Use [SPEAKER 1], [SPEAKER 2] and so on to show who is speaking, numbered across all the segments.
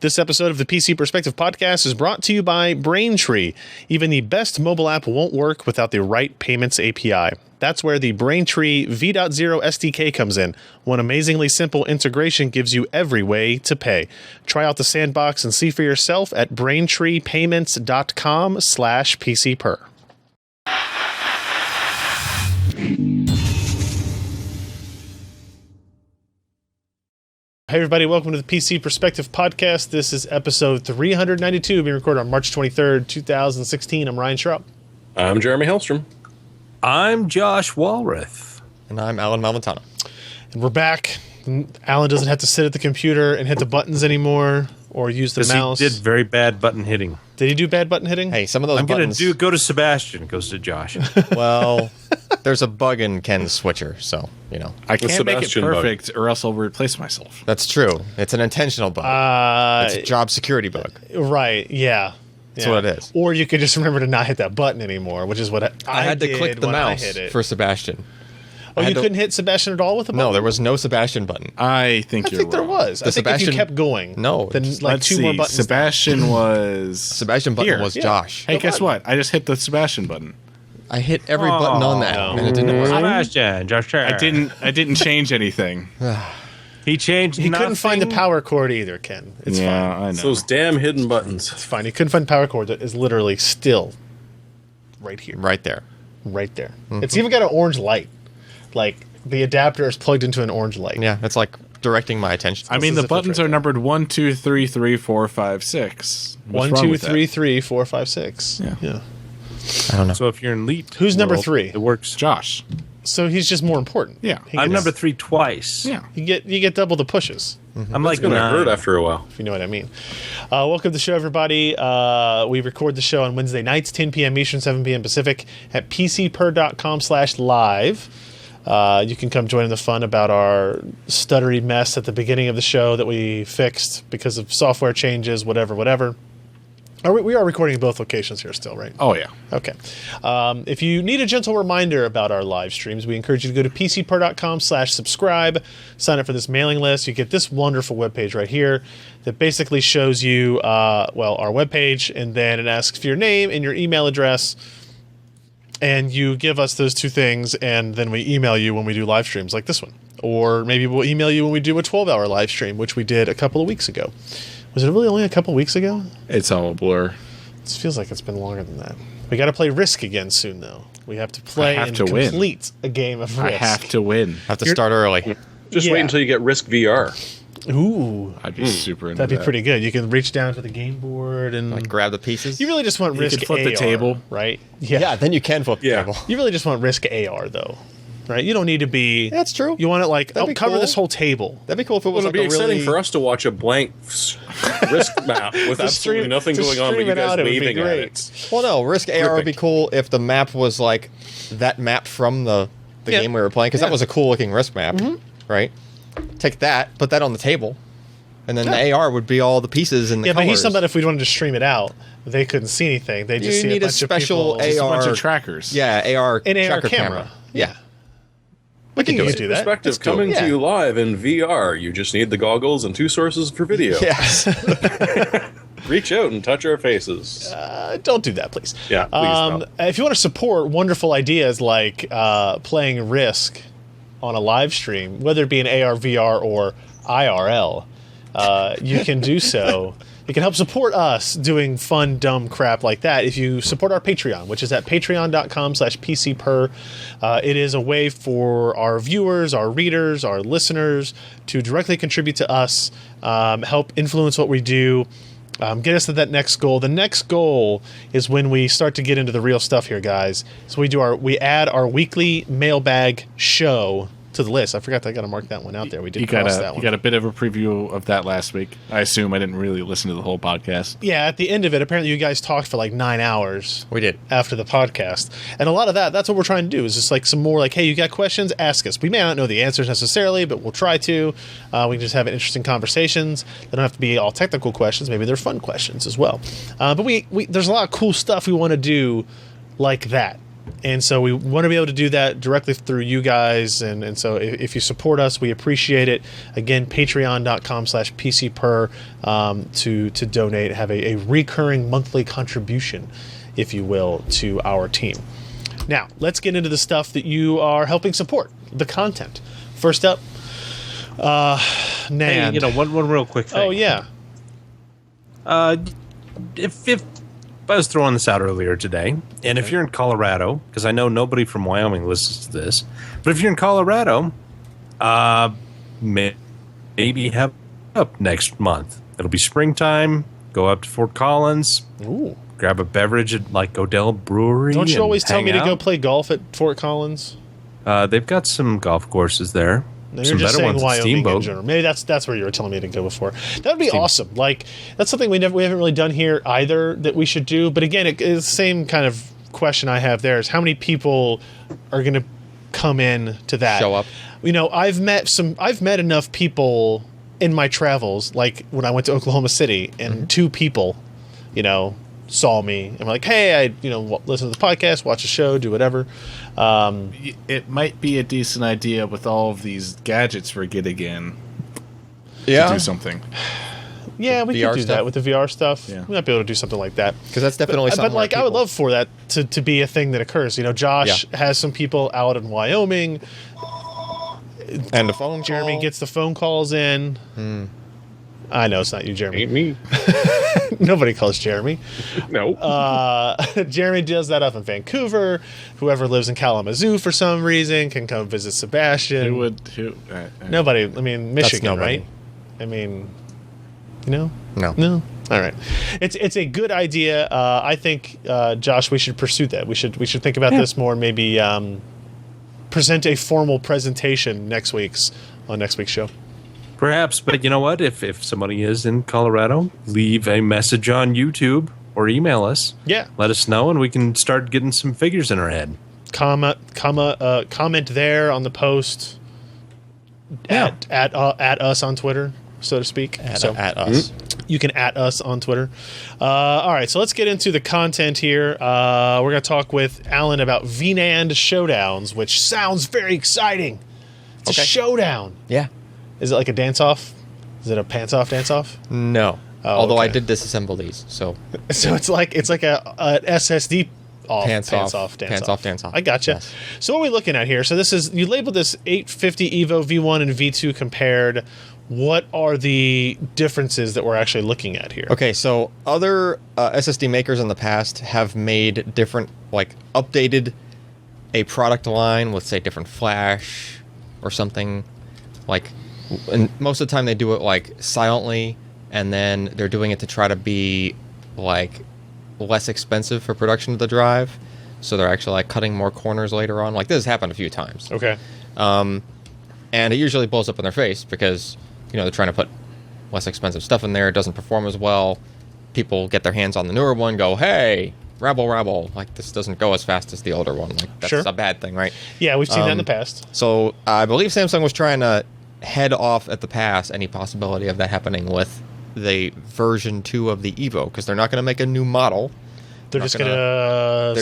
[SPEAKER 1] This episode of the PC Perspective Podcast is brought to you by Braintree. Even the best mobile app won't work without the right payments API. That's where the Braintree V.0 SDK comes in. One amazingly simple integration gives you every way to pay. Try out the sandbox and see for yourself at braintreepayments.com/PCPer. Hey everybody, welcome to the PC Perspective Podcast. This is episode 392, being recorded on March 23rd, 2016. I'm Ryan Schraub.
[SPEAKER 2] I'm Jeremy Hellstrom.
[SPEAKER 3] I'm Josh Walrath.
[SPEAKER 4] And I'm Alan Malventano.
[SPEAKER 1] And we're back. Alan doesn't have to sit at the computer and hit the buttons anymore or use the mouse.
[SPEAKER 3] He did very bad button hitting.
[SPEAKER 1] Did he do bad button hitting?
[SPEAKER 4] Hey, some of those buttons...
[SPEAKER 3] I'm going to go to Sebastian, goes to Josh.
[SPEAKER 4] Well, there's a bug in Ken's switcher, so, you know.
[SPEAKER 5] I can't make it
[SPEAKER 2] Sebastian
[SPEAKER 5] perfect or else I'll replace myself.
[SPEAKER 4] That's true. It's an intentional bug. It's a job security bug.
[SPEAKER 1] Right, yeah.
[SPEAKER 4] That's what it is.
[SPEAKER 1] Or you could just remember to not hit that button anymore, which is what I
[SPEAKER 4] had to
[SPEAKER 1] did
[SPEAKER 4] click the
[SPEAKER 1] when I
[SPEAKER 4] mouse
[SPEAKER 1] hit it.
[SPEAKER 4] for Sebastian.
[SPEAKER 1] Oh, you couldn't hit Sebastian at all with the button?
[SPEAKER 4] No, there was no Sebastian button.
[SPEAKER 5] I think
[SPEAKER 1] I think there was. I think if you kept going,
[SPEAKER 4] No.
[SPEAKER 1] then like
[SPEAKER 5] Let's
[SPEAKER 1] two
[SPEAKER 5] see.
[SPEAKER 1] more buttons.
[SPEAKER 5] Sebastian was...
[SPEAKER 4] Sebastian button
[SPEAKER 5] Here.
[SPEAKER 4] was
[SPEAKER 1] Yeah.
[SPEAKER 4] Josh.
[SPEAKER 5] Hey, guess what? I just hit the Sebastian button.
[SPEAKER 4] I hit every button on that,
[SPEAKER 1] no.
[SPEAKER 4] and it didn't work.
[SPEAKER 3] Sebastian, Josh.
[SPEAKER 5] I didn't change anything.
[SPEAKER 3] He changed
[SPEAKER 1] He couldn't find the
[SPEAKER 3] nothing.
[SPEAKER 1] power cord either, Ken. It's fine.
[SPEAKER 5] I know.
[SPEAKER 2] It's those damn hidden buttons.
[SPEAKER 1] It's fine. He couldn't find the power cord that is literally still right here.
[SPEAKER 4] Right there.
[SPEAKER 1] Right there. It's even got an orange light. Like, the adapter is plugged into an orange light.
[SPEAKER 4] Yeah, it's like directing my attention.
[SPEAKER 5] I mean,
[SPEAKER 1] is
[SPEAKER 5] the
[SPEAKER 1] a flip
[SPEAKER 5] buttons
[SPEAKER 1] right
[SPEAKER 5] are numbered 1, 2, 3, 3, 4, 5, 6. What's
[SPEAKER 1] 1,
[SPEAKER 5] wrong
[SPEAKER 1] 2,
[SPEAKER 5] with that?
[SPEAKER 1] 3, 3, 4, 5, 6.
[SPEAKER 5] Yeah.
[SPEAKER 4] I don't know.
[SPEAKER 3] So if you're in Leap,
[SPEAKER 1] Who's number
[SPEAKER 3] world,
[SPEAKER 1] 3?
[SPEAKER 3] It works.
[SPEAKER 5] Josh.
[SPEAKER 1] So he's just more important.
[SPEAKER 5] Yeah.
[SPEAKER 1] He
[SPEAKER 3] I'm
[SPEAKER 1] gets-
[SPEAKER 3] number 3 twice.
[SPEAKER 5] Yeah.
[SPEAKER 1] You get double the pushes,
[SPEAKER 3] I'm like
[SPEAKER 2] It's going to
[SPEAKER 3] 9.
[SPEAKER 2] hurt after a while.
[SPEAKER 1] if you know what I mean. Welcome to the show, everybody. We record the show on Wednesday nights, 10 p.m. Eastern, 7 p.m. Pacific, at pcper.com/live. You can come join in the fun about our stuttery mess at the beginning of the show that we fixed because of software changes, whatever. We are recording in both locations here still, right?
[SPEAKER 5] Oh, yeah.
[SPEAKER 1] Okay. If you need a gentle reminder about our live streams, we encourage you to go to pcper.com/subscribe, sign up for this mailing list. You get this wonderful webpage right here that basically shows you, our webpage, and then it asks for your name and your email address, and you give us those two things, and then we email you when we do live streams like this one. Or maybe we'll email you when we do a 12-hour live stream, which we did a couple of weeks ago. Was it really only a couple weeks ago?
[SPEAKER 5] It's all a blur.
[SPEAKER 1] It feels like it's been longer than that. We got to play Risk again soon, though. We have to play
[SPEAKER 5] have
[SPEAKER 1] and
[SPEAKER 5] to win.
[SPEAKER 1] complete a game of Risk.
[SPEAKER 5] I have to win.
[SPEAKER 4] Have to start early.
[SPEAKER 2] Just
[SPEAKER 1] Yeah.
[SPEAKER 2] wait until you get Risk VR.
[SPEAKER 1] Ooh,
[SPEAKER 5] I'd be super into
[SPEAKER 1] that'd be
[SPEAKER 5] that.
[SPEAKER 1] pretty good. You can reach down to the game board and
[SPEAKER 4] Like, grab the pieces.
[SPEAKER 1] you really just want Risk
[SPEAKER 5] could flip
[SPEAKER 1] AR,
[SPEAKER 5] the table.
[SPEAKER 1] right?
[SPEAKER 4] Yeah, then you can flip the
[SPEAKER 2] Yeah.
[SPEAKER 4] table.
[SPEAKER 1] You really just want Risk AR, though, right? You don't need to be.
[SPEAKER 4] That's true.
[SPEAKER 1] You want it like,
[SPEAKER 4] That'd be
[SPEAKER 1] cover
[SPEAKER 4] cool.
[SPEAKER 1] this whole table.
[SPEAKER 4] That'd be cool if it was
[SPEAKER 2] Well, it'd
[SPEAKER 4] like
[SPEAKER 2] be
[SPEAKER 4] a
[SPEAKER 2] exciting
[SPEAKER 4] really...
[SPEAKER 2] for us to watch a blank Risk map with absolutely nothing going on, but you guys waving at it.
[SPEAKER 4] Well, no, Risk AR would be
[SPEAKER 2] Gripping.
[SPEAKER 4] cool if the map was like that map from the
[SPEAKER 1] Yeah.
[SPEAKER 4] game we were playing, because that was a cool looking Risk map, right? Take that, put that on the table, and then the AR would be all the pieces and the
[SPEAKER 1] Yeah,
[SPEAKER 4] colors.
[SPEAKER 1] but he's talking about if we wanted to stream it out, they couldn't see anything. They just
[SPEAKER 4] You
[SPEAKER 1] see
[SPEAKER 4] need
[SPEAKER 1] a
[SPEAKER 4] a
[SPEAKER 1] bunch
[SPEAKER 4] special
[SPEAKER 1] of people.
[SPEAKER 5] Just a bunch
[SPEAKER 4] AR
[SPEAKER 5] of trackers.
[SPEAKER 4] Yeah, AR
[SPEAKER 1] An AR
[SPEAKER 4] tracker
[SPEAKER 1] camera.
[SPEAKER 4] Yeah.
[SPEAKER 1] We can
[SPEAKER 4] do
[SPEAKER 1] do
[SPEAKER 4] it.
[SPEAKER 1] that.
[SPEAKER 2] Perspective coming
[SPEAKER 4] Yeah.
[SPEAKER 2] to you live in VR. You just need the goggles and 2 sources for video.
[SPEAKER 4] Yes.
[SPEAKER 2] Reach out and touch our faces.
[SPEAKER 1] Don't do that, please.
[SPEAKER 2] Yeah, please don't.
[SPEAKER 1] If you want to support wonderful ideas like playing Risk on a live stream, whether it be an AR, VR, or IRL, you can do so. You can help support us doing fun, dumb crap like that if you support our Patreon, which is at patreon.com/PCPer. It is a way for our viewers, our readers, our listeners to directly contribute to us, help influence what we do, get us to that next goal. The next goal is when we start to get into the real stuff here, guys. So we add our weekly mailbag show to the list. I forgot that I got to mark that one out there. We did cross that one.
[SPEAKER 5] You got a bit of a preview of that last week. I assume I didn't really listen to the whole podcast.
[SPEAKER 1] Yeah, at the end of it, apparently you guys talked for like 9 hours.
[SPEAKER 4] We did.
[SPEAKER 1] After the podcast. And a lot of that's what we're trying to do, is just like some more like, hey, you got questions? Ask us. We may not know the answers necessarily, but we'll try to. We can just have interesting conversations. They don't have to be all technical questions. Maybe they're fun questions as well. But we there's a lot of cool stuff we want to do like that And so we want to be able to do that directly through you guys. And so if you support us, we appreciate it. Again, patreon.com/PCPer to donate, have a recurring monthly contribution, if you will, to our team. Now, let's get into the stuff that you are helping support, the content. First up, NAND.
[SPEAKER 3] Hey, one real quick thing.
[SPEAKER 1] Oh, yeah.
[SPEAKER 3] If I was throwing this out earlier today, and if you're in Colorado, because I know nobody from Wyoming listens to this, but if you're in Colorado, maybe have up next month. It'll be springtime. Go up to Fort Collins.
[SPEAKER 1] Ooh.
[SPEAKER 3] Grab a beverage at like Odell Brewery.
[SPEAKER 1] Don't you
[SPEAKER 3] and
[SPEAKER 1] always tell
[SPEAKER 3] hang
[SPEAKER 1] me to
[SPEAKER 3] out.
[SPEAKER 1] go play golf at Fort Collins?
[SPEAKER 3] They've got some golf courses there.
[SPEAKER 1] No, you're
[SPEAKER 3] Some
[SPEAKER 1] just
[SPEAKER 3] better
[SPEAKER 1] saying
[SPEAKER 3] ones at
[SPEAKER 1] Wyoming in
[SPEAKER 3] Steamboat.
[SPEAKER 1] general. Maybe that's where you were telling me to go before. That would be awesome. Like, that's something we haven't really done here either that we should do. But again, it's the same kind of question I have there is how many people are going to come in to that?
[SPEAKER 4] Show up.
[SPEAKER 1] You know, I've met enough people in my travels, like when I went to Oklahoma City, and 2 people, you know, saw me and were like, hey, I listen to the podcast, watch a show, do whatever.
[SPEAKER 5] It might be a decent idea with all of these gadgets we're getting in
[SPEAKER 4] Yeah.
[SPEAKER 5] to do something.
[SPEAKER 1] Yeah, we
[SPEAKER 4] VR
[SPEAKER 1] could do
[SPEAKER 4] stuff?
[SPEAKER 1] that with the VR stuff.
[SPEAKER 5] Yeah.
[SPEAKER 1] We might be able to do something like that.
[SPEAKER 4] Because that's definitely something.
[SPEAKER 1] But like,
[SPEAKER 4] where
[SPEAKER 1] I would
[SPEAKER 4] people-
[SPEAKER 1] love for that to be a thing that occurs. You know, Josh has some people out in Wyoming.
[SPEAKER 4] And the phone
[SPEAKER 1] Jeremy
[SPEAKER 4] call.
[SPEAKER 1] gets the phone calls in. I know it's not you, Jeremy.
[SPEAKER 2] Ain't me.
[SPEAKER 1] Nobody calls Jeremy.
[SPEAKER 2] No.
[SPEAKER 1] Jeremy does that up in Vancouver. Whoever lives in Kalamazoo for some reason can come visit Sebastian. Nobody. I mean, Michigan,
[SPEAKER 4] nobody.
[SPEAKER 1] right? I mean, you know?
[SPEAKER 4] No.
[SPEAKER 1] All right. It's a good idea. I think, Josh, we should pursue that. We should think about this more. Maybe present a formal presentation next week's show.
[SPEAKER 3] Perhaps, but you know what? If somebody is in Colorado, leave a message on YouTube or email us.
[SPEAKER 1] Yeah.
[SPEAKER 3] Let us know, and we can start getting some figures in our head.
[SPEAKER 1] Comment there on the post. At us on Twitter, so to speak.
[SPEAKER 4] At us.
[SPEAKER 1] You can at us on Twitter. All right, so let's get into the content here. We're going to talk with Alan about V-NAND showdowns, which sounds very exciting. It's a showdown.
[SPEAKER 4] Yeah.
[SPEAKER 1] Is it like a dance-off? Is it a pants-off dance-off?
[SPEAKER 4] No.
[SPEAKER 1] Oh,
[SPEAKER 4] Although I
[SPEAKER 1] okay.
[SPEAKER 4] did disassemble these, so
[SPEAKER 1] So it's like a SSD off,
[SPEAKER 4] Pants
[SPEAKER 1] off,
[SPEAKER 4] off,
[SPEAKER 1] dance
[SPEAKER 4] pants
[SPEAKER 1] off.
[SPEAKER 4] off, dance off.
[SPEAKER 1] I gotcha.
[SPEAKER 4] Yes.
[SPEAKER 1] So what are we looking at here? So this is, you labeled this 850 Evo V1 and V2 compared. What are the differences that we're actually looking at here?
[SPEAKER 4] Okay, so other SSD makers in the past have made different, like, updated a product line with, say, different flash or something. Like, and most of the time they do it, like, silently, and then they're doing it to try to be, like, less expensive for production of the drive. So they're actually, like, cutting more corners later on. Like, this has happened a few times.
[SPEAKER 1] Okay.
[SPEAKER 4] And it usually blows up in their face because, you know, they're trying to put less expensive stuff in there. It doesn't perform as well. People get their hands on the newer one, go, hey, rabble. Like, this doesn't go as fast as the older one. Like, that's
[SPEAKER 1] Sure.
[SPEAKER 4] a bad thing, right?
[SPEAKER 1] Yeah, we've seen that in the past.
[SPEAKER 4] So I believe Samsung was trying to head off at the pass any possibility of that happening with the version 2 of the Evo, because they're not going to make a new model.
[SPEAKER 1] They're just gonna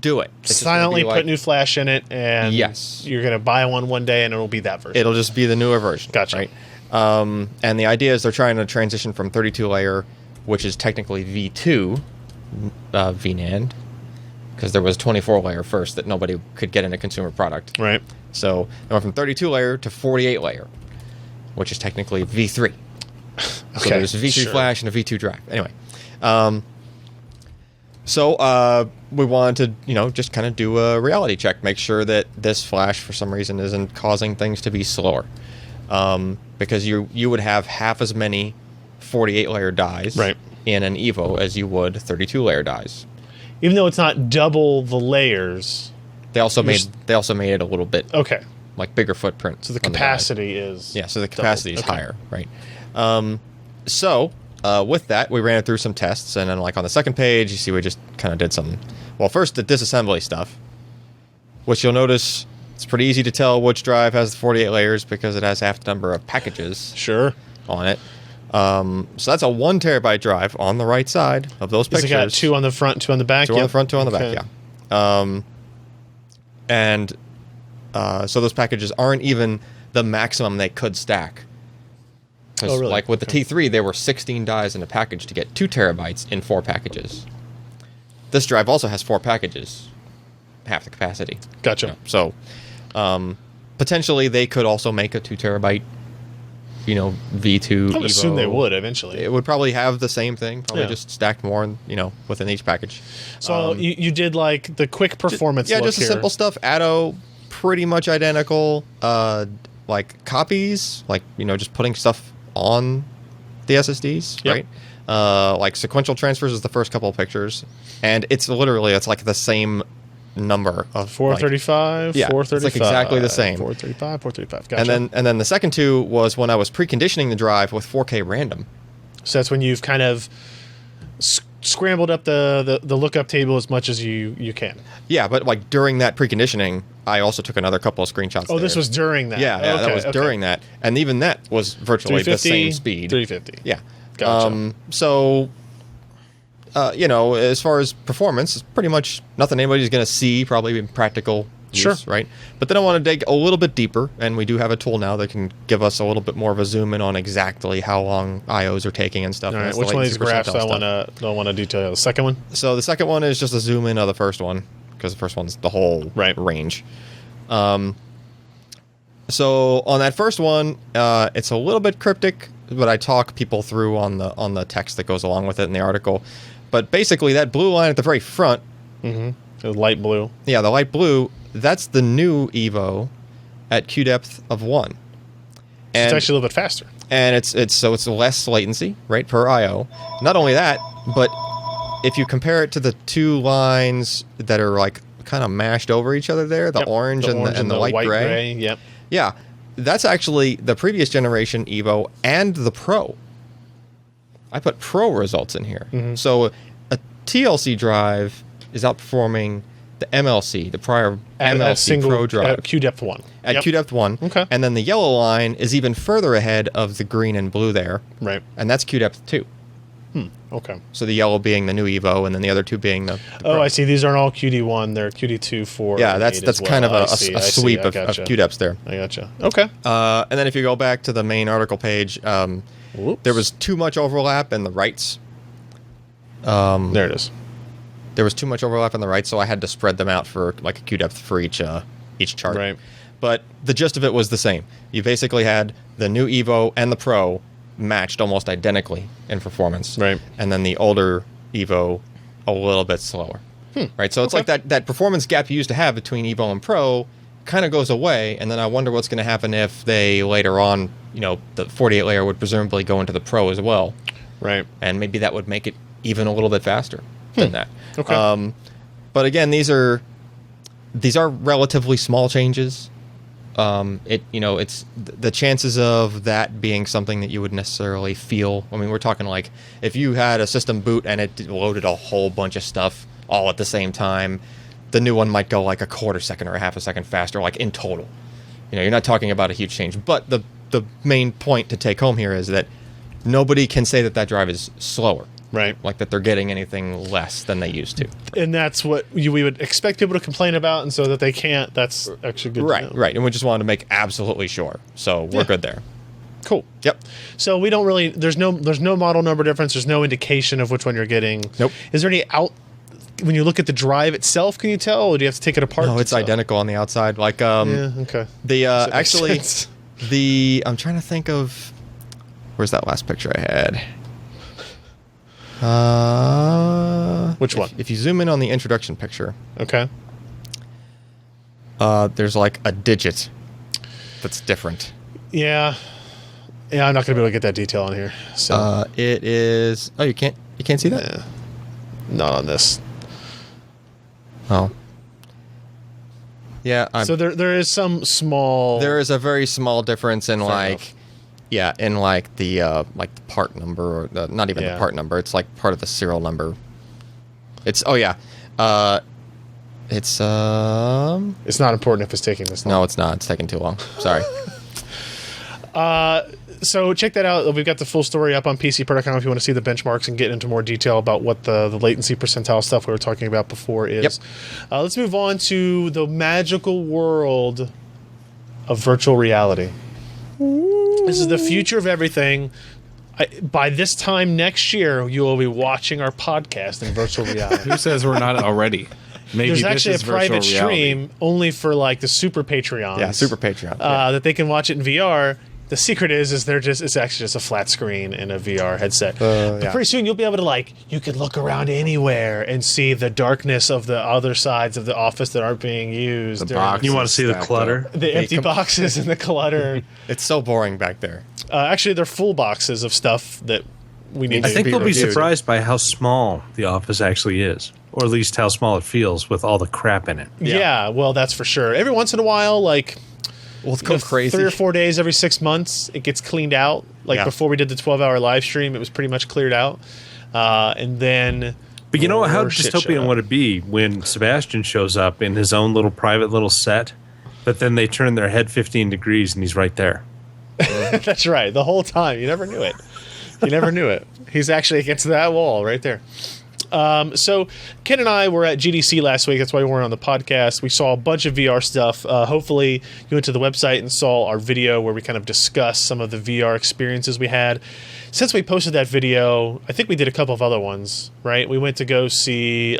[SPEAKER 4] do it. It's just gonna
[SPEAKER 1] silently
[SPEAKER 4] be
[SPEAKER 1] put
[SPEAKER 4] like-
[SPEAKER 1] new flash in it, and
[SPEAKER 4] Yes.
[SPEAKER 1] you're gonna buy one day, and it'll be that version.
[SPEAKER 4] It'll just be the newer version.
[SPEAKER 1] Gotcha.
[SPEAKER 4] Right? And the idea is they're trying to transition from 32 layer, which is technically V2, V-NAND, because there was 24 layer first that nobody could get in a consumer product.
[SPEAKER 1] Right.
[SPEAKER 4] So they went from 32 layer to 48 layer, which is technically V3. So
[SPEAKER 1] Okay,
[SPEAKER 4] there's a V3
[SPEAKER 1] sure.
[SPEAKER 4] flash and a V2 drive. Anyway, so we wanted to, just kind of do a reality check, make sure that this flash for some reason isn't causing things to be slower, because you would have half as many 48 layer dies
[SPEAKER 1] Right.
[SPEAKER 4] in an Evo as you would 32 layer dies.
[SPEAKER 1] Even though it's not double the layers.
[SPEAKER 4] They also made it a little bit
[SPEAKER 1] Okay.
[SPEAKER 4] like bigger footprint.
[SPEAKER 1] So the
[SPEAKER 4] on die.
[SPEAKER 1] capacity is.
[SPEAKER 4] Yeah, so the capacity is
[SPEAKER 1] Okay.
[SPEAKER 4] higher, right? So with that, we ran it through some tests, and then like on the second page, you see we just kind of did some. Well, first the disassembly stuff, which you'll notice it's pretty easy to tell which drive has the 48 layers because it has half the number of packages
[SPEAKER 1] Sure.
[SPEAKER 4] on it. So that's a 1 terabyte drive on the right side of those
[SPEAKER 1] Has
[SPEAKER 4] pictures.
[SPEAKER 1] it got 2 on the front, 2 on the back?
[SPEAKER 4] 2 on the front, 2 on the back,
[SPEAKER 1] Okay.
[SPEAKER 4] yeah. And so those packages aren't even the maximum they could stack. Because
[SPEAKER 1] Oh, really?
[SPEAKER 4] like with the T3, there were 16 dies in a package to get 2 terabytes in 4 packages. This drive also has 4 packages, half the capacity.
[SPEAKER 1] Gotcha.
[SPEAKER 4] So potentially they could also make a 2 terabyte, V2
[SPEAKER 1] I would
[SPEAKER 4] Evo.
[SPEAKER 1] assume they would eventually.
[SPEAKER 4] It would probably have the same thing, probably
[SPEAKER 1] Yeah.
[SPEAKER 4] just stacked more, within each package.
[SPEAKER 1] So you did like the quick performance.
[SPEAKER 4] Yeah,
[SPEAKER 1] look
[SPEAKER 4] just the
[SPEAKER 1] here.
[SPEAKER 4] simple stuff. Atto, pretty much identical. Like copies, like just putting stuff on the SSDs,
[SPEAKER 1] Yep.
[SPEAKER 4] right? Like sequential transfers is the first couple of pictures, and it's like the same number of
[SPEAKER 1] 435,
[SPEAKER 4] yeah,
[SPEAKER 1] 435.
[SPEAKER 4] it's like exactly the same.
[SPEAKER 1] 435, 435. Gotcha.
[SPEAKER 4] And then the second 2 was when I was preconditioning the drive with 4K random.
[SPEAKER 1] So that's when you've kind of scrambled up the lookup table as much as you can.
[SPEAKER 4] Yeah, but like during that preconditioning, I also took another couple of screenshots.
[SPEAKER 1] Oh, this was during that.
[SPEAKER 4] Yeah,
[SPEAKER 1] Okay,
[SPEAKER 4] that was during that, and even that was virtually the
[SPEAKER 1] 350,
[SPEAKER 4] same speed.
[SPEAKER 1] 350.
[SPEAKER 4] Yeah.
[SPEAKER 1] Gotcha.
[SPEAKER 4] So, as far as performance, it's pretty much nothing anybody's going to see, probably in practical use,
[SPEAKER 1] Sure.
[SPEAKER 4] right? But then I want to dig a little bit deeper, and we do have a tool now that can give us a little bit more of a zoom in on exactly how long IOs are taking and stuff.
[SPEAKER 1] All
[SPEAKER 4] and
[SPEAKER 1] right.
[SPEAKER 4] that's the
[SPEAKER 1] Which one of these
[SPEAKER 4] latency
[SPEAKER 1] graphs
[SPEAKER 4] percentile
[SPEAKER 1] I want to detail? The second one.
[SPEAKER 4] So the second one is just a zoom in of the first one, because the first one's the whole
[SPEAKER 1] Right.
[SPEAKER 4] range. So on that first one, it's a little bit cryptic, but I talk people through on the text that goes along with it in the article. But basically, that blue line at the very front,
[SPEAKER 1] The light blue.
[SPEAKER 4] yeah, the light blue, that's the new Evo at Q depth of 1. And
[SPEAKER 1] It's actually a little bit faster.
[SPEAKER 4] and it's less latency, right, per IO. Not only that, but if you compare it to the 2 lines that are like kind of mashed over each other there, the
[SPEAKER 1] Yep.
[SPEAKER 4] orange, and the light
[SPEAKER 1] white
[SPEAKER 4] gray.
[SPEAKER 1] Yep.
[SPEAKER 4] Yeah, that's actually the previous generation Evo and the Pro. I put Pro results in here. So a TLC drive is outperforming the MLC, the prior
[SPEAKER 1] At
[SPEAKER 4] MLC
[SPEAKER 1] single
[SPEAKER 4] Pro drive.
[SPEAKER 1] at Q depth 1.
[SPEAKER 4] At
[SPEAKER 1] Yep.
[SPEAKER 4] Q depth 1.
[SPEAKER 1] Okay.
[SPEAKER 4] And then the yellow line is even further ahead of the green and blue there.
[SPEAKER 1] Right.
[SPEAKER 4] And that's Q depth 2.
[SPEAKER 1] Okay.
[SPEAKER 4] So the yellow being the new Evo, and then the other 2 being the
[SPEAKER 1] Oh,
[SPEAKER 4] Pro.
[SPEAKER 1] I see. These aren't all QD1. They're QD2, 4.
[SPEAKER 4] Yeah,
[SPEAKER 1] and
[SPEAKER 4] that's
[SPEAKER 1] 8 as well.
[SPEAKER 4] kind of
[SPEAKER 1] I
[SPEAKER 4] a
[SPEAKER 1] see, I see.
[SPEAKER 4] sweep
[SPEAKER 1] I
[SPEAKER 4] of
[SPEAKER 1] gotcha.
[SPEAKER 4] Q depths there.
[SPEAKER 1] I gotcha. Okay.
[SPEAKER 4] And then if you go back to the main article page,
[SPEAKER 1] Whoops.
[SPEAKER 4] there was too much overlap in the rights.
[SPEAKER 1] There it is.
[SPEAKER 4] There was too much overlap in the rights, so I had to spread them out for like a Q depth for each chart.
[SPEAKER 1] Right.
[SPEAKER 4] But the gist of it was the same. You basically had the new Evo and the Pro matched almost identically in performance.
[SPEAKER 1] Right.
[SPEAKER 4] And then the older Evo a little bit slower. Right. So it's
[SPEAKER 1] Okay.
[SPEAKER 4] like that performance gap you used to have between Evo and Pro kind of goes away, and then I wonder what's going to happen if they later on, the 48 layer would presumably go into the Pro as well,
[SPEAKER 1] Right.
[SPEAKER 4] and maybe that would make it even a little bit faster than that.
[SPEAKER 1] Okay.
[SPEAKER 4] But again, these are relatively small changes. It's the chances of that being something that you would necessarily feel. I mean, we're talking like if you had a system boot and it loaded a whole bunch of stuff all at the same time, the new one might go like a quarter second or a half a second faster, like in total. You're not talking about a huge change. But the main point to take home here is that nobody can say that drive is slower.
[SPEAKER 1] Right.
[SPEAKER 4] Like that they're getting anything less than they used to.
[SPEAKER 1] And that's what we would expect people to complain about, and so that they can't. That's actually good.
[SPEAKER 4] Right,
[SPEAKER 1] to know.
[SPEAKER 4] right. And we just wanted to make absolutely sure. So we're good there.
[SPEAKER 1] Cool.
[SPEAKER 4] Yep.
[SPEAKER 1] So we don't really. There's no model number difference. There's no indication of which one you're getting.
[SPEAKER 4] Nope.
[SPEAKER 1] Is there any out? When you look at the drive itself, can you tell, or do you have to take it apart?
[SPEAKER 4] No,
[SPEAKER 1] to
[SPEAKER 4] it's
[SPEAKER 1] tell?
[SPEAKER 4] identical on the outside. Like
[SPEAKER 1] Yeah. Okay.
[SPEAKER 4] the
[SPEAKER 1] That makes
[SPEAKER 4] actually
[SPEAKER 1] sense.
[SPEAKER 4] I'm trying to think of where's that last picture I had.
[SPEAKER 1] Which one?
[SPEAKER 4] If you zoom in on the introduction picture,
[SPEAKER 1] Okay.
[SPEAKER 4] there's like a digit that's different.
[SPEAKER 1] Yeah. Yeah. I'm not gonna be able to get that detail on here. So
[SPEAKER 4] It is. Oh, you can't see that.
[SPEAKER 1] yeah. Not on this.
[SPEAKER 4] Oh. Yeah.
[SPEAKER 1] So there is some small.
[SPEAKER 4] There is a very small difference in
[SPEAKER 1] enough.
[SPEAKER 4] in like the part number, or not even
[SPEAKER 1] Yeah.
[SPEAKER 4] the part number. It's like part of the serial number. It's it's
[SPEAKER 1] It's not important if it's taking this long.
[SPEAKER 4] no, it's not. It's taking too long. Sorry.
[SPEAKER 1] So check that out. We've got the full story up on PCPro.com if you want to see the benchmarks and get into more detail about what the latency percentile stuff we were talking about before is.
[SPEAKER 4] Yep.
[SPEAKER 1] Let's move on to the magical world of virtual reality. This is the future of everything. By this time next year, you will be watching our podcast in virtual reality.
[SPEAKER 5] Who says we're not already? Maybe
[SPEAKER 1] There's
[SPEAKER 5] this
[SPEAKER 1] actually a
[SPEAKER 5] is virtual
[SPEAKER 1] private
[SPEAKER 5] reality.
[SPEAKER 1] stream only for like the super Patreons.
[SPEAKER 4] Yeah, super Patreon.
[SPEAKER 1] That they can watch it in VR. The secret is it's actually just a flat screen in a VR headset. But
[SPEAKER 4] yeah.
[SPEAKER 1] pretty soon you'll be able to you could look around anywhere and see the darkness of the other sides of the office that aren't being used.
[SPEAKER 5] The
[SPEAKER 1] during
[SPEAKER 5] box.
[SPEAKER 3] You want to see the
[SPEAKER 5] Stacked
[SPEAKER 3] clutter?
[SPEAKER 1] the empty boxes and the clutter.
[SPEAKER 4] It's so boring back there.
[SPEAKER 1] Actually, they're full boxes of stuff that we need
[SPEAKER 3] I
[SPEAKER 1] to
[SPEAKER 3] think
[SPEAKER 4] be
[SPEAKER 3] they'll be
[SPEAKER 4] reviewed.
[SPEAKER 3] surprised by how small the office actually is, or at least how small it feels with all the crap in it.
[SPEAKER 1] Yeah, well, that's for sure. Every once in a while,
[SPEAKER 4] Well, it's go crazy.
[SPEAKER 1] 3 or 4 days every 6 months, it gets cleaned out. Like
[SPEAKER 4] Yeah.
[SPEAKER 1] before we did the 12-hour live stream, it was pretty much cleared out. And then...
[SPEAKER 3] But you know how
[SPEAKER 1] more shit showed
[SPEAKER 3] dystopian
[SPEAKER 1] up.
[SPEAKER 3] would it be when Sebastian shows up in his own little private little set, but then they turn their head 15 degrees and he's right there?
[SPEAKER 1] That's right. The whole time. You never knew it. You never knew it. He's actually against that wall right there. So Ken and I were at GDC last week. That's why we weren't on the podcast. We saw a bunch of VR stuff. Hopefully you went to the website and saw our video where we kind of discussed some of the VR experiences we had. Since we posted that video, I think we did a couple of other ones, right? We went to go see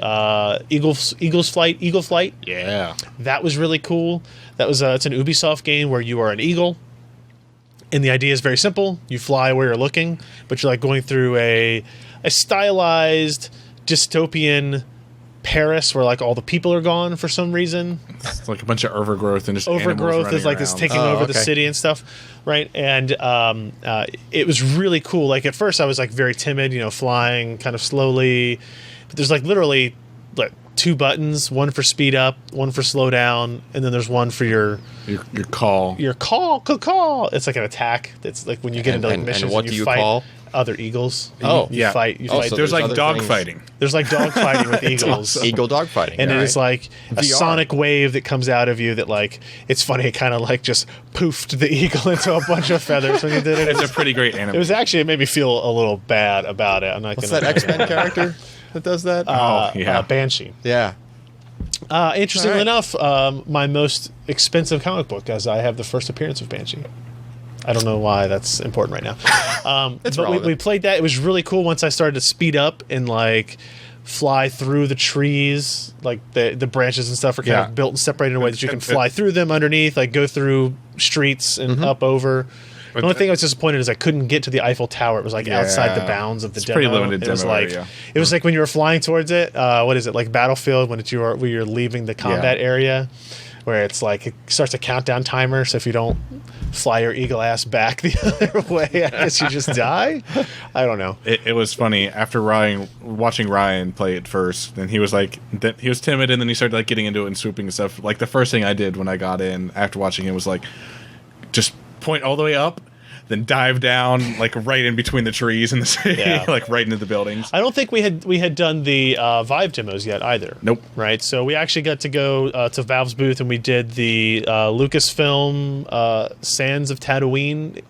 [SPEAKER 1] Eagle Flight.
[SPEAKER 5] Yeah.
[SPEAKER 1] That was really cool. That was it's an Ubisoft game where you are an eagle. And the idea is very simple. You fly where you're looking, but you're like going through a stylized dystopian Paris where like all the people are gone for some reason.
[SPEAKER 5] It's like a bunch of overgrowth and just
[SPEAKER 1] Overgrowth is like this taking over the
[SPEAKER 4] okay.
[SPEAKER 1] city and stuff, right? And it was really cool. Like at first I was like very timid, flying kind of slowly. But there's like literally like 2 buttons, one for speed up, one for slow down, and then there's one for your
[SPEAKER 5] call.
[SPEAKER 1] call. It's like an attack. It's like when you get into like missions
[SPEAKER 4] and what
[SPEAKER 1] and
[SPEAKER 4] do
[SPEAKER 1] you
[SPEAKER 4] you
[SPEAKER 1] fight
[SPEAKER 4] call?
[SPEAKER 1] other eagles.
[SPEAKER 4] Oh,
[SPEAKER 1] you
[SPEAKER 5] yeah.
[SPEAKER 1] fight.
[SPEAKER 4] Oh,
[SPEAKER 1] fight.
[SPEAKER 4] so
[SPEAKER 5] There's like
[SPEAKER 4] other
[SPEAKER 5] dog
[SPEAKER 4] things.
[SPEAKER 5] fighting.
[SPEAKER 1] There's like dog fighting with eagles.
[SPEAKER 4] Eagle dogfighting.
[SPEAKER 1] And it
[SPEAKER 4] all
[SPEAKER 1] is
[SPEAKER 4] right.
[SPEAKER 1] like a
[SPEAKER 4] VR.
[SPEAKER 1] sonic wave that comes out of you that like it's funny. It kind of like just poofed the eagle into a bunch of feathers when you did it.
[SPEAKER 5] It's a pretty great anime.
[SPEAKER 1] It made me feel a little bad about it. I'm not
[SPEAKER 4] What's
[SPEAKER 1] gonna.
[SPEAKER 4] that X-Men character that does that?
[SPEAKER 5] yeah.
[SPEAKER 1] Banshee.
[SPEAKER 4] yeah.
[SPEAKER 1] Interestingly
[SPEAKER 4] All right.
[SPEAKER 1] enough, my most expensive comic book, as I have the first appearance of Banshee. I don't know why that's important right now.
[SPEAKER 4] It's
[SPEAKER 1] but we
[SPEAKER 4] relevant.
[SPEAKER 1] played that. It was really cool once I started to speed up and like fly through the trees. Like the branches and stuff are kind
[SPEAKER 5] Yeah.
[SPEAKER 1] of built and separated in a way that you can fly through them underneath, like go through streets and up over. The only thing I was disappointed is I couldn't get to the Eiffel Tower. It was like outside the
[SPEAKER 5] Yeah.
[SPEAKER 1] bounds of the
[SPEAKER 5] It's
[SPEAKER 1] demo.
[SPEAKER 5] pretty limited
[SPEAKER 1] It was
[SPEAKER 5] demo
[SPEAKER 1] like
[SPEAKER 5] area.
[SPEAKER 1] it was like when you were flying towards it. What is it like Battlefield when you're leaving the combat area, where it's like it starts a countdown timer. So if you don't fly your eagle ass back the other way, I guess you just die. I don't know.
[SPEAKER 5] It was funny after watching Ryan play it first, and he was like, he was timid, and then he started like getting into it and swooping and stuff. Like the first thing I did when I got in after watching it was like, just point all the way up, then dive down like right in between the trees in the city,
[SPEAKER 1] Yeah.
[SPEAKER 5] like right into the buildings.
[SPEAKER 1] I don't think we had done the Vive demos yet either.
[SPEAKER 5] Nope.
[SPEAKER 1] Right. So we actually got to go to Valve's booth and we did the Lucasfilm Sands of Tatooine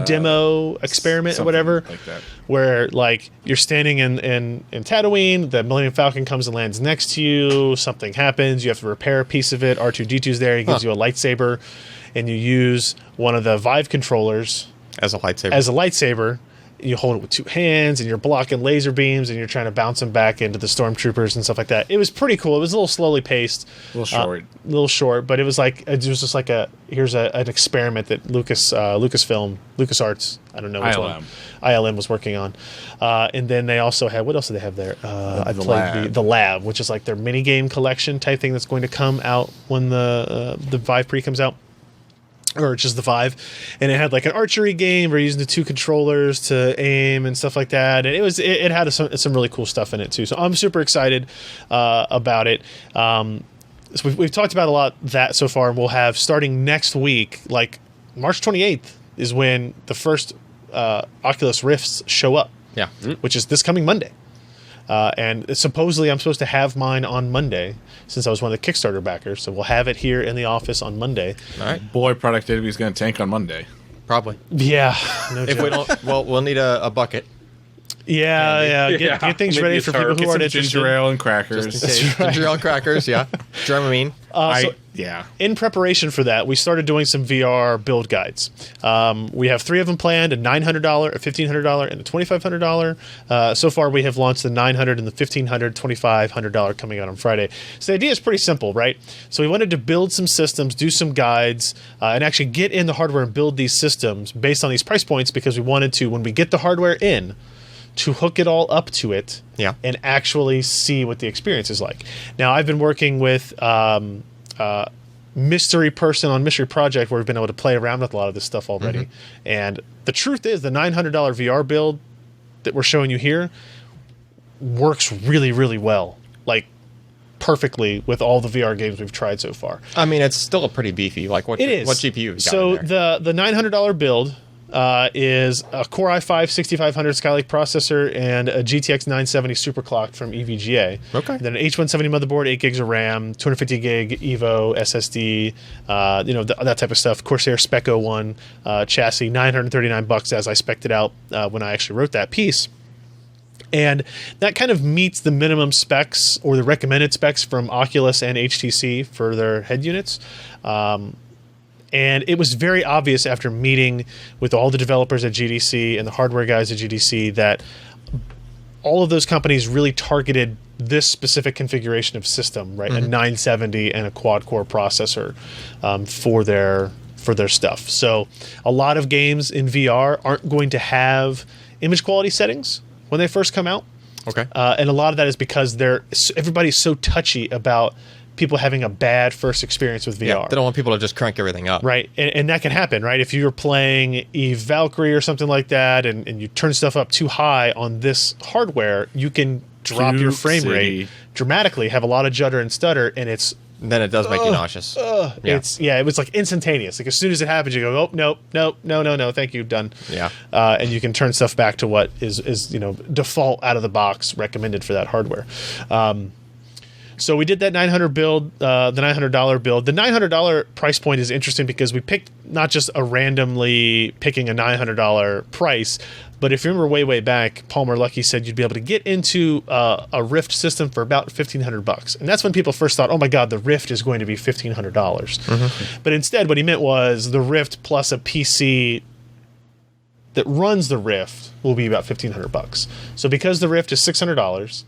[SPEAKER 1] demo experiment or
[SPEAKER 5] Something
[SPEAKER 1] whatever.
[SPEAKER 5] like that.
[SPEAKER 1] Where like you're standing in Tatooine, the Millennium Falcon comes and lands next to you. Something happens. You have to repair a piece of it. R2-D2's there. He gives you a lightsaber, and you use one of the Vive controllers
[SPEAKER 4] As a lightsaber.
[SPEAKER 1] as a lightsaber. You hold it with 2 hands, and you're blocking laser beams, and you're trying to bounce them back into the stormtroopers and stuff like that. It was pretty cool. It was a little slowly paced,
[SPEAKER 5] A little short.
[SPEAKER 1] but it was just like here's an experiment that Lucasfilm, LucasArts, I don't know which one, ILM was working on, and then they also had, what else do they have there? I
[SPEAKER 5] The
[SPEAKER 1] played
[SPEAKER 5] Lab.
[SPEAKER 1] the Lab, which is like their mini game collection type thing that's going to come out when the Vive Pre comes out. Or just the Vive, and it had like an archery game where you're using the 2 controllers to aim and stuff like that, and it had some really cool stuff in it too. So I'm super excited about it. So we've talked about a lot that so far, and we'll have starting next week, like March 28th is when the first Oculus Rifts show up.
[SPEAKER 4] yeah.
[SPEAKER 1] Which is this coming Monday. And supposedly I'm supposed to have mine on Monday since I was one of the Kickstarter backers. So we'll have it here in the office on Monday.
[SPEAKER 4] All right.
[SPEAKER 5] Boy, productivity is going to tank on Monday.
[SPEAKER 4] Probably.
[SPEAKER 1] Yeah. No
[SPEAKER 4] If
[SPEAKER 1] joke.
[SPEAKER 4] we don't, well, we'll need a bucket.
[SPEAKER 1] Yeah. Get things
[SPEAKER 2] Maybe
[SPEAKER 1] ready
[SPEAKER 2] a
[SPEAKER 1] for
[SPEAKER 2] tarp.
[SPEAKER 1] people who
[SPEAKER 5] Get
[SPEAKER 1] aren't
[SPEAKER 5] some
[SPEAKER 1] interested.
[SPEAKER 5] ginger ale and crackers.
[SPEAKER 4] Just in case. Ginger ale crackers, yeah. Dramamine.
[SPEAKER 5] Yeah.
[SPEAKER 1] In preparation for that, we started doing some VR build guides. We have 3 of them planned: a $900, a $1,500, and a $2,500. So far, we have launched the $900 and the $1,500, $2,500 coming out on Friday. So the idea is pretty simple, right? So we wanted to build some systems, do some guides, and actually get in the hardware and build these systems based on these price points, because we wanted to, when we get the hardware in, to hook it all up to it and actually see what the experience is like. Now, I've been working with Mystery Person on Mystery Project, where we've been able to play around with a lot of this stuff already. And the truth is, the $900 VR build that we're showing you here works really, really well. Like, perfectly with all the VR games we've tried so far.
[SPEAKER 4] I mean, it's still a pretty beefy. Like, what GPU you got
[SPEAKER 1] So
[SPEAKER 4] in there?
[SPEAKER 1] the $900 build is a Core i5 6500 Skylake processor and a GTX 970 superclocked from EVGA.
[SPEAKER 4] Okay.
[SPEAKER 1] Then an H170 motherboard, 8 gigs of RAM, 250 gig Evo SSD, that type of stuff. Corsair Spec 01 chassis, $939 as I spec'd it out when I actually wrote that piece. And that kind of meets the minimum specs or the recommended specs from Oculus and HTC for their head units. And it was very obvious after meeting with all the developers at GDC and the hardware guys at GDC that all of those companies really targeted this specific configuration of system, right? A 970 and a quad-core processor for their stuff. So a lot of games in VR aren't going to have image quality settings when they first come out.
[SPEAKER 4] Okay.
[SPEAKER 1] And a lot of that is because everybody's so touchy about people having a bad first experience with VR.
[SPEAKER 4] Yeah, they don't want people to just crank everything up.
[SPEAKER 1] Right, and that can happen, right? If you're playing Eve Valkyrie or something like that, and you turn stuff up too high on this hardware, you can drop your frame rate dramatically, have a lot of judder and stutter, and
[SPEAKER 4] Then it does make you nauseous.
[SPEAKER 1] it was like instantaneous. Like as soon as it happens, you go, oh no, thank you, done.
[SPEAKER 4] Yeah.
[SPEAKER 1] And you can turn stuff back to what is default out of the box recommended for that hardware. So we did that $900 build, the $900 build. The $900 price point is interesting because we picked not just a picking a $900 price, but if you remember way back, Palmer Luckey said you'd be able to get into a Rift system for about $1,500, and that's when people first thought, "Oh my God, the Rift is going to be $1,500." But instead, what he meant was the Rift plus a PC that runs the Rift will be about $1,500. So because the Rift is $600.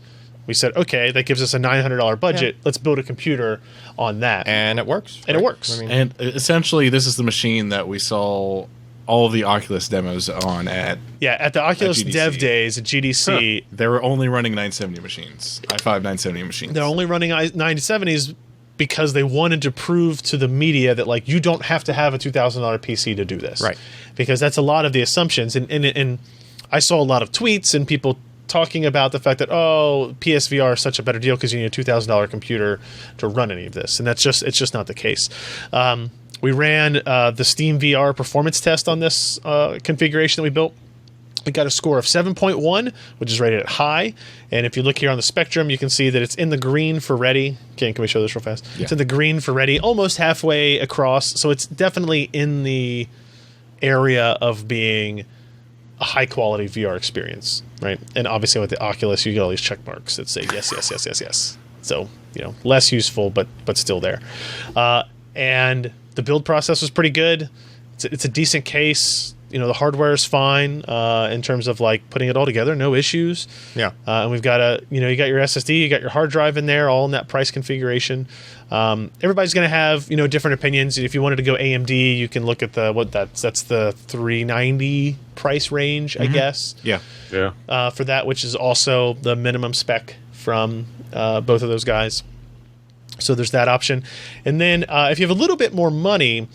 [SPEAKER 1] We said, okay, that gives us a $900 budget. Yeah. Let's build a computer on that.
[SPEAKER 4] And it works.
[SPEAKER 1] And it works.
[SPEAKER 5] I mean, and essentially, this is the machine that we saw all of the Oculus demos on at
[SPEAKER 1] the Oculus Dev Days at GDC.
[SPEAKER 5] They were only running 970 machines, i5 970 machines.
[SPEAKER 1] They're only running 970s because they wanted to prove to the media that, like, you don't have to have a $2,000 PC to do this.
[SPEAKER 4] Right.
[SPEAKER 1] Because that's a lot of the assumptions. And I saw a lot of tweets and people talking about the fact that, PSVR is such a better deal because you need a $2,000 computer to run any of this, and it's just not the case. We ran the Steam VR performance test on this configuration that we built. We got a score of 7.1, which is rated at high, and if you look here on the spectrum, you can see that it's in the green for ready. Can we show this real fast? Yeah. It's in the green for ready, almost halfway across, so it's definitely in the area of being a high-quality VR experience, right? And obviously with the Oculus, you get all these check marks that say yes. So, less useful, but still there. And the build process was pretty good. It's a decent case. The hardware is fine in terms of, like, putting it all together. No issues. Yeah. And we've got you got your SSD, you got your hard drive in there, all in that price configuration. Everybody's going to have, different opinions. If you wanted to go AMD, you can look at that's the 390 price range, I guess.
[SPEAKER 5] Yeah.
[SPEAKER 1] For that, which is also the minimum spec from both of those guys. So there's that option. And then if you have a little bit more money,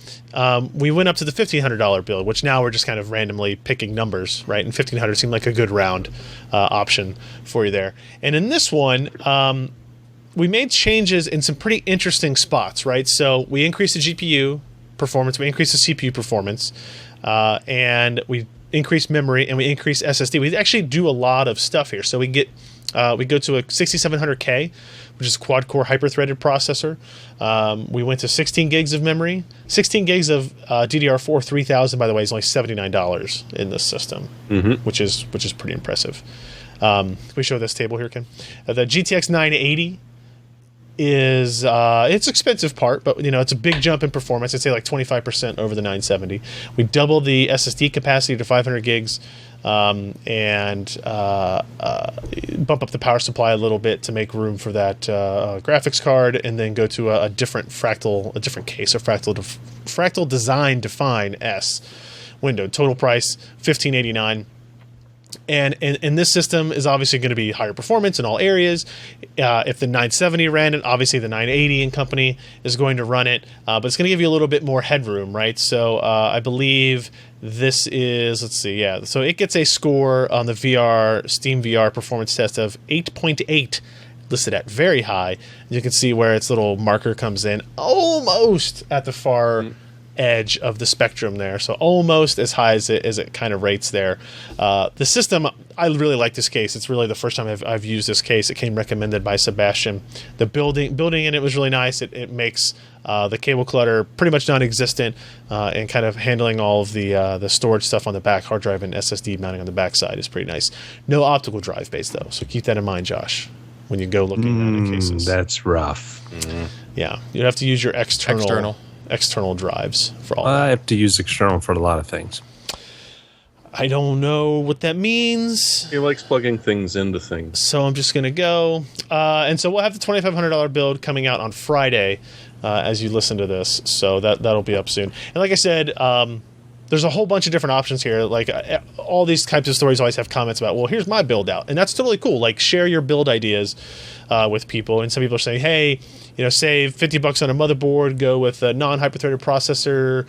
[SPEAKER 1] we went up to the $1,500 build, which now we're just kind of randomly picking numbers, right? And $1,500 seemed like a good round option for you there. And in this one, we made changes in some pretty interesting spots, right? So we increased the GPU performance, we increased the CPU performance, and we increased memory, and we increased SSD. We actually do a lot of stuff here. So we get We go to a 6700K, which is quad-core hyper-threaded processor. We went to 16 gigs of memory. 16 gigs of DDR4 3000, by the way, is only $79 in this system, which is pretty impressive. We show this table here, Ken. The GTX 980 is it's expensive part, but it's a big jump in performance. I'd say like 25% over the 970. We doubled the SSD capacity to 500 gigs. And bump up the power supply a little bit to make room for that graphics card, and then go to a different case, a fractal design define S window. Total price $1,589. And this system is obviously going to be higher performance in all areas. If the 970 ran it, obviously the 980 and company is going to run it, but it's going to give you a little bit more headroom, right? So I believe this is, so it gets a score on the Steam VR performance test of 8.8, listed at very high. You can see where its little marker comes in, almost at the far edge of the spectrum there, so almost as high as it kind of rates there. The system, I really like this case. It's really the first time I've used this case. It came recommended by Sebastian. The building in it was really nice. It makes the cable clutter pretty much non-existent, and kind of handling all of the storage stuff on the back, hard drive and SSD mounting on the back side is pretty nice. No optical drive base though, so keep that in mind, Josh, when you go looking at the cases.
[SPEAKER 3] That's rough.
[SPEAKER 1] Yeah, you'd have to use your external drives for all that.
[SPEAKER 3] I have to use external for a lot of things.
[SPEAKER 1] I don't know what that means.
[SPEAKER 2] He likes plugging things into things.
[SPEAKER 1] So I'm just going to go. And so we'll have the $2,500 build coming out on Friday as you listen to this. So that'll be up soon. And like I said, there's a whole bunch of different options here. Like all these types of stories always have comments about, well, here's my build out. And that's totally cool. Like share your build ideas with people. And some people are saying, hey, save $50 on a motherboard, go with a non-hyper-threaded processor,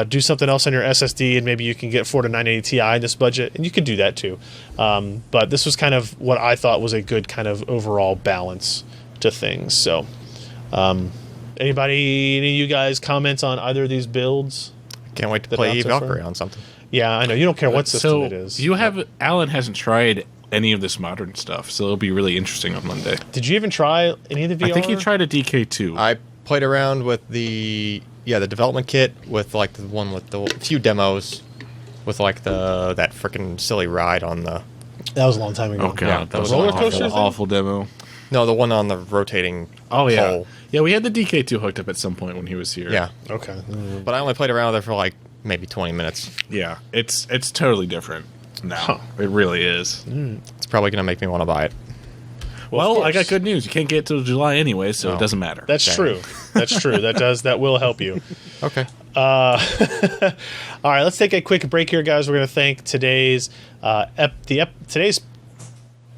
[SPEAKER 1] do something else on your SSD, and maybe you can get 4 to 980 Ti in this budget. And you can do that too. But this was kind of what I thought was a good kind of overall balance to things. So any of you guys comments on either of these builds?
[SPEAKER 4] Can't wait to play Valkyrie on something.
[SPEAKER 1] Yeah, I know. You don't care what system it is.
[SPEAKER 5] Alan hasn't tried any of this modern stuff, so it'll be really interesting on Monday.
[SPEAKER 1] Did you even try any of the VR?
[SPEAKER 5] I think he tried a DK2.
[SPEAKER 4] I played around with the development kit with like the one with the few demos with like that freaking silly ride on the.
[SPEAKER 1] That was a long time ago.
[SPEAKER 5] Oh god, that was
[SPEAKER 1] roller coaster.
[SPEAKER 5] Awful demo.
[SPEAKER 4] No, the one on the rotating.
[SPEAKER 5] Oh yeah,
[SPEAKER 4] pole.
[SPEAKER 5] Yeah. We had the DK2 hooked up at some point when he was here.
[SPEAKER 4] Yeah.
[SPEAKER 1] Okay.
[SPEAKER 4] But I only played around with it for like maybe 20 minutes.
[SPEAKER 5] Yeah, it's totally different now. It really is.
[SPEAKER 4] It's probably gonna make me want to buy it.
[SPEAKER 5] Well, I got good news. You can't get it till July anyway, so it doesn't matter.
[SPEAKER 1] That's true. That's true. That will help you.
[SPEAKER 4] Okay.
[SPEAKER 1] All right, let's take a quick break here, guys. We're going to thank today's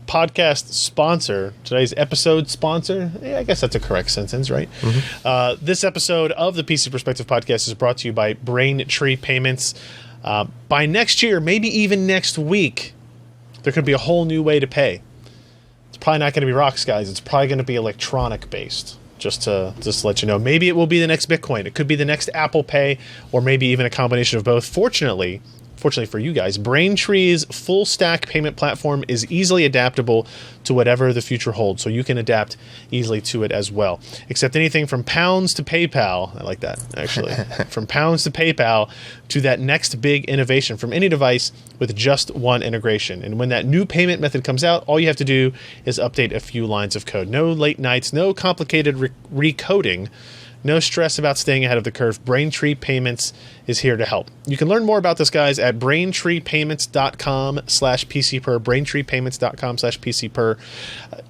[SPEAKER 1] podcast sponsor, today's episode sponsor. Yeah, I guess that's a correct sentence, right? Mm-hmm. This episode of the PC Perspective Podcast is brought to you by Braintree Payments. By next year, maybe even next week, there could be a whole new way to pay. It's probably not going to be rocks, guys. It's probably going to be electronic based. Just to let you know, maybe it will be the next Bitcoin. It could be the next Apple Pay, or maybe even a combination of both. Fortunately for you guys, Braintree's full stack payment platform is easily adaptable to whatever the future holds, so you can adapt easily to it as well. Accept anything from pounds to PayPal. I like that, actually. From pounds to PayPal to that next big innovation from any device with just one integration. And when that new payment method comes out, all you have to do is update a few lines of code. No late nights, no complicated recoding. No stress about staying ahead of the curve. Braintree Payments is here to help. You can learn more about this, guys, at braintreepayments.com/PCPer. Braintreepayments.com/PCPer.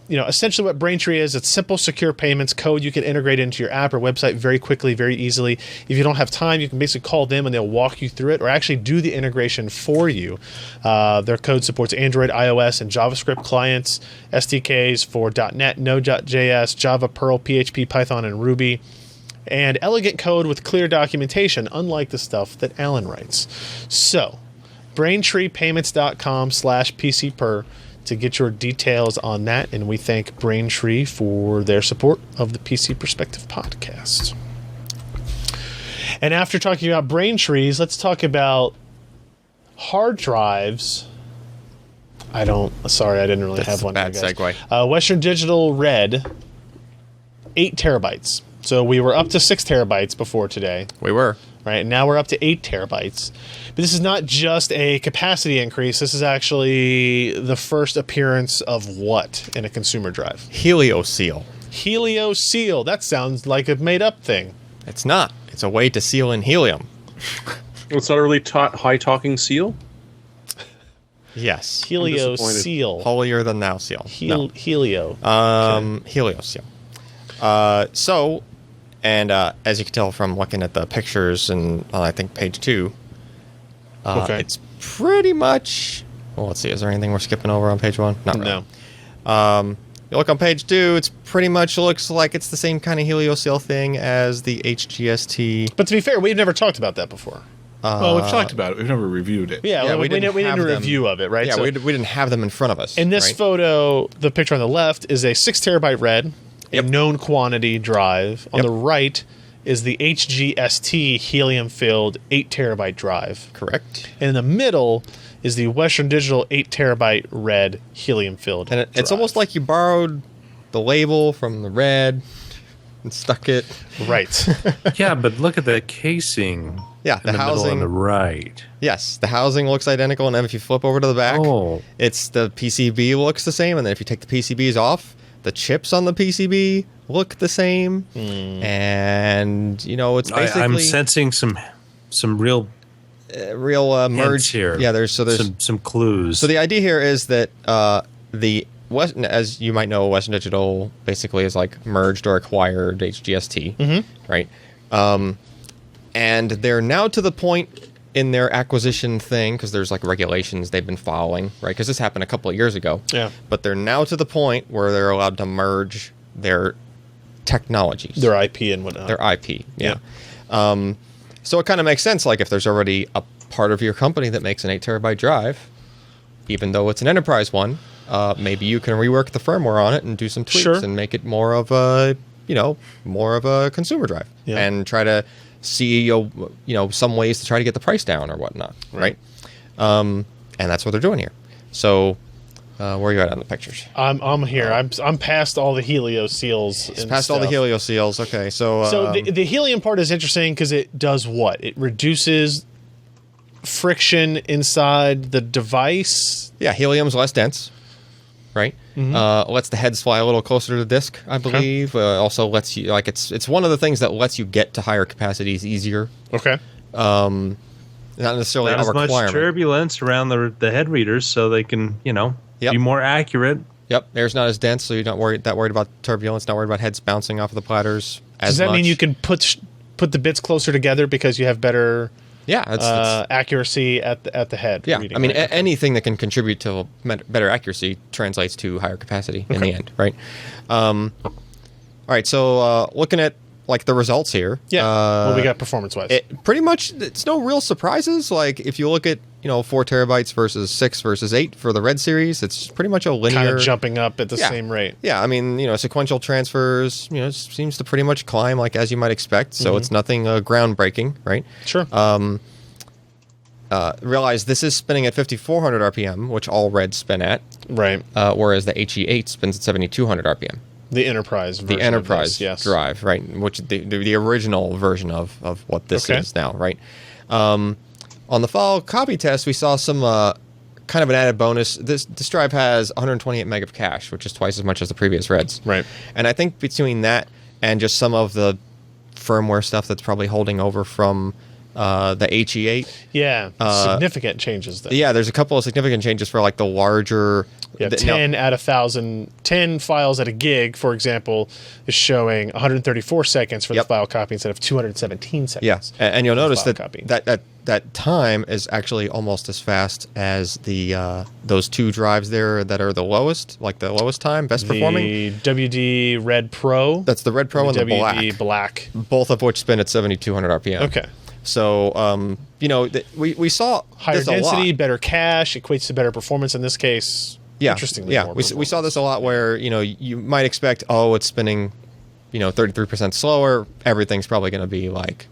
[SPEAKER 1] Essentially what Braintree is, it's simple, secure payments code you can integrate into your app or website very quickly, very easily. If you don't have time, you can basically call them and they'll walk you through it or actually do the integration for you. Their code supports Android, iOS, and JavaScript clients, SDKs for .NET, Node.js, Java, Perl, PHP, Python, and Ruby. And elegant code with clear documentation, unlike the stuff that Alan writes. So, braintreepayments.com/PCPer to get your details on that. And we thank Braintree for their support of the PC Perspective podcast. And after talking about Braintrees, let's talk about hard drives. Sorry, I didn't really
[SPEAKER 4] That's
[SPEAKER 1] have
[SPEAKER 4] a
[SPEAKER 1] one.
[SPEAKER 4] bad
[SPEAKER 1] here, guys.
[SPEAKER 4] segue.
[SPEAKER 1] Western Digital Red, 8 terabytes. So we were up to 6 terabytes before today.
[SPEAKER 4] We were.
[SPEAKER 1] Right, now we're up to 8 terabytes. But this is not just a capacity increase. This is actually the first appearance of what in a consumer drive?
[SPEAKER 4] HelioSeal.
[SPEAKER 1] HelioSeal. That sounds like a made-up thing.
[SPEAKER 4] It's not. It's a way to seal in helium.
[SPEAKER 2] It's not a really high-talking seal?
[SPEAKER 4] Yes.
[SPEAKER 1] HelioSeal.
[SPEAKER 4] Holier than thou seal.
[SPEAKER 1] Helio.
[SPEAKER 4] HelioSeal. As you can tell from looking at the pictures and I think page 2, it's pretty much. Well, let's see. Is there anything we're skipping over on page 1? Not really.
[SPEAKER 1] No.
[SPEAKER 4] You look on page 2. It's pretty much looks like it's the same kind of HelioSeal thing as the HGST.
[SPEAKER 1] But to be fair, we've never talked about that before.
[SPEAKER 5] Well, we've talked about it. We've never reviewed it.
[SPEAKER 1] Yeah, we didn't
[SPEAKER 4] have
[SPEAKER 1] a
[SPEAKER 4] them.
[SPEAKER 1] review of it, right?
[SPEAKER 4] Yeah,
[SPEAKER 1] So
[SPEAKER 4] we didn't have them in front of us.
[SPEAKER 1] in this
[SPEAKER 4] right?
[SPEAKER 1] photo, the picture on the left is a 6 terabyte red,
[SPEAKER 4] Yep.
[SPEAKER 1] a known quantity drive. On
[SPEAKER 4] Yep.
[SPEAKER 1] the right is the HGST helium-filled 8 terabyte drive.
[SPEAKER 4] Correct.
[SPEAKER 1] And in the middle is the Western Digital 8 terabyte red helium-filled
[SPEAKER 4] And it's
[SPEAKER 1] drive.
[SPEAKER 4] almost like you borrowed the label from the red and stuck it.
[SPEAKER 1] Right.
[SPEAKER 3] Yeah, but look at the casing.
[SPEAKER 4] Yeah,
[SPEAKER 3] in
[SPEAKER 4] the
[SPEAKER 3] middle
[SPEAKER 4] housing.
[SPEAKER 3] on the right.
[SPEAKER 4] Yes, the housing looks identical, and then if you flip over to the back,
[SPEAKER 3] Oh.
[SPEAKER 4] it's the PCB looks the same, and then if you take the PCBs off, the chips on the PCB look the same, and it's basically
[SPEAKER 3] I'm sensing some real
[SPEAKER 4] real
[SPEAKER 3] hints
[SPEAKER 4] merge
[SPEAKER 3] here.
[SPEAKER 4] Yeah, there's
[SPEAKER 3] some clues.
[SPEAKER 4] So the idea here is that the West, as you might know, Western Digital basically is like merged or acquired HGST, right? And they're now to the point in their acquisition thing, because there's like regulations they've been following, right? Because this happened a couple of years ago.
[SPEAKER 1] Yeah.
[SPEAKER 4] But they're now to the point where they're allowed to merge their technologies.
[SPEAKER 1] Their IP and whatnot.
[SPEAKER 4] Their IP, yeah. So it kind of makes sense, like if there's already a part of your company that makes an 8 terabyte drive, even though it's an enterprise one, maybe you can rework the firmware on it and do some tweaks
[SPEAKER 1] Sure.
[SPEAKER 4] and make it more of a, more of a consumer drive,
[SPEAKER 1] Yeah.
[SPEAKER 4] and try to see, some ways to try to get the price down or whatnot, right? And that's what they're doing here. So, where are you at on the pictures?
[SPEAKER 1] I'm here. I'm past all the Helio seals.
[SPEAKER 4] It's past all the Helio seals. Okay, so
[SPEAKER 1] So the helium part is interesting because it does what? It reduces friction inside the device.
[SPEAKER 4] yeah, helium's less dense, right? Lets the heads fly a little closer to the disk, I believe. Also lets you, like, it's one of the things that lets you get to higher capacities easier.
[SPEAKER 1] Okay.
[SPEAKER 4] Not necessarily
[SPEAKER 3] Not
[SPEAKER 4] a
[SPEAKER 3] as much
[SPEAKER 4] requirement.
[SPEAKER 3] turbulence around the head readers, so they can
[SPEAKER 4] Yep.
[SPEAKER 3] be more accurate.
[SPEAKER 4] Yep, air's not as dense, so you're not worried about turbulence. Not worried about heads bouncing off of the platters.
[SPEAKER 1] Does that mean you can put the bits closer together because you have better
[SPEAKER 4] Yeah, it's
[SPEAKER 1] accuracy at the head?
[SPEAKER 4] yeah.
[SPEAKER 1] reading,
[SPEAKER 4] I mean,
[SPEAKER 1] right?
[SPEAKER 4] anything that can contribute to better accuracy translates to higher capacity in the end, right? All right, so looking at like the results here.
[SPEAKER 1] Yeah. What we got performance-wise?
[SPEAKER 4] It pretty much, it's no real surprises. Like if you look at 4 terabytes versus 6 versus 8 for the Red series, it's pretty much a linear,
[SPEAKER 1] kind of jumping up at the
[SPEAKER 4] Yeah.
[SPEAKER 1] same rate.
[SPEAKER 4] Yeah, I mean, sequential transfers, seems to pretty much climb like as you might expect. So it's nothing groundbreaking, right?
[SPEAKER 1] Sure.
[SPEAKER 4] Realize this is spinning at 5,400 RPM, which all Reds spin at,
[SPEAKER 1] right.
[SPEAKER 4] whereas the HE8 spins at 7,200 RPM.
[SPEAKER 1] The Enterprise version
[SPEAKER 4] The Enterprise
[SPEAKER 1] of this, yes.
[SPEAKER 4] drive, right? Which the original version of what this
[SPEAKER 1] Okay.
[SPEAKER 4] is now, right? On the fall copy test, we saw some kind of an added bonus. This drive has 128 meg of cache, which is twice as much as the previous Reds.
[SPEAKER 1] Right.
[SPEAKER 4] And I think between that and just some of the firmware stuff that's probably holding over from the HE8.
[SPEAKER 1] Yeah. Significant changes there.
[SPEAKER 4] Yeah, there's a couple of significant changes for like the larger.
[SPEAKER 1] Yeah, 10 at 1,000, 10 files at a gig, for example, is showing 134 seconds for the
[SPEAKER 4] Yep.
[SPEAKER 1] file copy instead of 217 seconds.
[SPEAKER 4] Yeah, and you'll notice
[SPEAKER 1] file
[SPEAKER 4] that,
[SPEAKER 1] copy.
[SPEAKER 4] that time is actually almost as fast as the those 2 drives there that are the lowest, like the lowest time, best performing.
[SPEAKER 1] The WD Red Pro.
[SPEAKER 4] That's the Red Pro and the
[SPEAKER 1] WD Black.
[SPEAKER 4] both of which spin at 7,200 RPM.
[SPEAKER 1] Okay.
[SPEAKER 4] So, we saw
[SPEAKER 1] Higher
[SPEAKER 4] this a lot.
[SPEAKER 1] density, better cache, equates to better performance in this case.
[SPEAKER 4] Yeah,
[SPEAKER 1] Interestingly,
[SPEAKER 4] yeah.
[SPEAKER 1] more
[SPEAKER 4] We saw this a lot where you might expect, it's spinning 33% slower. Everything's probably going to be like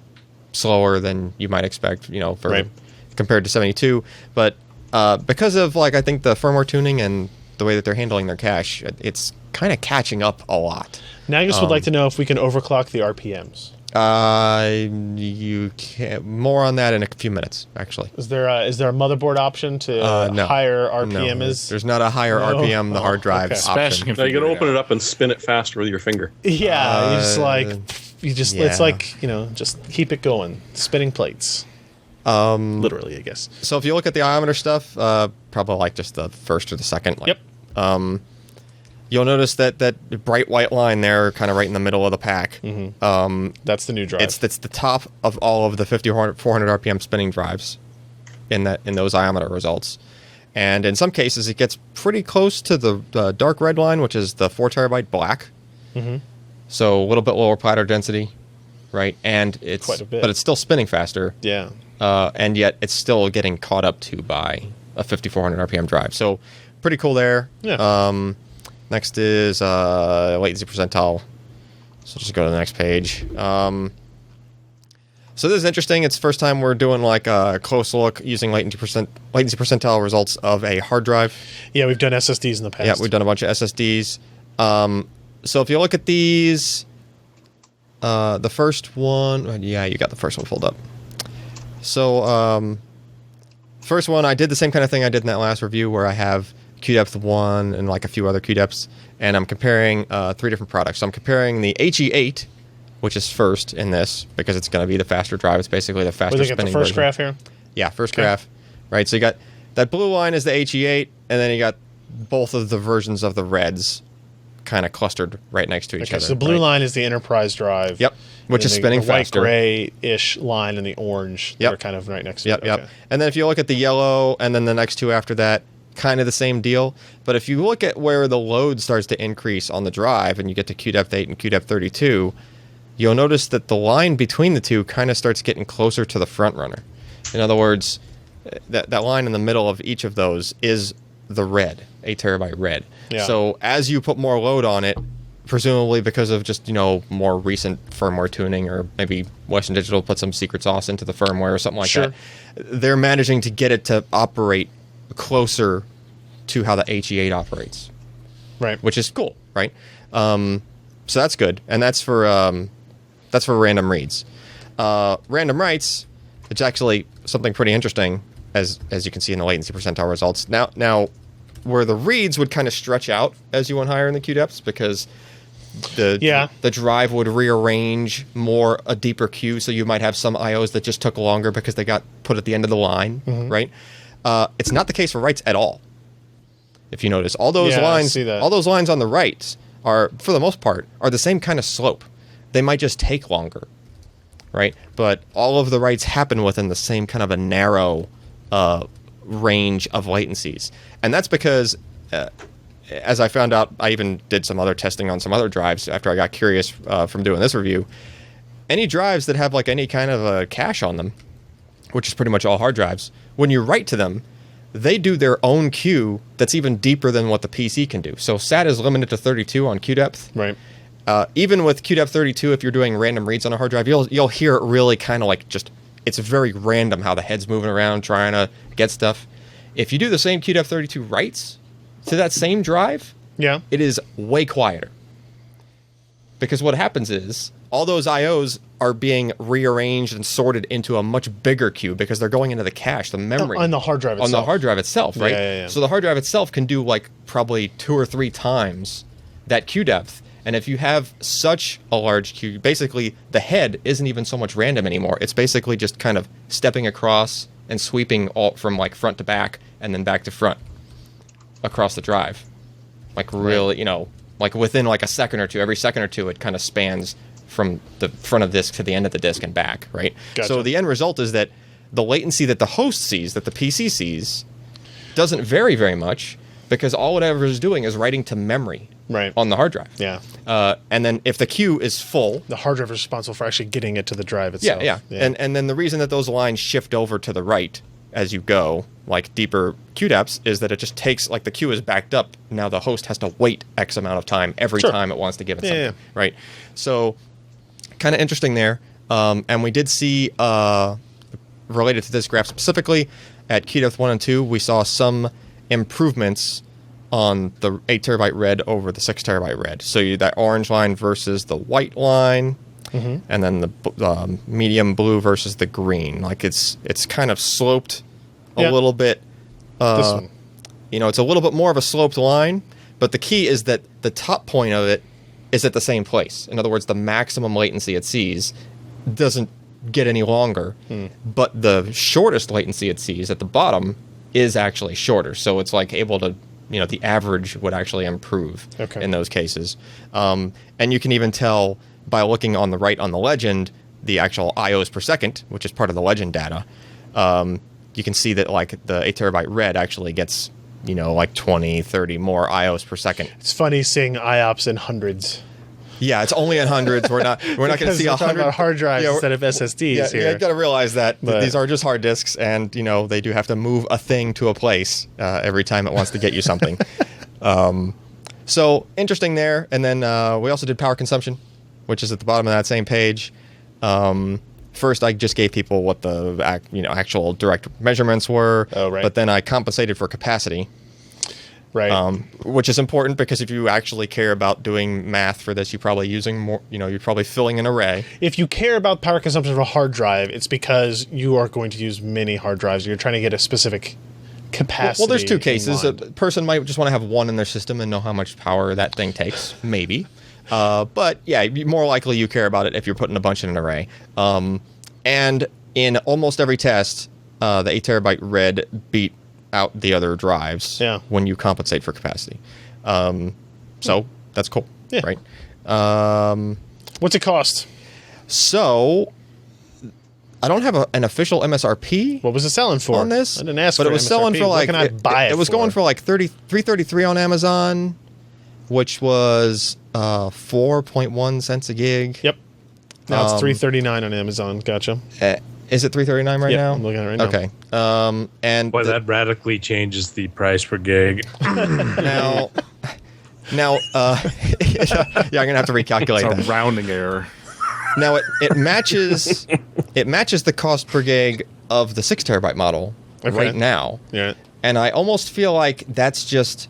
[SPEAKER 4] slower than you might expect,
[SPEAKER 1] Right.
[SPEAKER 4] compared to 72. But because of like I think the firmware tuning and the way that they're handling their cache, it's kind of catching up a lot.
[SPEAKER 1] Nagus would like to know if we can overclock the RPMs.
[SPEAKER 4] You can more on that in a few minutes. Actually,
[SPEAKER 1] is there a motherboard option to
[SPEAKER 4] no.
[SPEAKER 1] higher RPM?
[SPEAKER 4] No, there's not a higher RPM. The hard drive option.
[SPEAKER 2] Now you can open it up and spin it faster with your finger.
[SPEAKER 1] Yeah, it's like just keep it going, spinning plates. Literally, I guess.
[SPEAKER 4] So if you look at the iometer stuff, probably like just the first or the second. Like,
[SPEAKER 1] yep.
[SPEAKER 4] You'll notice that bright white line there, kind of right in the middle of the pack.
[SPEAKER 1] Mm-hmm. That's the new drive.
[SPEAKER 4] It's the top of all of the 400 RPM spinning drives in those iometer results, and in some cases it gets pretty close to the dark red line, which is the 4 terabyte black. Mm-hmm. So a little bit lower platter density, right? And it's
[SPEAKER 1] quite a bit,
[SPEAKER 4] but it's still spinning faster.
[SPEAKER 1] Yeah.
[SPEAKER 4] And yet it's still getting caught up to by a 5400 RPM drive. So pretty cool there.
[SPEAKER 1] Yeah.
[SPEAKER 4] Next is latency percentile. So just go to the next page. So this is interesting. It's the first time we're doing like a close look using latency percentile results of a hard drive.
[SPEAKER 1] Yeah, we've done SSDs in the past.
[SPEAKER 4] Yeah, we've done a bunch of SSDs. So if you look at these, the first one, yeah, you got the first one pulled up. So first one, I did the same kind of thing I did in that last review where I have QDepth 1 and like a few other QDepths, and I'm comparing 3 different products. So I'm comparing the HE8, which is first in this because it's going to be the faster drive. It's basically the faster spinning version.
[SPEAKER 1] The first graph here?
[SPEAKER 4] Yeah, first graph. Right, so you got that blue line is the HE8, and then you got both of the versions of the reds kind of clustered right next to each other.
[SPEAKER 1] So the blue line is the enterprise drive.
[SPEAKER 4] Yep, which is spinning faster.
[SPEAKER 1] The white gray-ish line and the orange that are kind of right next to it.
[SPEAKER 4] Yep. And then if you look at the yellow and then the next two after that, kind of the same deal. But if you look at where the load starts to increase on the drive and you get to QDepth 8 and QDepth 32, you'll notice that the line between the two kind of starts getting closer to the front runner. In other words, that line in the middle of each of those is the red, 8 terabyte red.
[SPEAKER 1] Yeah.
[SPEAKER 4] So as you put more load on it, presumably because of just, more recent firmware tuning, or maybe Western Digital put some secret sauce into the firmware or something like that, they're managing to get it to operate closer to how the HE8 operates.
[SPEAKER 1] Right.
[SPEAKER 4] Which is cool, right? So that's good. And that's for random reads. Random writes, it's actually something pretty interesting, as you can see in the latency percentile results. Now, where the reads would kind of stretch out as you went higher in the QDepths, because the drive would rearrange a deeper queue, so you might have some IOs that just took longer because they got put at the end of the line, right? It's not the case for writes at all. If you notice, all those lines on the right are, for the most part, are the same kind of slope. They might just take longer, right? But all of the writes happen within the same kind of a narrow range of latencies. And that's because, as I found out, I even did some other testing on some other drives after I got curious from doing this review. Any drives that have like any kind of a cache on them, which is pretty much all hard drives, when you write to them, they do their own queue that's even deeper than what the PC can do. So SAT is limited to 32 on QDepth.
[SPEAKER 1] Right.
[SPEAKER 4] Even with QDepth 32, if you're doing random reads on a hard drive, you'll hear it really kind of like just, it's very random how the head's moving around trying to get stuff. If you do the same QDepth 32 writes to that same drive, it is way quieter. Because what happens is all those IOs are being rearranged and sorted into a much bigger queue because they're going into the cache, the memory.
[SPEAKER 1] On the hard drive itself.
[SPEAKER 4] On the hard drive itself, right?
[SPEAKER 1] Yeah.
[SPEAKER 4] So the hard drive itself can do like probably 2 or 3 times that queue depth. And if you have such a large queue, basically the head isn't even so much random anymore. It's basically just kind of stepping across and sweeping all from like front to back and then back to front across the drive. Like really, like within like a second or two, every second or two, it kind of spans from the front of disk to the end of the disk and back, right?
[SPEAKER 1] Gotcha.
[SPEAKER 4] So the end result is that the latency that the host sees, that the PC sees, doesn't vary very much because all it ever is doing is writing to memory on the hard drive.
[SPEAKER 1] Yeah.
[SPEAKER 4] And then if the queue is full...
[SPEAKER 1] The hard drive is responsible for actually getting it to the drive itself.
[SPEAKER 4] Yeah. And then the reason that those lines shift over to the right as you go, like deeper queue depths, is that it just takes, like the queue is backed up. Now the host has to wait X amount of time every time it wants to give it something. Right? So... kind of interesting there. And we did see, related to this graph specifically, at QDepth 1 and 2, we saw some improvements on the 8 terabyte red over the 6 terabyte red. So that orange line versus the white line, and then the medium blue versus the green. Like it's kind of sloped a little bit.
[SPEAKER 1] This one.
[SPEAKER 4] It's a little bit more of a sloped line, but the key is that the top point of it is at the same place. In other words, the maximum latency it sees doesn't get any longer, but the shortest latency it sees at the bottom is actually shorter. So it's like able to, the average would actually improve in those cases. And you can even tell by looking on the right on the legend, the actual IOs per second, which is part of the legend data. You can see that like the 8 terabyte red actually gets, like 20, 30 more IOs per second.
[SPEAKER 1] It's funny seeing IOPS in hundreds.
[SPEAKER 4] Yeah, it's only in hundreds. We're not going to see 100
[SPEAKER 1] hard drives instead of SSDs here.
[SPEAKER 4] Yeah, you got to realize that these are just hard disks, and they do have to move a thing to a place every time it wants to get you something. So interesting there. And then we also did power consumption, which is at the bottom of that same page. First, I just gave people what the actual direct measurements were, but then I compensated for capacity.
[SPEAKER 1] Right.
[SPEAKER 4] Which is important because if you actually care about doing math for this, you're probably using more, you're probably filling an array.
[SPEAKER 1] If you care about power consumption of a hard drive, it's because you are going to use many hard drives. You're trying to get a specific capacity.
[SPEAKER 4] Well, there's two cases. A person might just want to have one in their system and know how much power that thing takes, maybe. But yeah, more likely you care about it if you're putting a bunch in an array. And in almost every test, the 8 terabyte red beat out the other drives when you compensate for capacity. So that's cool, right?
[SPEAKER 1] What's it cost?
[SPEAKER 4] So I don't have an official MSRP.
[SPEAKER 1] What was it selling for
[SPEAKER 4] on this?
[SPEAKER 1] I didn't ask
[SPEAKER 4] but
[SPEAKER 1] for
[SPEAKER 4] it was
[SPEAKER 1] MSRP.
[SPEAKER 4] selling for like
[SPEAKER 1] what can I buy
[SPEAKER 4] it was
[SPEAKER 1] for?
[SPEAKER 4] going for like $333 on Amazon, which was 4.1 cents a gig.
[SPEAKER 1] Yep. Now it's $339 on Amazon. Gotcha.
[SPEAKER 4] Is it $339 right now?
[SPEAKER 1] I'm looking at it right now.
[SPEAKER 4] Okay. And
[SPEAKER 3] Boy, that radically changes the price per gig.
[SPEAKER 4] now, yeah, I'm gonna have to recalculate
[SPEAKER 5] It's a
[SPEAKER 4] that.
[SPEAKER 5] rounding error.
[SPEAKER 4] Now it matches the cost per gig of the 6 terabyte model right now.
[SPEAKER 1] Yeah.
[SPEAKER 4] And I almost feel like that's just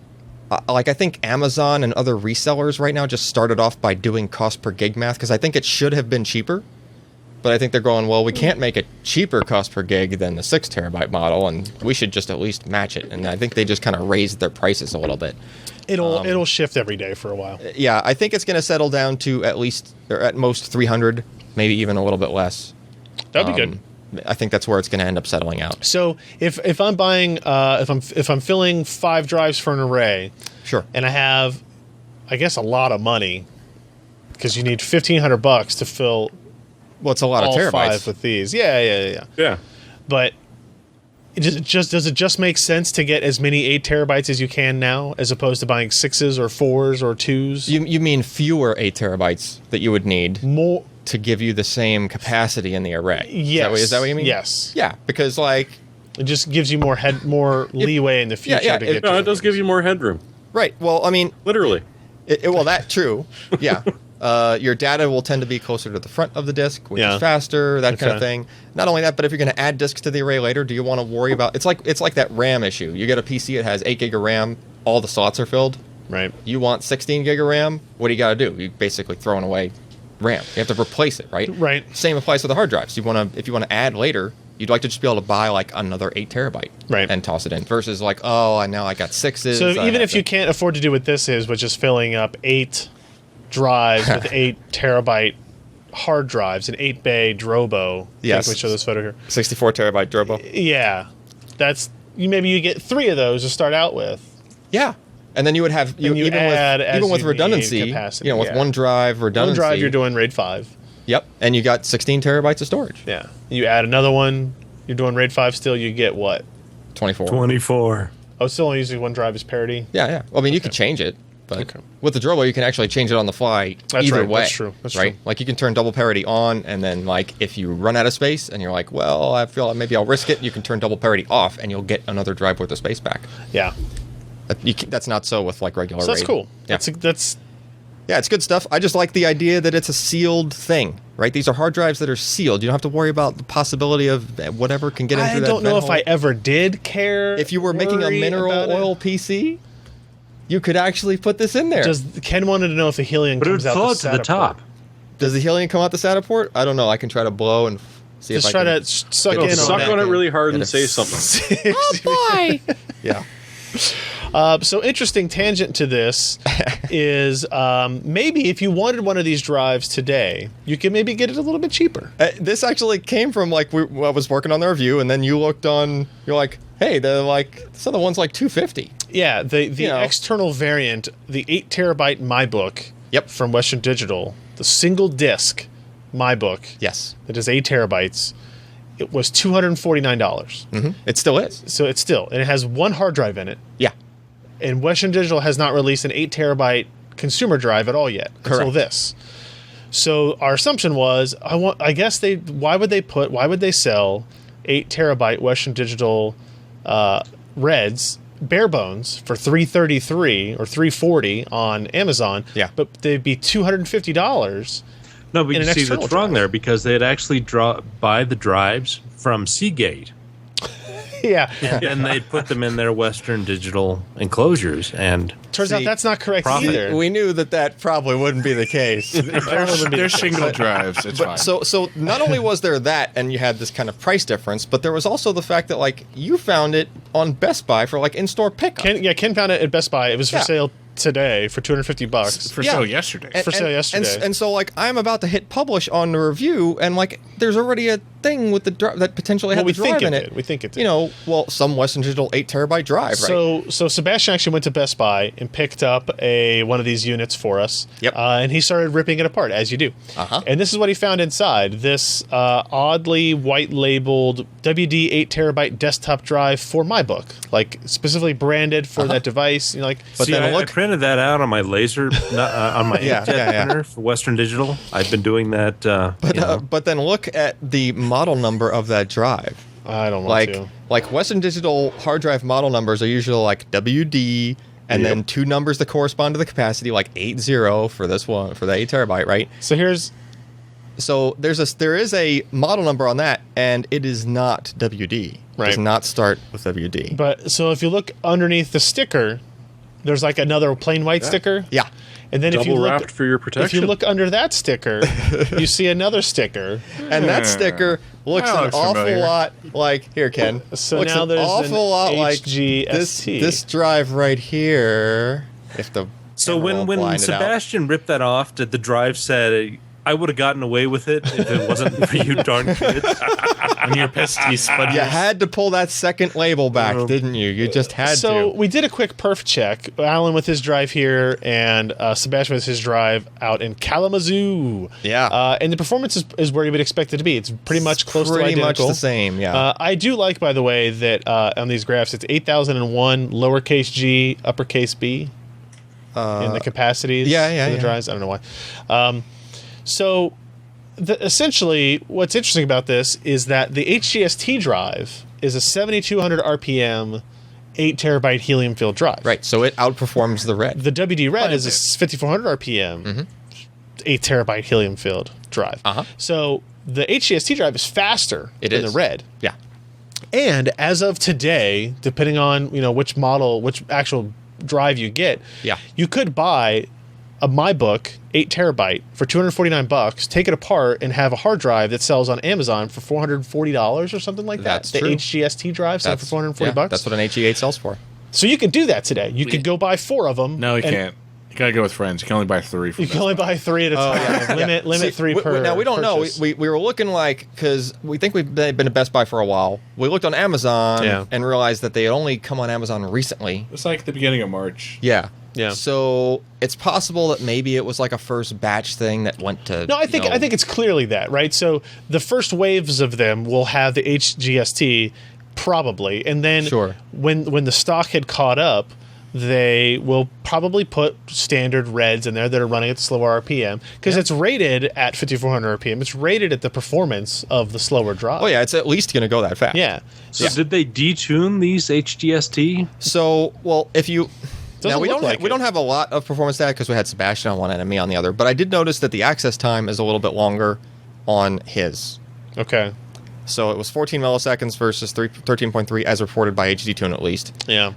[SPEAKER 4] I think Amazon and other resellers right now just started off by doing cost per gig math because I think it should have been cheaper. But I think they're going, well, we can't make a cheaper cost per gig than the 6 terabyte model, and we should just at least match it. And I think they just kind of raised their prices a little bit.
[SPEAKER 1] It'll shift every day for a while.
[SPEAKER 4] Yeah, I think it's going to settle down to at least, or at most 300, maybe even a little bit less.
[SPEAKER 1] That'd be good.
[SPEAKER 4] I think that's where it's going to end up settling out.
[SPEAKER 1] So if I'm buying if I'm filling 5 drives for an array,
[SPEAKER 4] Sure.
[SPEAKER 1] and I have, I guess, a lot of money because you need $1,500 to fill.
[SPEAKER 4] Well, it's a lot
[SPEAKER 1] all
[SPEAKER 4] of terabytes.
[SPEAKER 1] 5 with these. Yeah. But does it just make sense to get as many 8 terabytes as you can now, as opposed to buying 6s or 4s or 2s?
[SPEAKER 4] You mean fewer 8 terabytes that you would need
[SPEAKER 1] More
[SPEAKER 4] to give you the same capacity in the array?
[SPEAKER 1] Yes.
[SPEAKER 4] Is that what you mean?
[SPEAKER 1] Yes.
[SPEAKER 4] Yeah, because like
[SPEAKER 1] it just gives you more leeway in the future
[SPEAKER 4] yeah,
[SPEAKER 1] to get.
[SPEAKER 2] No, it does give you more headroom.
[SPEAKER 4] right. Well, I mean,
[SPEAKER 2] Literally.
[SPEAKER 4] well, that true. Yeah. Your data will tend to be closer to the front of the disk, which is faster, that kind of thing. Not only that, but if you're going to add disks to the array later, do you want to worry about... It's like that RAM issue. You get a PC that has 8 gig of RAM, all the slots are filled.
[SPEAKER 1] Right.
[SPEAKER 4] You want 16 gig of RAM, what do you got to do? You're basically throwing away RAM. You have to replace it, right?
[SPEAKER 1] Right.
[SPEAKER 4] Same applies to the hard drives. If you want to add later, you'd like to just be able to buy like another 8 terabyte and toss it in, versus like, oh, now I got 6s.
[SPEAKER 1] So even if you can't afford to do what this is, which is filling up 8 drives with 8 terabyte hard drives, an 8-bay Drobo.
[SPEAKER 4] Yes.
[SPEAKER 1] We show this photo here.
[SPEAKER 4] 64 terabyte Drobo.
[SPEAKER 1] Yeah. Maybe you get 3 of those to start out with.
[SPEAKER 4] Yeah. And then you would have
[SPEAKER 1] you add
[SPEAKER 4] even with
[SPEAKER 1] you
[SPEAKER 4] redundancy,
[SPEAKER 1] need capacity,
[SPEAKER 4] with one drive redundancy.
[SPEAKER 1] One drive you're doing RAID 5.
[SPEAKER 4] Yep. And you got 16 terabytes of storage.
[SPEAKER 1] Yeah. You add another one, you're doing RAID 5 still, you get what?
[SPEAKER 4] 24.
[SPEAKER 3] 24.
[SPEAKER 1] Oh, still only using one drive as parity?
[SPEAKER 4] Yeah. Well, I mean, you could change it, but with the Drobo, you can actually change it on the fly either way.
[SPEAKER 1] That's true. That's
[SPEAKER 4] right?
[SPEAKER 1] true.
[SPEAKER 4] Like, you can turn double parity on, and then, like, if you run out of space and you're like, well, I feel like maybe I'll risk it, you can turn double parity off, and you'll get another drive worth of space back.
[SPEAKER 1] Yeah.
[SPEAKER 4] That's not so with, like, regular
[SPEAKER 1] So that's
[SPEAKER 4] RAID.
[SPEAKER 1] cool.
[SPEAKER 4] Yeah. Yeah, it's good stuff. I just like the idea that it's a sealed thing, right? These are hard drives that are sealed. You don't have to worry about the possibility of whatever can get into that.
[SPEAKER 1] I don't know if
[SPEAKER 4] hole.
[SPEAKER 1] I ever did care.
[SPEAKER 4] If you were making a mineral oil PC, you could actually put this in there.
[SPEAKER 1] Ken wanted to know if the helium
[SPEAKER 3] But it
[SPEAKER 1] comes
[SPEAKER 3] would
[SPEAKER 1] out
[SPEAKER 3] float
[SPEAKER 1] the
[SPEAKER 3] to the top.
[SPEAKER 4] Does the helium come out the SATA port? I don't know. I can try to blow and see
[SPEAKER 1] Just
[SPEAKER 4] if I
[SPEAKER 1] try
[SPEAKER 4] can.
[SPEAKER 1] to suck
[SPEAKER 4] Get
[SPEAKER 1] in
[SPEAKER 4] the
[SPEAKER 2] Suck
[SPEAKER 1] on
[SPEAKER 2] on
[SPEAKER 1] it.
[SPEAKER 2] it really hard and
[SPEAKER 4] Yeah.
[SPEAKER 2] say something.
[SPEAKER 4] Oh boy! Yeah.
[SPEAKER 1] So interesting tangent to this is maybe if you wanted one of these drives today, you could maybe get it a little bit cheaper.
[SPEAKER 4] This actually came from I was working on the review, and then you looked on. You're like, hey, this other one's like $250.
[SPEAKER 1] Yeah, the
[SPEAKER 4] You know.
[SPEAKER 1] external variant, the 8 terabyte MyBook
[SPEAKER 4] Yep.
[SPEAKER 1] from Western Digital, the single disc MyBook
[SPEAKER 4] Yes.
[SPEAKER 1] that is 8 terabytes, it was $249.
[SPEAKER 4] It still is.
[SPEAKER 1] So it's still, and it has one hard drive in it.
[SPEAKER 4] Yeah.
[SPEAKER 1] And Western Digital has not released an 8 terabyte consumer drive at all yet until
[SPEAKER 4] Correct.
[SPEAKER 1] this. So our assumption was, why would they sell 8 terabyte Western Digital Reds bare bones for $333 or $340 on Amazon?
[SPEAKER 4] Yeah.
[SPEAKER 1] But they'd be $250.
[SPEAKER 3] No, but
[SPEAKER 1] in
[SPEAKER 3] you
[SPEAKER 1] an
[SPEAKER 3] see,
[SPEAKER 1] external
[SPEAKER 3] that's wrong
[SPEAKER 1] drive.
[SPEAKER 3] there because they'd actually buy the drives from Seagate.
[SPEAKER 1] Yeah.
[SPEAKER 3] And they'd put them in their Western Digital enclosures. And
[SPEAKER 1] Turns out that's not correct
[SPEAKER 3] profit.
[SPEAKER 1] either.
[SPEAKER 4] We knew that probably wouldn't be the case.
[SPEAKER 5] They're shingle drives. It's fine.
[SPEAKER 4] So not only was there that, and you had this kind of price difference, but there was also the fact that you found it on Best Buy for in-store pickup.
[SPEAKER 1] Ken found it at Best Buy. It was for
[SPEAKER 4] Yeah.
[SPEAKER 1] sale today for $250.
[SPEAKER 5] for
[SPEAKER 4] Yeah.
[SPEAKER 5] sale yesterday.
[SPEAKER 1] For sale yesterday.
[SPEAKER 4] And so I'm about to hit publish on the review, and there's already a thing with the drive that potentially had
[SPEAKER 1] Well,
[SPEAKER 4] the drive in it.
[SPEAKER 1] We think it did.
[SPEAKER 4] Some Western Digital 8 terabyte drive, right?
[SPEAKER 1] So Sebastian actually went to Best Buy and picked up one of these units for us.
[SPEAKER 4] Yep.
[SPEAKER 1] And he started ripping it apart, as you do.
[SPEAKER 4] Uh-huh.
[SPEAKER 1] And this is what he found inside. This oddly white-labeled WD 8 terabyte desktop drive for MyBook. Specifically branded for that device.
[SPEAKER 4] But
[SPEAKER 3] see,
[SPEAKER 4] then
[SPEAKER 3] I
[SPEAKER 4] look-
[SPEAKER 3] printed that out on my laser, on my
[SPEAKER 4] Yeah,
[SPEAKER 3] inkjet
[SPEAKER 4] yeah.
[SPEAKER 3] printer for Western Digital. I've been doing that.
[SPEAKER 4] But then look at the model number of that drive.
[SPEAKER 1] I don't want to.
[SPEAKER 4] Western Digital hard drive model numbers are usually WD, and then two numbers that correspond to the capacity, 80 for this one, for the 8 terabyte, right? So there is a model number on that, and it is not WD.
[SPEAKER 1] Right.
[SPEAKER 4] It does not start with WD.
[SPEAKER 1] But so if you look underneath the sticker, there's another plain white sticker.
[SPEAKER 4] Yeah.
[SPEAKER 1] And then if you
[SPEAKER 2] Double
[SPEAKER 1] look,
[SPEAKER 2] wrapped for your protection.
[SPEAKER 1] if you look under that sticker, you see another sticker.
[SPEAKER 4] And that sticker looks
[SPEAKER 5] That
[SPEAKER 4] an
[SPEAKER 5] looks
[SPEAKER 4] awful
[SPEAKER 5] familiar.
[SPEAKER 4] lot here, Ken.
[SPEAKER 1] So
[SPEAKER 4] looks
[SPEAKER 1] now
[SPEAKER 4] an
[SPEAKER 1] there's
[SPEAKER 4] awful
[SPEAKER 1] an
[SPEAKER 4] lot
[SPEAKER 1] HGST.
[SPEAKER 4] this drive right here. If the
[SPEAKER 3] So
[SPEAKER 4] camera will
[SPEAKER 3] when
[SPEAKER 4] blind it out.
[SPEAKER 3] Sebastian ripped that off, did the drive said, I would have gotten away with it if it wasn't for you darn kids?
[SPEAKER 5] And you're pissed he spud
[SPEAKER 4] You had to pull that second label back, didn't you? You just had
[SPEAKER 1] So
[SPEAKER 4] to.
[SPEAKER 1] we did a quick perf check. Alan with his drive here, and Sebastian with his drive out in Kalamazoo.
[SPEAKER 4] Yeah.
[SPEAKER 1] And the performance is where you would expect it to be. It's pretty much close to
[SPEAKER 4] Pretty
[SPEAKER 1] identical.
[SPEAKER 4] much the same, yeah.
[SPEAKER 1] I do like, by the way, that on these graphs, it's 8001 lowercase g, uppercase b in the capacities
[SPEAKER 4] yeah,
[SPEAKER 1] for the
[SPEAKER 4] yeah.
[SPEAKER 1] drives. I don't know why. So essentially, what's interesting about this is that the HGST drive is a 7,200 RPM, 8 terabyte helium-filled drive.
[SPEAKER 4] Right, so it outperforms the red.
[SPEAKER 1] The WD Red
[SPEAKER 5] Quite a
[SPEAKER 1] is a
[SPEAKER 5] bit.
[SPEAKER 1] 5,400 RPM, 8 terabyte helium-filled drive.
[SPEAKER 4] Uh-huh.
[SPEAKER 1] So the HGST drive is faster
[SPEAKER 4] It
[SPEAKER 1] than
[SPEAKER 4] is.
[SPEAKER 1] the Red.
[SPEAKER 4] Yeah.
[SPEAKER 1] And as of today, depending on which model, which actual drive you get,
[SPEAKER 4] Yeah.
[SPEAKER 1] you could buy a MyBook 8 terabyte for $249, take it apart, and have a hard drive that sells on Amazon for $440 or something like that.
[SPEAKER 4] That's
[SPEAKER 1] the
[SPEAKER 4] true.
[SPEAKER 1] HGST drive sells for $440.
[SPEAKER 4] That's what an HE8 sells for.
[SPEAKER 1] So you can do that today. You could go buy 4 of them.
[SPEAKER 5] No, you
[SPEAKER 1] and
[SPEAKER 5] can't. You gotta go with friends. You can only buy 3 from
[SPEAKER 1] You can only buy 3 at a time. Limit
[SPEAKER 4] See,
[SPEAKER 1] 3
[SPEAKER 4] we-
[SPEAKER 1] per.
[SPEAKER 4] Now, we don't
[SPEAKER 1] purchase.
[SPEAKER 4] know. We were looking because we think we've been at Best Buy for a while. We looked on Amazon
[SPEAKER 1] Yeah.
[SPEAKER 4] and realized that they had only come on Amazon recently.
[SPEAKER 5] It's like the beginning of March.
[SPEAKER 4] Yeah.
[SPEAKER 1] Yeah.
[SPEAKER 4] So it's possible that maybe it was a first batch thing that went to.
[SPEAKER 1] No, I think it's clearly that, right? So the first waves of them will have the HGST probably, and then
[SPEAKER 4] Sure.
[SPEAKER 1] when the stock had caught up, they will probably put standard Reds in there that are running at the slower RPM because it's rated at 5,400 RPM. It's rated at the performance of the slower drive.
[SPEAKER 4] Oh yeah, it's at least going to go that fast.
[SPEAKER 1] Yeah.
[SPEAKER 3] So did they detune these HGST?
[SPEAKER 4] So, well, if you
[SPEAKER 1] Doesn't
[SPEAKER 4] we
[SPEAKER 1] look
[SPEAKER 4] don't
[SPEAKER 1] like
[SPEAKER 4] we
[SPEAKER 1] it.
[SPEAKER 4] don't have a lot of performance data because we had Sebastian on one end and me on the other. But I did notice that the access time is a little bit longer on his.
[SPEAKER 1] Okay.
[SPEAKER 4] So it was 14 milliseconds versus 13.3 as reported by HDTune at least.
[SPEAKER 1] Yeah.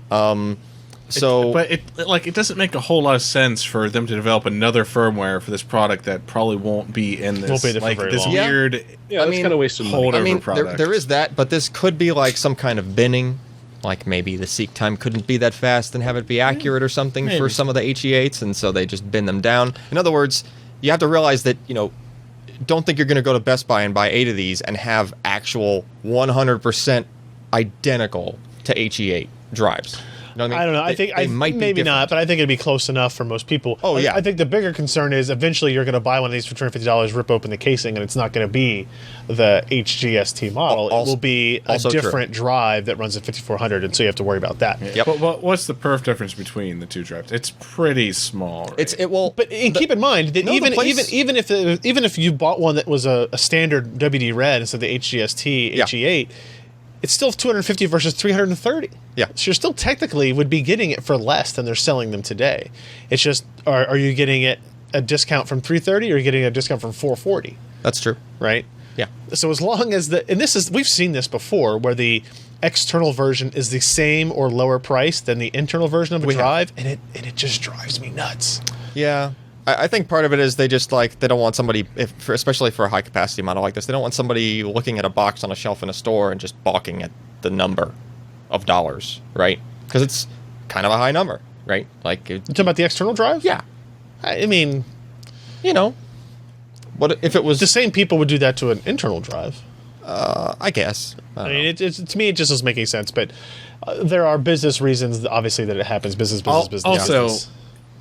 [SPEAKER 4] So
[SPEAKER 5] it doesn't make a whole lot of sense for them to develop another firmware for this product that probably won't be in this.
[SPEAKER 1] Won't be there for very long.
[SPEAKER 5] Weird.
[SPEAKER 2] Yeah, that's kind of wasted money.
[SPEAKER 5] holdover product.
[SPEAKER 4] there is that, but this could be like some kind of binning. Like maybe the seek time couldn't be that fast and have it be accurate or something for some of the HE8s, and so they just bin them down. In other words, you have to realize that, don't think you're going to go to Best Buy and buy 8 of these and have actual 100% identical to HE8 drives. You know what
[SPEAKER 1] I don't know. I think
[SPEAKER 4] they might be
[SPEAKER 1] maybe
[SPEAKER 4] different.
[SPEAKER 1] not, but I think it'd be close enough for most people.
[SPEAKER 4] Oh, yeah.
[SPEAKER 1] I think the bigger concern is eventually you're going to buy one of these for $250, rip open the casing, and it's not going to be the HGST model. It will be a different drive that runs at 5400, and so you have to worry about that.
[SPEAKER 4] Yep.
[SPEAKER 5] But what's the perf difference between the two drives? It's pretty small. Right?
[SPEAKER 1] But keep in mind that even if you bought one that was a standard WD Red instead of the HGST HE8, it's still 250 versus 330.
[SPEAKER 4] Yeah.
[SPEAKER 1] So you're still technically would be getting it for less than they're selling them today. It's just, are you getting it a discount from 330 or are you getting a discount from 440?
[SPEAKER 4] That's true.
[SPEAKER 1] Right?
[SPEAKER 4] Yeah.
[SPEAKER 1] So as long as we've seen this before where the external version is the same or lower price than the internal version of a drive, and it just drives me nuts.
[SPEAKER 4] Yeah. I think part of it is they just they don't want somebody, especially for a high capacity model like this, they don't want somebody looking at a box on a shelf in a store and just balking at the number of dollars, right? Because it's kind of a high number, right?
[SPEAKER 1] You talking about the external drive?
[SPEAKER 4] Yeah.
[SPEAKER 1] I mean,
[SPEAKER 4] what if it was
[SPEAKER 1] the same people would do that to an internal drive?
[SPEAKER 4] I guess.
[SPEAKER 1] I mean, to me, it just doesn't make any sense. But there are business reasons, obviously, that it happens. Business.
[SPEAKER 5] Also,
[SPEAKER 1] business.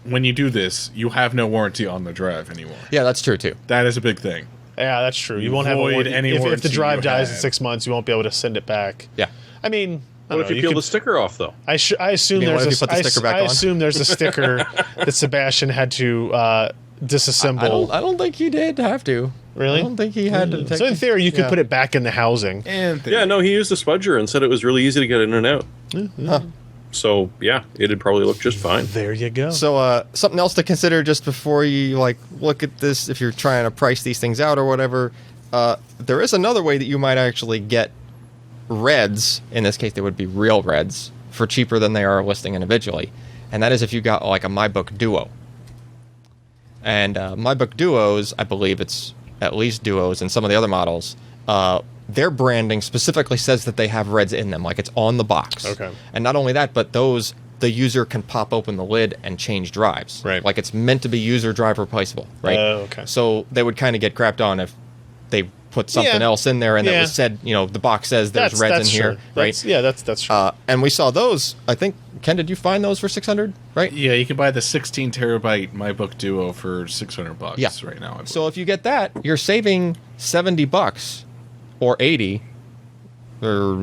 [SPEAKER 5] when you do this, you have no warranty on the drive anymore.
[SPEAKER 4] Yeah, that's true too.
[SPEAKER 5] That is a big thing.
[SPEAKER 1] Yeah, that's true. You won't have a warranty. If the drive dies in 6 months, you won't be able to send it back.
[SPEAKER 4] Yeah.
[SPEAKER 1] I mean,
[SPEAKER 2] What if you peel the sticker off, though?
[SPEAKER 1] I assume
[SPEAKER 4] You mean,
[SPEAKER 1] there's
[SPEAKER 4] what if you put the sticker back on?
[SPEAKER 1] assume there's a sticker that Sebastian had to disassemble.
[SPEAKER 4] I don't think he did have to.
[SPEAKER 1] Really?
[SPEAKER 4] I don't think he had to.
[SPEAKER 1] So in theory, you could put it back in the housing.
[SPEAKER 2] Yeah, no, he used a spudger and said it was really easy to get in and out. So, yeah, it'd probably look just fine.
[SPEAKER 1] There you go.
[SPEAKER 4] So something else to consider just before you look at this, if you're trying to price these things out or whatever, there is another way that you might actually get reds. In this case, they would be real reds for cheaper than they are listing individually, and that is if you got a MyBook Duo. And MyBook Duos, I believe it's at least Duos and some of the other models, their branding specifically says that they have reds in them, it's on the box.
[SPEAKER 1] Okay.
[SPEAKER 4] And not only that, but those the user can pop open the lid and change drives.
[SPEAKER 1] Right.
[SPEAKER 4] It's meant to be user drive replaceable. Right.
[SPEAKER 1] Okay.
[SPEAKER 4] So they would kind of get crapped on if they put something else in there and that was said, the box says there's reds in here, right?
[SPEAKER 1] That's true.
[SPEAKER 4] And we saw those. I think, Ken, did you find those for 600? Right?
[SPEAKER 5] Yeah, you can buy the 16 terabyte MyBook Duo for $600 right now.
[SPEAKER 4] So if you get that, you're saving $70 or 80 or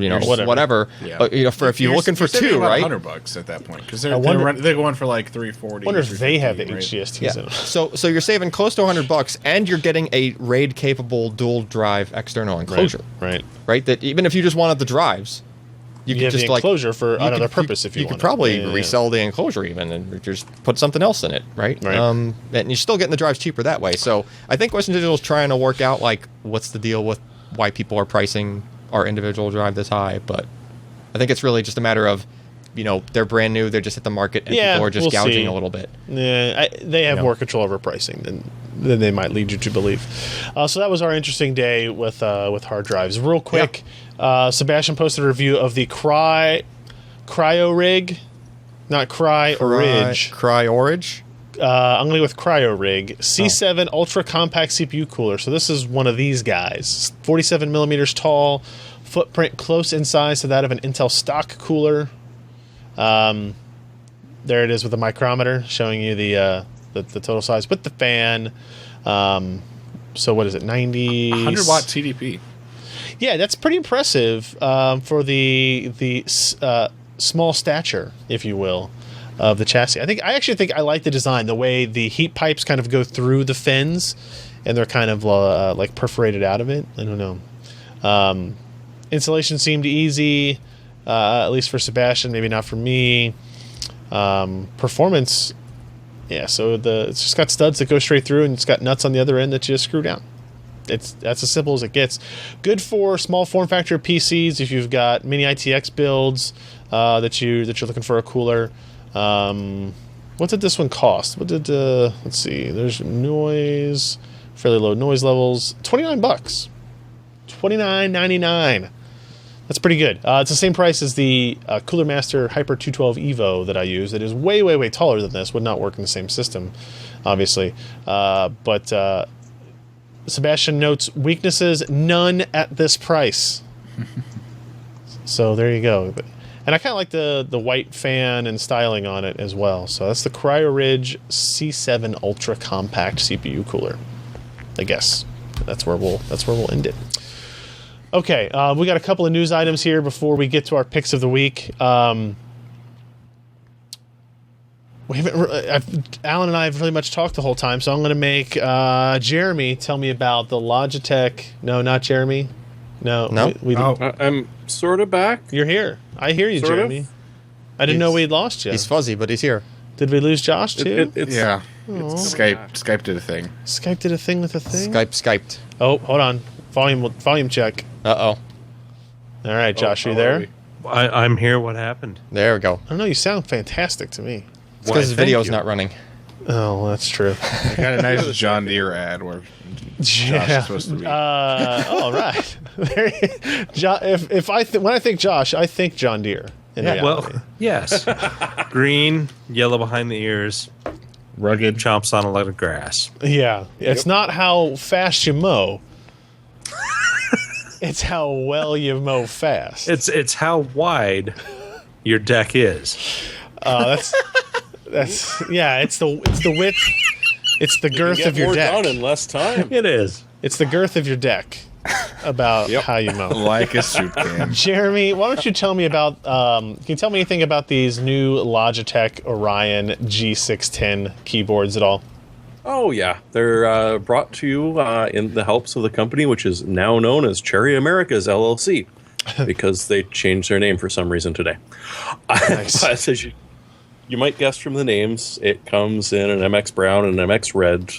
[SPEAKER 4] whatever.
[SPEAKER 5] Yeah.
[SPEAKER 4] If you're looking for two, right?
[SPEAKER 5] $100 at that point because they're going for like 340.
[SPEAKER 1] I wonder if they have the
[SPEAKER 5] right?
[SPEAKER 1] HGSTs in them.
[SPEAKER 4] So you're saving close to $100 and you're getting a RAID capable dual drive external enclosure.
[SPEAKER 1] Right.
[SPEAKER 4] That even if you just wanted the drives, you could
[SPEAKER 1] have
[SPEAKER 4] just
[SPEAKER 1] the enclosure for another purpose if you want.
[SPEAKER 4] You could probably resell the enclosure even and just put something else in it, right? And you're still getting the drives cheaper that way. So I think Western Digital is trying to work out what's the deal with why people are pricing our individual drive this high, but I think it's really just a matter of, they're brand new, they're just at the market, and people are just gouging a little bit.
[SPEAKER 1] Yeah, they have more control over pricing than they might lead you to believe. So that was our interesting day with hard drives. Real quick, Sebastian posted a review of the CRYORIG, not CRYORIG.
[SPEAKER 4] CRYORIG?
[SPEAKER 1] I'm going to go with CRYORIG C7 ultra compact CPU cooler. So this is one of these guys, 47 millimeters tall, footprint close in size to that of an Intel stock cooler. There it is with the micrometer showing you the total size with the fan. So what is it? 90
[SPEAKER 5] 100 watt TDP.
[SPEAKER 1] Yeah, that's pretty impressive for the small stature, if you will, of the chassis. I actually think I like the design, the way the heat pipes kind of go through the fins, and they're kind of perforated out of it. I don't know. Installation seemed easy, at least for Sebastian, maybe not for me. Performance, yeah. So it's just got studs that go straight through, and it's got nuts on the other end that you just screw down. That's as simple as it gets. Good for small form factor PCs if you've got mini ITX builds that you're looking for a cooler. What did this one cost? What did let's see. There's noise, fairly low noise levels. $29, $29.99. That's pretty good. It's the same price as the Cooler Master Hyper 212 Evo that I use. It is way, way, way taller than this. Would not work in the same system, obviously. But Sebastian notes weaknesses, none at this price. So there you go. And I kind of like the white fan and styling on it as well. So that's the CRYORIG C7 Ultra Compact CPU cooler. I guess that's where we'll end it. Okay, we got a couple of news items here before we get to our picks of the week. We haven't. Alan and I have really much talked the whole time, so I'm going to make Jeremy tell me about the Logitech. No, not Jeremy. No.
[SPEAKER 2] I'm sort of back.
[SPEAKER 1] You're here. I hear you,
[SPEAKER 2] Sort of.
[SPEAKER 1] Jeremy. I didn't know we'd lost you.
[SPEAKER 4] He's fuzzy, but he's here.
[SPEAKER 1] Did we lose Josh too?
[SPEAKER 5] Yeah. Skype did a thing.
[SPEAKER 1] Skype did a thing with a thing.
[SPEAKER 4] Skyped.
[SPEAKER 1] Oh, hold on. Volume check.
[SPEAKER 4] Uh-oh.
[SPEAKER 1] All right, Josh, are you there?
[SPEAKER 3] I'm here. What happened?
[SPEAKER 4] There we go.
[SPEAKER 1] I don't know. You sound fantastic to me.
[SPEAKER 4] It's because his
[SPEAKER 3] thank
[SPEAKER 4] video's
[SPEAKER 3] you.
[SPEAKER 4] not running.
[SPEAKER 1] Oh, that's true.
[SPEAKER 5] I got a nice John Deere ad where Josh is supposed to be.
[SPEAKER 1] All right. When I think Josh, I think John Deere. In reality.
[SPEAKER 3] Well, yes. Green, yellow behind the ears,
[SPEAKER 5] Rugged.
[SPEAKER 3] chomps on a lot of grass.
[SPEAKER 1] Yeah. It's not how fast you mow. It's how well you mow fast.
[SPEAKER 3] It's how wide your deck is.
[SPEAKER 1] That's yeah. It's the width. It's the girth of your
[SPEAKER 2] more
[SPEAKER 1] deck.
[SPEAKER 2] done in less time.
[SPEAKER 3] It is.
[SPEAKER 1] It's the girth of your deck about
[SPEAKER 2] Yep.
[SPEAKER 1] how you mow.
[SPEAKER 5] Like a soup can.
[SPEAKER 1] Jeremy, why don't you tell me about? Can you tell me anything about these new Logitech Orion G610 keyboards at all?
[SPEAKER 2] Oh yeah, they're brought to you in the helps of the company, which is now known as Cherry Americas LLC, because they changed their name for some reason today.
[SPEAKER 1] Nice.
[SPEAKER 2] But as you might guess from the names, it comes in an MX Brown and an MX Red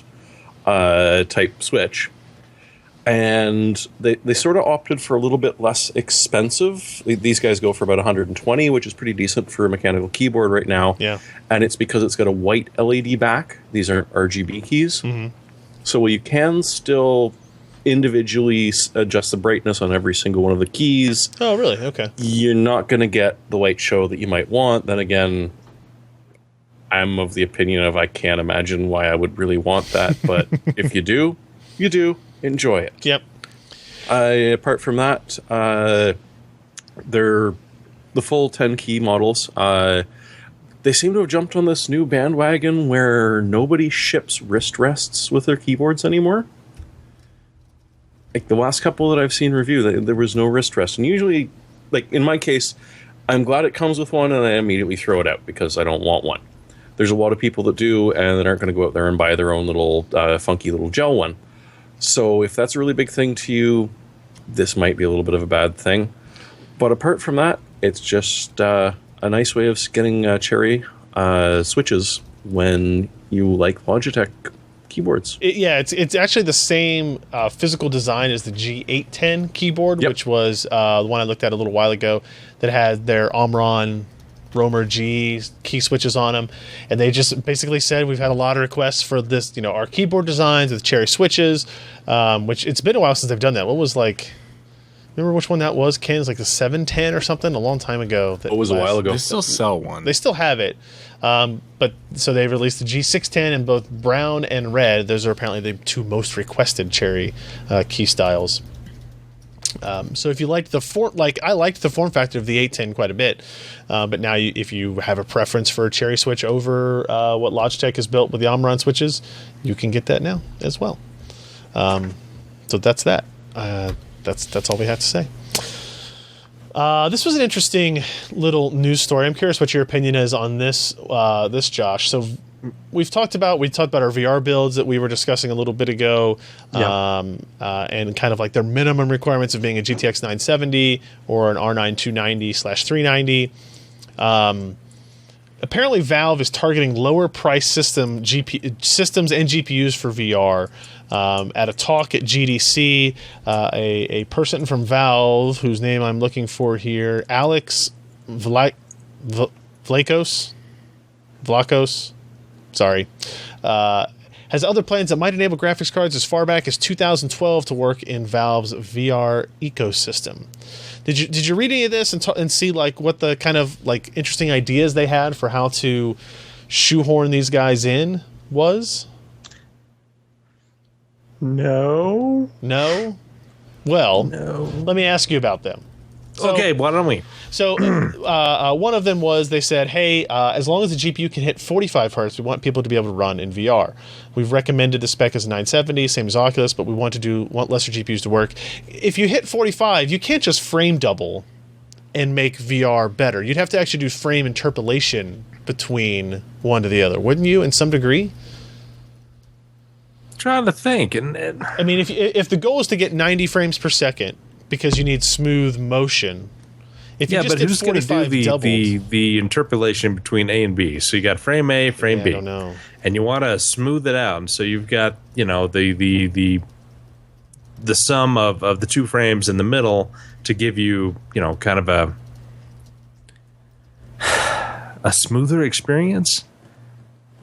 [SPEAKER 2] type switch. And they sort of opted for a little bit less expensive. These guys go for about 120, which is pretty decent for a mechanical keyboard right now.
[SPEAKER 1] Yeah.
[SPEAKER 2] And it's because it's got a white LED back. These aren't RGB keys.
[SPEAKER 1] Mm-hmm.
[SPEAKER 2] So while you can still individually adjust the brightness on every single one of the keys,
[SPEAKER 1] Oh, really? Okay.
[SPEAKER 2] you're not going to get the white show that you might want. Then again, I'm of the opinion of I can't imagine why I would really want that. But if you do, you do. Enjoy it.
[SPEAKER 1] Yep.
[SPEAKER 2] Apart from that, they're the full 10 key models. They seem to have jumped on this new bandwagon where nobody ships wrist rests with their keyboards anymore. Like the last couple that I've seen review, there was no wrist rest. And usually, like in my case, I'm glad it comes with one and I immediately throw it out because I don't want one. There's a lot of people that do and that aren't going to go out there and buy their own little funky little gel one. So if that's a really big thing to you, this might be a little bit of a bad thing. But apart from that, it's just a nice way of getting Cherry switches when you like Logitech keyboards.
[SPEAKER 1] It's actually the same physical design as the G810 keyboard,
[SPEAKER 2] Yep.
[SPEAKER 1] which was the one I looked at a little while ago that had their Omron Roamer G key switches on them, and they just basically said we've had a lot of requests for this, our keyboard designs with Cherry switches, which it's been a while since they've done that. What was remember which one that was, Ken? It's like the 710 or something a long time ago.
[SPEAKER 2] It was a while ago.
[SPEAKER 5] They still sell one.
[SPEAKER 1] They still have it, but so they released the G610 in both brown and red. Those are apparently the two most requested Cherry key styles. So if you liked I liked the form factor of the 810 quite a bit, but now if you have a preference for a Cherry switch over what Logitech has built with the Omron switches, you can get that now as well. So that's that. That's all we have to say. This was an interesting little news story. I'm curious what your opinion is on this, Josh. So we talked about our VR builds that we were discussing a little bit ago, and kind of like their minimum requirements of being a GTX 970 or an R9 290/390. apparently Valve is targeting lower price systems and GPUs for VR. At a talk at GDC, a person from Valve, whose name I'm looking for here, Alex Vlakos, sorry, has other plans that might enable graphics cards as far back as 2012 to work in Valve's VR ecosystem. Did you read any of this and see like what the kind of like interesting ideas they had for how to shoehorn these guys in was?
[SPEAKER 3] No.
[SPEAKER 1] No? Well,
[SPEAKER 3] No.
[SPEAKER 1] let me ask you about them. So,
[SPEAKER 3] Okay, why don't we?
[SPEAKER 1] So one of them was they said, hey, as long as the GPU can hit 45 hertz, we want people to be able to run in VR. We've recommended the spec as 970, same as Oculus, but we want lesser GPUs to work. If you hit 45, you can't just frame double and make VR better. You'd have to actually do frame interpolation between one to the other, wouldn't you, in some degree?
[SPEAKER 3] Trying to think, and
[SPEAKER 1] I mean, if the goal is to get 90 frames per second because you need smooth motion, if you
[SPEAKER 3] yeah,
[SPEAKER 1] just
[SPEAKER 3] but
[SPEAKER 1] did
[SPEAKER 3] who's going to
[SPEAKER 1] 45
[SPEAKER 3] do the interpolation between A and B? So you got frame A, frame
[SPEAKER 1] Yeah,
[SPEAKER 3] B,
[SPEAKER 1] I don't know.
[SPEAKER 3] and you want to smooth it out. So you've got the sum of the two frames in the middle to give you kind of a smoother experience,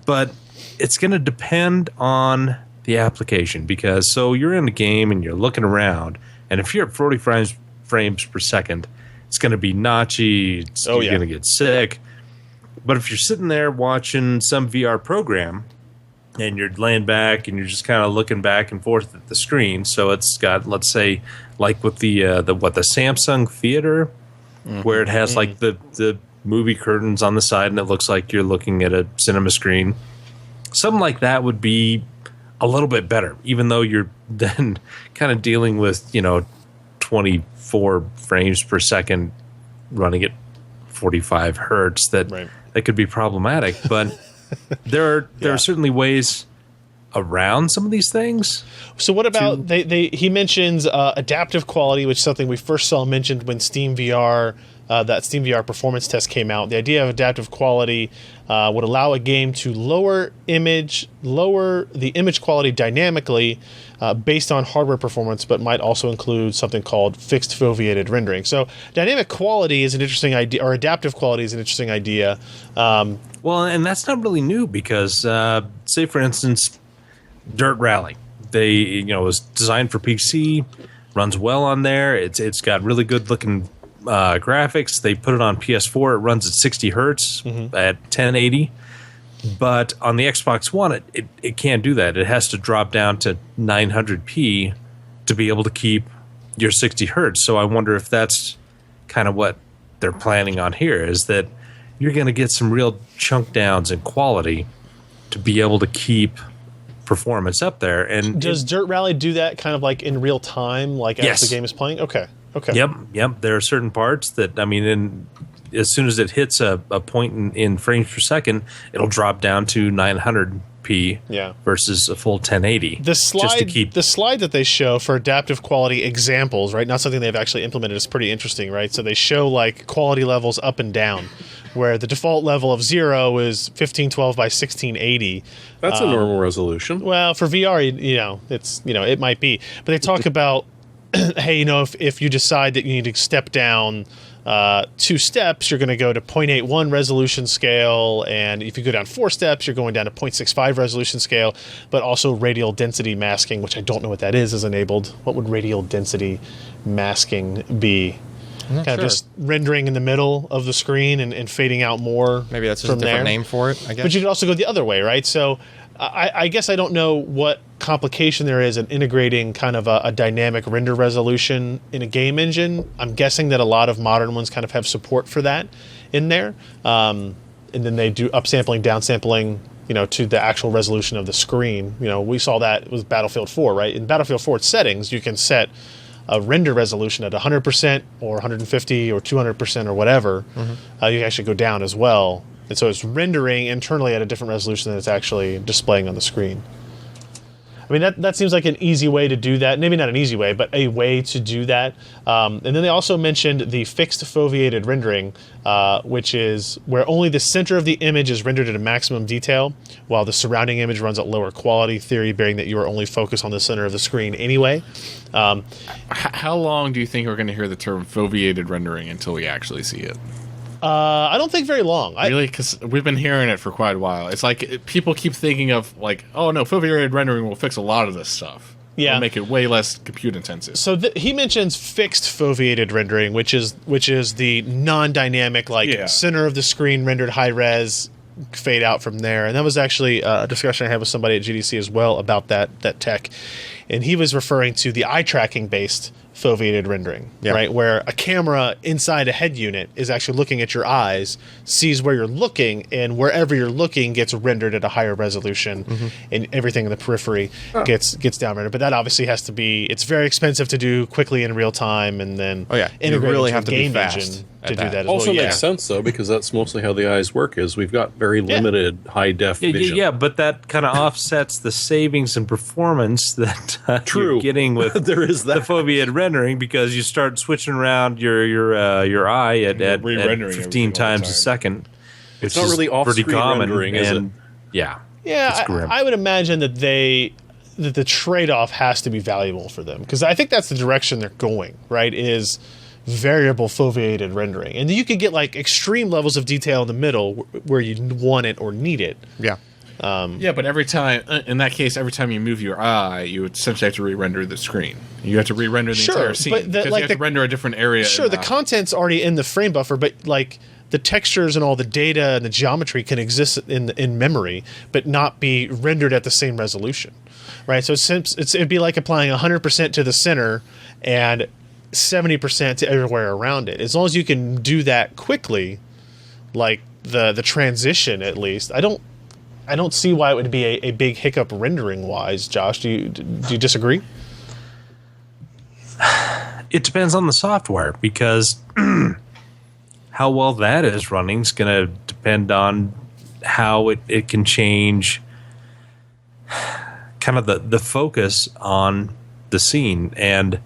[SPEAKER 3] but it's going to depend on the application, because so you're in a game and you're looking around, and if you're at 40 frames per second, it's going to be notchy. You're going to get sick. But if you're sitting there watching some VR program and you're laying back and you're just kind of looking back and forth at the screen, so it's got, let's say, like with the Samsung Theater, where it has like the movie curtains on the side and it looks like you're looking at a cinema screen. Something like that would be a little bit better, even though you're then kind of dealing with 24 frames per second running at 45 hertz. That could be problematic, but there are certainly ways around some of these things.
[SPEAKER 1] So what about he mentions adaptive quality, which is something we first saw mentioned when Steam VR that Steam VR performance test came out. The idea of adaptive quality would allow a game to lower the image quality dynamically based on hardware performance, but might also include something called fixed foveated rendering. So dynamic quality is an interesting idea, or adaptive quality is an interesting idea.
[SPEAKER 3] Well, and that's not really new, because say for instance, Dirt Rally, it was designed for PC, runs well on there. It's got really good looking graphics. They put it on PS4. It runs at 60 hertz at 1080. But on the Xbox One, it can't do that. It has to drop down to 900p to be able to keep your 60 hertz. So I wonder if that's kind of what they're planning on here, is that you're going to get some real chunk downs in quality to be able to keep performance up there. And
[SPEAKER 1] does Dirt Rally do that kind of like in real time, like as the game is playing? Okay.
[SPEAKER 3] Yep. There are certain parts that, I mean, as soon as it hits a point in frames per second, it'll drop down to 900p versus a full 1080.
[SPEAKER 1] The slide that they show for adaptive quality examples, right? Not something they've actually implemented, is pretty interesting, right? So they show like quality levels up and down, where the default level of 0 is 1512 by 1680.
[SPEAKER 2] That's a normal resolution.
[SPEAKER 1] Well, for VR, it's it might be, but they talk about hey, if you decide that you need to step down 2 steps, you're going to go to 0.81 resolution scale, and if you go down 4 steps, you're going down to 0.65 resolution scale, but also radial density masking, which I don't know what that is enabled. What would radial density masking be? Kind of just rendering in the middle of the screen and fading out more.
[SPEAKER 4] Maybe that's just a different name for it, I guess.
[SPEAKER 1] But you could also go the other way, right? So I guess I don't know what complication there is in integrating kind of a dynamic render resolution in a game engine. I'm guessing that a lot of modern ones kind of have support for that in there. And then they do upsampling, downsampling, to the actual resolution of the screen. We saw that with Battlefield 4, right? In Battlefield 4 settings, you can set a render resolution at 100% or 150 or 200% or whatever. You can actually go down as well. And so it's rendering internally at a different resolution than it's actually displaying on the screen. I mean, that seems like an easy way to do that. Maybe not an easy way, but a way to do that. And then they also mentioned the fixed foveated rendering, which is where only the center of the image is rendered at a maximum detail, while the surrounding image runs at lower quality, theory bearing that you are only focused on the center of the screen anyway.
[SPEAKER 5] How long do you think we're going to hear the term foveated rendering until we actually see it?
[SPEAKER 1] I don't think very long.
[SPEAKER 5] Really? Because we've been hearing it for quite a while. It's like people keep thinking of like, oh no, foveated rendering will fix a lot of this stuff.
[SPEAKER 1] Yeah.
[SPEAKER 5] It'll make it way less compute intensive.
[SPEAKER 1] So he mentions fixed foveated rendering, which is the non-dynamic, center of the screen rendered high res, fade out from there. And that was actually a discussion I had with somebody at GDC as well about that tech, and he was referring to the eye tracking based foveated rendering, right? Where a camera inside a head unit is actually looking at your eyes, sees where you're looking, and wherever you're looking gets rendered at a higher resolution, and everything in the periphery gets down rendered. But that obviously has to be, it's very expensive to do quickly in real time, and then
[SPEAKER 4] you really have to be
[SPEAKER 1] game
[SPEAKER 4] fast
[SPEAKER 1] engine
[SPEAKER 4] at
[SPEAKER 1] to do
[SPEAKER 4] that.
[SPEAKER 1] that as
[SPEAKER 2] Also
[SPEAKER 1] well.
[SPEAKER 2] makes sense though, because that's mostly how the eyes work. Is we've got very limited high def vision.
[SPEAKER 3] Yeah, but that kind of offsets the savings and performance that you're getting with
[SPEAKER 2] There is that.
[SPEAKER 3] the foveated rendering, because you start switching around your eye at
[SPEAKER 5] re-rendering
[SPEAKER 3] 15
[SPEAKER 5] everything all the
[SPEAKER 3] times a
[SPEAKER 5] time.
[SPEAKER 3] second.
[SPEAKER 2] It's not really off-screen rendering, is it?
[SPEAKER 3] Yeah,
[SPEAKER 1] Yeah,
[SPEAKER 3] it's grim.
[SPEAKER 1] I would imagine that the trade-off has to be valuable for them, because I think that's the direction they're going, right, is variable foveated rendering. And you could get like extreme levels of detail in the middle where you want it or need it.
[SPEAKER 4] Yeah.
[SPEAKER 5] Yeah, but every time, in that case, every time you move your eye, you would essentially have to re-render the screen. You have to re-render the entire scene,
[SPEAKER 1] but
[SPEAKER 5] because you have to render a different area.
[SPEAKER 1] Sure, the content's already in the frame buffer, but like the textures and all the data and the geometry can exist in memory, but not be rendered at the same resolution, right? So it'd be like applying 100% to the center and 70% to everywhere around it. As long as you can do that quickly, like the transition, at least, I don't see why it would be a big hiccup rendering wise. Josh, do you disagree?
[SPEAKER 3] It depends on the software, because how well that is running is going to depend on how it can change kind of the focus on the scene, and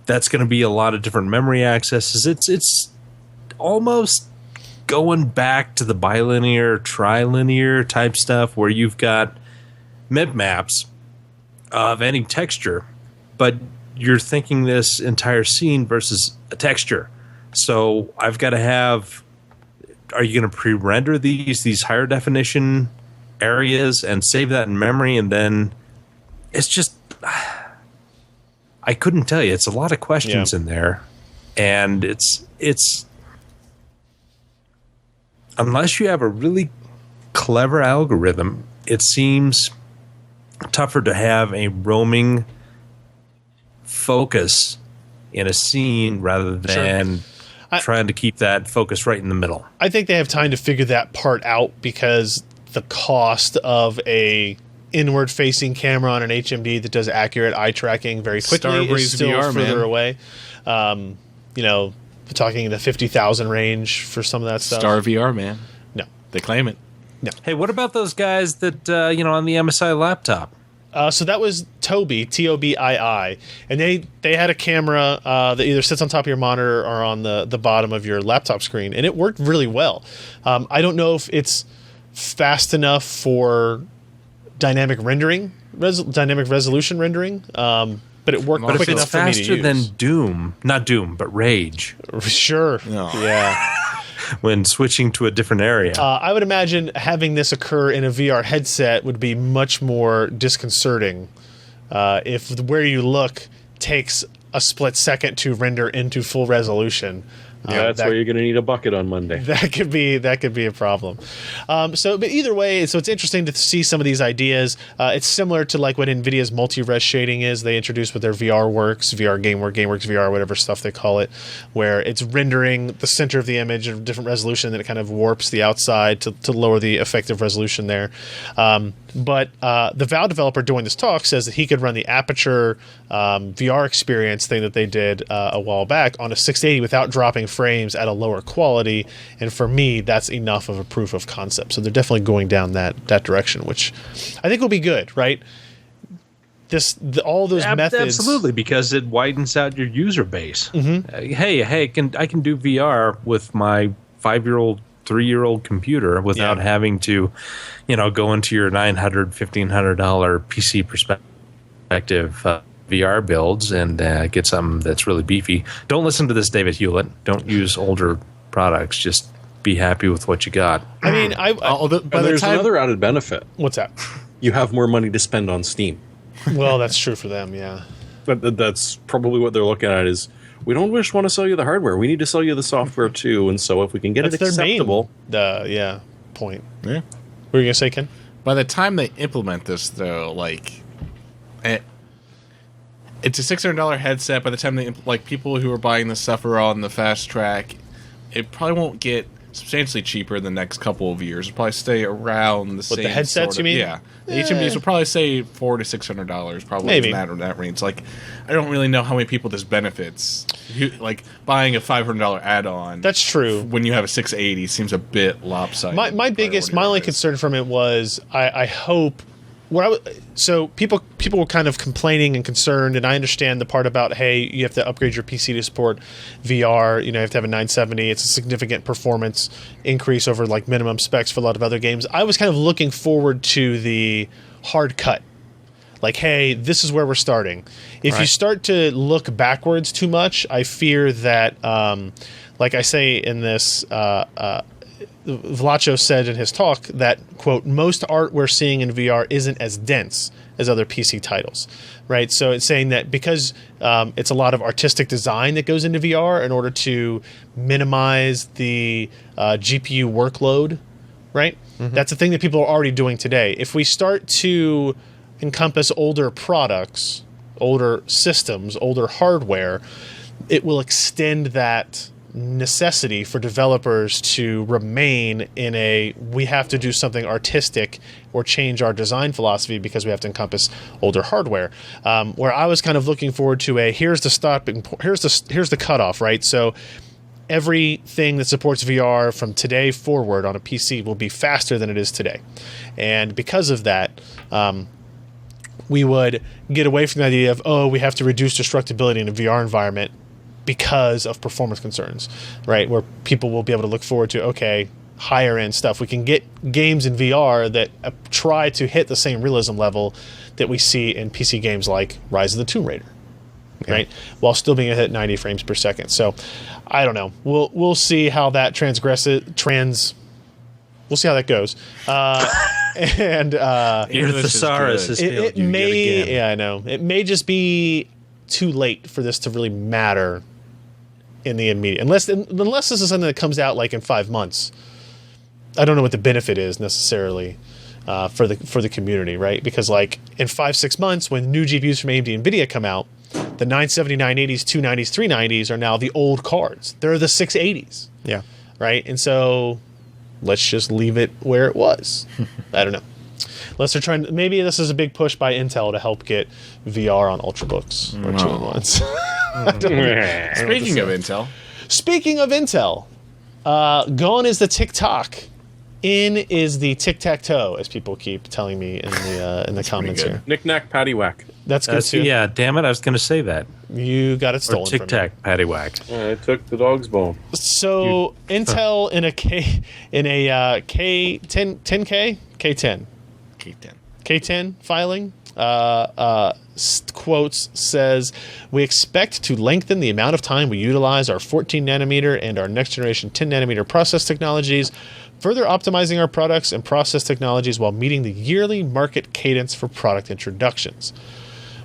[SPEAKER 3] that's going to be a lot of different memory accesses. It's almost going back to the bilinear, trilinear type stuff where you've got maps of any texture, but you're thinking this entire scene versus a texture. So I've got to have, are you going to pre-render these higher definition areas and save that in memory? And then it's just, I couldn't tell you. It's a lot of questions in there. And it's unless you have a really clever algorithm, it seems tougher to have a roaming focus in a scene rather than trying to keep that focus right in the middle.
[SPEAKER 1] I think they have time to figure that part out, because the cost of a inward-facing camera on an HMD that does accurate eye tracking very quickly is still
[SPEAKER 5] VR,
[SPEAKER 1] further
[SPEAKER 5] man.
[SPEAKER 1] away. We're talking in the 50,000 range for some of that stuff.
[SPEAKER 5] Star VR, man.
[SPEAKER 1] No.
[SPEAKER 5] They claim it.
[SPEAKER 3] Hey, what about those guys that, on the MSI laptop?
[SPEAKER 1] So that was Tobii, Tobii, and they had a camera that either sits on top of your monitor or on the bottom of your laptop screen, and it worked really well. I don't know if it's fast enough for dynamic resolution rendering, but it worked
[SPEAKER 3] But
[SPEAKER 1] quick
[SPEAKER 3] if it's
[SPEAKER 1] enough for me to
[SPEAKER 3] faster
[SPEAKER 1] use.
[SPEAKER 3] than Doom, not Doom, but Rage,
[SPEAKER 1] Sure.
[SPEAKER 5] No.
[SPEAKER 1] Yeah.
[SPEAKER 3] when switching to a different area.
[SPEAKER 1] I would imagine having this occur in a VR headset would be much more disconcerting if where you look takes a split second to render into full resolution.
[SPEAKER 2] That's where you're going to need a bucket on Monday.
[SPEAKER 1] That could be a problem. But either way, so it's interesting to see some of these ideas. It's similar to like what NVIDIA's multi-res shading is. They introduced with their VRWorks, GameWorks VR, whatever stuff they call it, where it's rendering the center of the image at a different resolution, then it kind of warps the outside to lower the effective resolution there. But the Valve developer doing this talk says that he could run the Aperture VR experience thing that they did a while back on a 680 without dropping frames at a lower quality, and for me that's enough of a proof of concept. So they're definitely going down that direction, which I think will be good, right? all those methods.
[SPEAKER 3] Absolutely, because it widens out your user base. Hey, I can do VR with my 5-year-old, 3-year-old computer without having to, go into your $900, $1,500 PC perspective VR builds and get something that's really beefy. Don't listen to this, David Hewlett. Don't use older products. Just be happy with what you got.
[SPEAKER 1] I mean,
[SPEAKER 2] there's another added benefit.
[SPEAKER 1] What's that?
[SPEAKER 2] You have more money to spend on Steam.
[SPEAKER 1] Well, that's true for them, yeah.
[SPEAKER 2] But that's probably what they're looking at is, we don't just want to sell you the hardware. We need to sell you the software too. And so if we can get it acceptable.
[SPEAKER 1] Their main, point.
[SPEAKER 5] Yeah.
[SPEAKER 1] What were you going to say, Ken?
[SPEAKER 5] By the time they implement this, though, it's a $600 headset. By the time people who are buying this stuff are on the fast track, it probably won't get substantially cheaper in the next couple of years. It'll probably stay around the same.
[SPEAKER 1] The headsets, you mean?
[SPEAKER 5] Yeah. The HMDs will probably say $400 to $600, probably.
[SPEAKER 1] Maybe.
[SPEAKER 5] In that range. I don't really know how many people this benefits. Buying a $500 add-on.
[SPEAKER 1] That's true.
[SPEAKER 5] When you have a 680 seems a bit lopsided.
[SPEAKER 1] My only concern from it was I hope. So people were kind of complaining and concerned, and I understand the part about, hey, you have to upgrade your PC to support VR. You have to have a 970. It's a significant performance increase over minimum specs for a lot of other games. I was kind of looking forward to the hard cut. Hey, this is where we're starting. If you start to look backwards too much, I fear that, like I say in this. Vlacho said in his talk that, quote, most art we're seeing in VR isn't as dense as other PC titles, right? So it's saying that because it's a lot of artistic design that goes into VR in order to minimize the GPU workload, right? That's a thing that people are already doing today. If we start to encompass older products, older systems, older hardware, it will extend that necessity for developers to remain in we have to do something artistic or change our design philosophy because we have to encompass older hardware. Where I was kind of looking forward to here's the cutoff, right? So everything that supports VR from today forward on a PC will be faster than it is today, and because of that, we would get away from the idea of we have to reduce destructibility in a VR environment because of performance concerns, right? Where people will be able to look forward to, higher end stuff. We can get games in VR that try to hit the same realism level that we see in PC games like Rise of the Tomb Raider, right? While still being hit 90 frames per second. So I don't know. We'll see how that we'll see how that goes. And
[SPEAKER 3] your thesaurus is
[SPEAKER 1] it may, I know. It may just be too late for this to really matter in the immediate, unless this is something that comes out in 5 months. I don't know what the benefit is necessarily for the community, right? Because in 5-6 months, when new GPUs from AMD and NVIDIA come out, the 970, 980s, 290s, 390s are now the old cards. They're the 680s.
[SPEAKER 4] Yeah.
[SPEAKER 1] Right? And so let's just leave it where it was. I don't know. Unless they're trying, maybe this is a big push by Intel to help get VR on Ultrabooks or 2-in-1s. Speaking of Intel, gone is the tick-tock. In is the tic-tac-toe, as people keep telling me in the comments here.
[SPEAKER 2] Knick-knack, paddywhack.
[SPEAKER 1] That's good too.
[SPEAKER 3] Yeah, damn it, I was going to say that.
[SPEAKER 1] You got it stolen.
[SPEAKER 3] Or tic-tac, paddywhack.
[SPEAKER 2] I took the dog's bone.
[SPEAKER 1] So Intel in a K10 filing quotes says, we expect to lengthen the amount of time we utilize our 14 nanometer and our next generation 10 nanometer process technologies, further optimizing our products and process technologies while meeting the yearly market cadence for product introductions,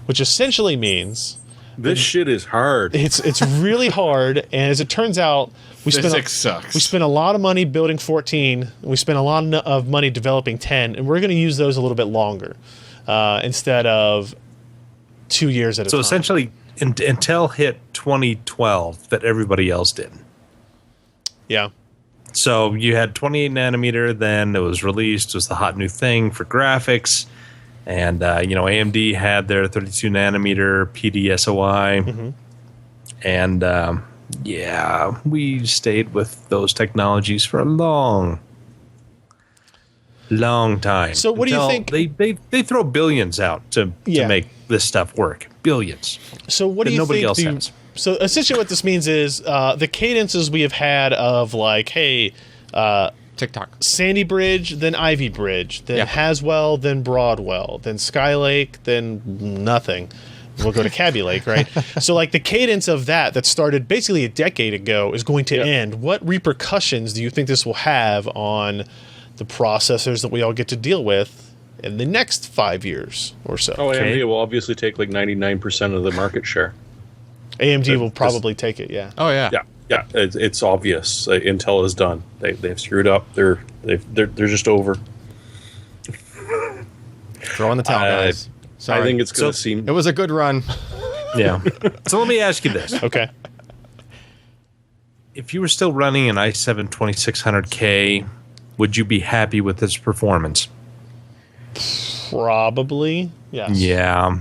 [SPEAKER 1] which essentially means
[SPEAKER 2] this shit is hard.
[SPEAKER 1] It's really hard, and as it turns out, we spent a lot of money building 14. We spent a lot of money developing 10, and we're going to use those a little bit longer instead of 2 years at a time.
[SPEAKER 3] So essentially, Intel hit 2012 that everybody else did.
[SPEAKER 1] Yeah.
[SPEAKER 3] So you had 28 nanometer, then it was released, it was the hot new thing for graphics. And, AMD had their 32 nanometer PDSOI. Mm-hmm. And, we stayed with those technologies for a long long time.
[SPEAKER 1] So what do you
[SPEAKER 3] until
[SPEAKER 1] think-
[SPEAKER 3] they throw billions out to
[SPEAKER 1] Yeah.
[SPEAKER 3] make this stuff work? Billions.
[SPEAKER 1] So what
[SPEAKER 3] that
[SPEAKER 1] do you
[SPEAKER 3] nobody
[SPEAKER 1] think?
[SPEAKER 3] else has.
[SPEAKER 1] So essentially, what this means is the cadences we have had of like, hey,
[SPEAKER 4] TikTok.
[SPEAKER 1] Sandy Bridge, then Ivy Bridge, then
[SPEAKER 4] Yeah.
[SPEAKER 1] Haswell, then Broadwell, then Skylake, then nothing. We'll go to Cabby Lake, right? So like the cadence of that started basically a decade ago is going to end. What repercussions do you think this will have on the processors that we all get to deal with in the next 5 years or so?
[SPEAKER 2] Oh,
[SPEAKER 3] Okay.
[SPEAKER 2] AMD will obviously take like 99% of the market share.
[SPEAKER 1] AMD will probably take it, yeah.
[SPEAKER 4] Oh yeah.
[SPEAKER 2] Yeah, it's obvious. Intel is done. They've screwed up. They're just over.
[SPEAKER 4] Throw in the towel, guys. Sorry.
[SPEAKER 2] I think it's going to
[SPEAKER 3] So-
[SPEAKER 2] seem.
[SPEAKER 4] It was a good run.
[SPEAKER 3] Yeah. So let me ask you this.
[SPEAKER 1] Okay.
[SPEAKER 3] If you were still running an i7 2600K, would you be happy with its performance?
[SPEAKER 1] Probably, yes.
[SPEAKER 3] Yeah.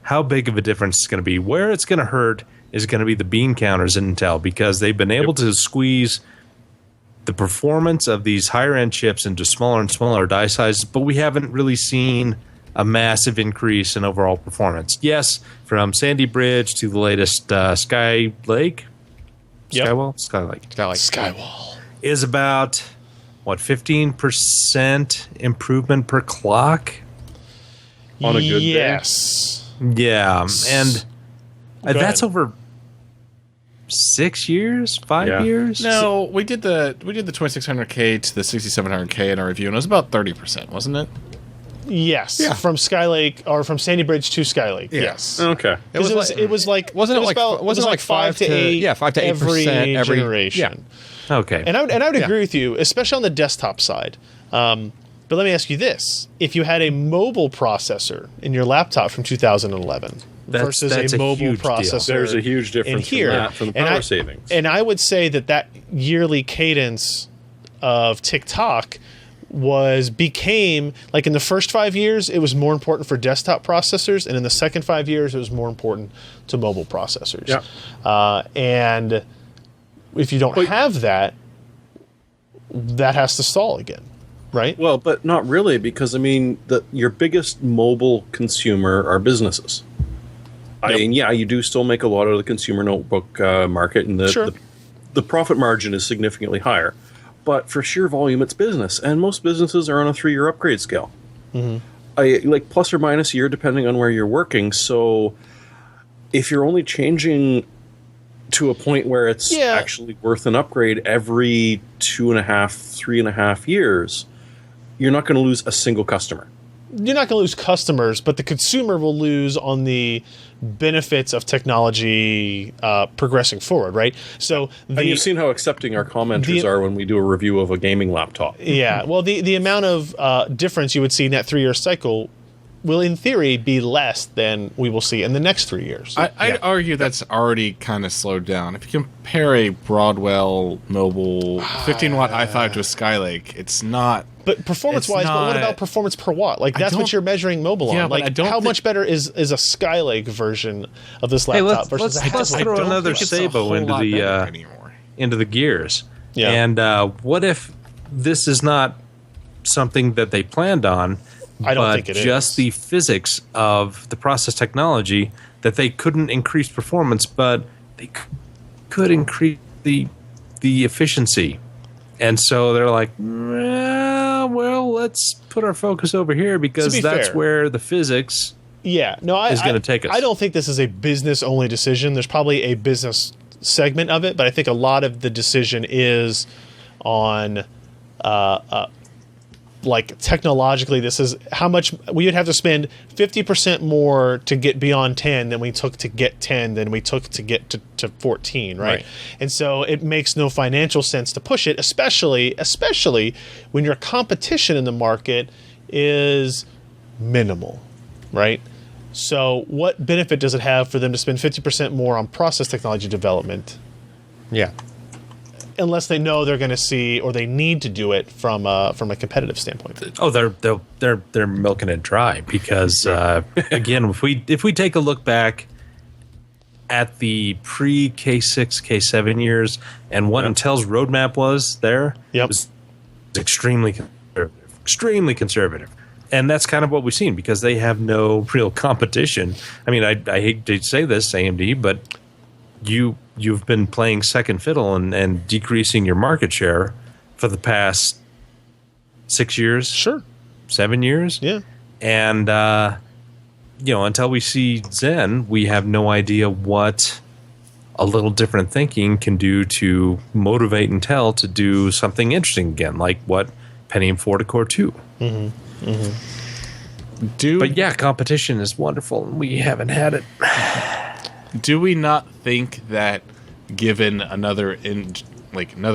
[SPEAKER 3] How big of a difference is going to be? Where it's going to hurt is going to be the bean counters in Intel, because they've been able to squeeze the performance of these higher end chips into smaller and smaller die sizes, but we haven't really seen a massive increase in overall performance. Yes, from Sandy Bridge to the latest Sky Lake,
[SPEAKER 1] Yep.
[SPEAKER 3] Skylake
[SPEAKER 4] Got like
[SPEAKER 1] Skywall.
[SPEAKER 3] is about what 15% improvement per clock.
[SPEAKER 2] On a good day?
[SPEAKER 1] Yes.
[SPEAKER 3] Yeah, and
[SPEAKER 1] Go
[SPEAKER 3] that's
[SPEAKER 1] ahead.
[SPEAKER 3] over 6 years, 5
[SPEAKER 2] Yeah.
[SPEAKER 3] years.
[SPEAKER 5] No, we did the 2600K to the 6700K in our review, and it was about 30%, wasn't it?
[SPEAKER 1] Yes.
[SPEAKER 4] Yeah.
[SPEAKER 1] From Skylake or from Sandy Bridge to Skylake. Yes.
[SPEAKER 2] Okay.
[SPEAKER 1] Because it was like
[SPEAKER 4] wasn't it like
[SPEAKER 1] about,
[SPEAKER 4] wasn't it like 5 to
[SPEAKER 1] 8?
[SPEAKER 4] yeah 5 to 8% every
[SPEAKER 1] generation.
[SPEAKER 3] Okay,
[SPEAKER 1] And I would
[SPEAKER 4] Yeah.
[SPEAKER 1] agree with you, especially on the desktop side. But let me ask you this: if you had a mobile processor in your laptop from 2011 versus
[SPEAKER 3] that's
[SPEAKER 1] a
[SPEAKER 3] a
[SPEAKER 1] mobile
[SPEAKER 3] huge deal.
[SPEAKER 1] processor,
[SPEAKER 2] There's a huge difference
[SPEAKER 1] in here,
[SPEAKER 2] from that, from the
[SPEAKER 1] And
[SPEAKER 2] power
[SPEAKER 1] I-
[SPEAKER 2] savings.
[SPEAKER 1] And I would say that yearly cadence of tick-tock became like in the first 5 years it was more important for desktop processors, and in the second 5 years it was more important to mobile processors.
[SPEAKER 2] Yeah.
[SPEAKER 1] And if you don't have that has to stall again, right?
[SPEAKER 2] Well, but not really, because I mean, your biggest mobile consumer are businesses. I mean, yeah, you do still make a lot of the consumer notebook market, and
[SPEAKER 1] Sure.
[SPEAKER 2] the profit margin is significantly higher. But for sheer volume, it's business, and most businesses are on a 3-year upgrade scale. Like plus or minus a year, depending on where you're working. So if you're only changing to a point where it's
[SPEAKER 1] Yeah.
[SPEAKER 2] actually worth an upgrade every 2.5, 3.5 years, you're not going to lose a single customer.
[SPEAKER 1] You're not going to lose customers, but the consumer will lose on the benefits of technology progressing forward, right? So
[SPEAKER 2] And you've seen how accepting our commenters are when we do a review of a gaming laptop.
[SPEAKER 1] yeah, well, the amount of difference you would see in that 3-year cycle will, in theory, be less than we will see in the next 3 years.
[SPEAKER 5] I'd argue that's already kind of slowed down. If you compare a Broadwell mobile 15-watt i5 to a Skylake, it's not.
[SPEAKER 1] But performance-wise,
[SPEAKER 5] It's
[SPEAKER 1] but what
[SPEAKER 5] not-
[SPEAKER 1] about performance per watt? Like that's what
[SPEAKER 5] don't-
[SPEAKER 1] you're measuring mobile
[SPEAKER 5] Yeah,
[SPEAKER 1] on.
[SPEAKER 5] but
[SPEAKER 1] Like
[SPEAKER 5] I don't
[SPEAKER 1] how
[SPEAKER 5] think-
[SPEAKER 1] much better is a Skylake version of this
[SPEAKER 3] Hey,
[SPEAKER 1] laptop versus
[SPEAKER 3] let's
[SPEAKER 1] a Haswell?
[SPEAKER 3] throw
[SPEAKER 5] I don't
[SPEAKER 3] another
[SPEAKER 5] think it's a
[SPEAKER 3] Sabo
[SPEAKER 5] whole
[SPEAKER 3] into
[SPEAKER 5] lot
[SPEAKER 3] the
[SPEAKER 5] better anymore.
[SPEAKER 3] into the gears.
[SPEAKER 1] Yeah.
[SPEAKER 3] And what if this is not something that they planned on?
[SPEAKER 1] I don't
[SPEAKER 3] but
[SPEAKER 1] think it
[SPEAKER 3] just
[SPEAKER 1] is.
[SPEAKER 3] the physics of the process technology that they couldn't increase performance, but they could increase the efficiency. And so they're like, well, let's put our focus over here because
[SPEAKER 1] be
[SPEAKER 3] that's
[SPEAKER 1] fair,
[SPEAKER 3] where the physics.
[SPEAKER 1] Yeah, no,
[SPEAKER 3] is gonna take us.
[SPEAKER 1] I don't think this is a business-only decision. There's probably a business segment of it, but I think a lot of the decision is on, like technologically, this is how much we would have to spend 50% more to get beyond 10 than we took to get 10 than we took to get to 14, right?
[SPEAKER 4] Right.
[SPEAKER 1] And so it makes no financial sense to push it, especially when your competition in the market is minimal, right? So what benefit does it have for them to spend 50% more on process technology development
[SPEAKER 4] yeah.
[SPEAKER 1] unless they know they're going to see or they need to do it from a competitive standpoint?
[SPEAKER 3] Oh, they're milking it dry because again, if we take a look back at the pre K6 K7 years and what Intel's roadmap was there,
[SPEAKER 1] Yep.
[SPEAKER 3] it was extremely conservative. extremely conservative. And that's kind of what we've seen because they have no real competition. I mean, I hate to say this, AMD, but you've been playing second fiddle and decreasing your market share for the past 6 years.
[SPEAKER 1] Sure.
[SPEAKER 3] 7 years.
[SPEAKER 1] Yeah.
[SPEAKER 3] And, until we see Zen, we have no idea what a little different thinking can do to motivate Intel to do something interesting again, like what Pentium 4 to Core 2.
[SPEAKER 1] Mm-hmm. Mm-hmm.
[SPEAKER 3] But yeah, competition is wonderful, and we haven't had it.
[SPEAKER 5] Do we not think that given another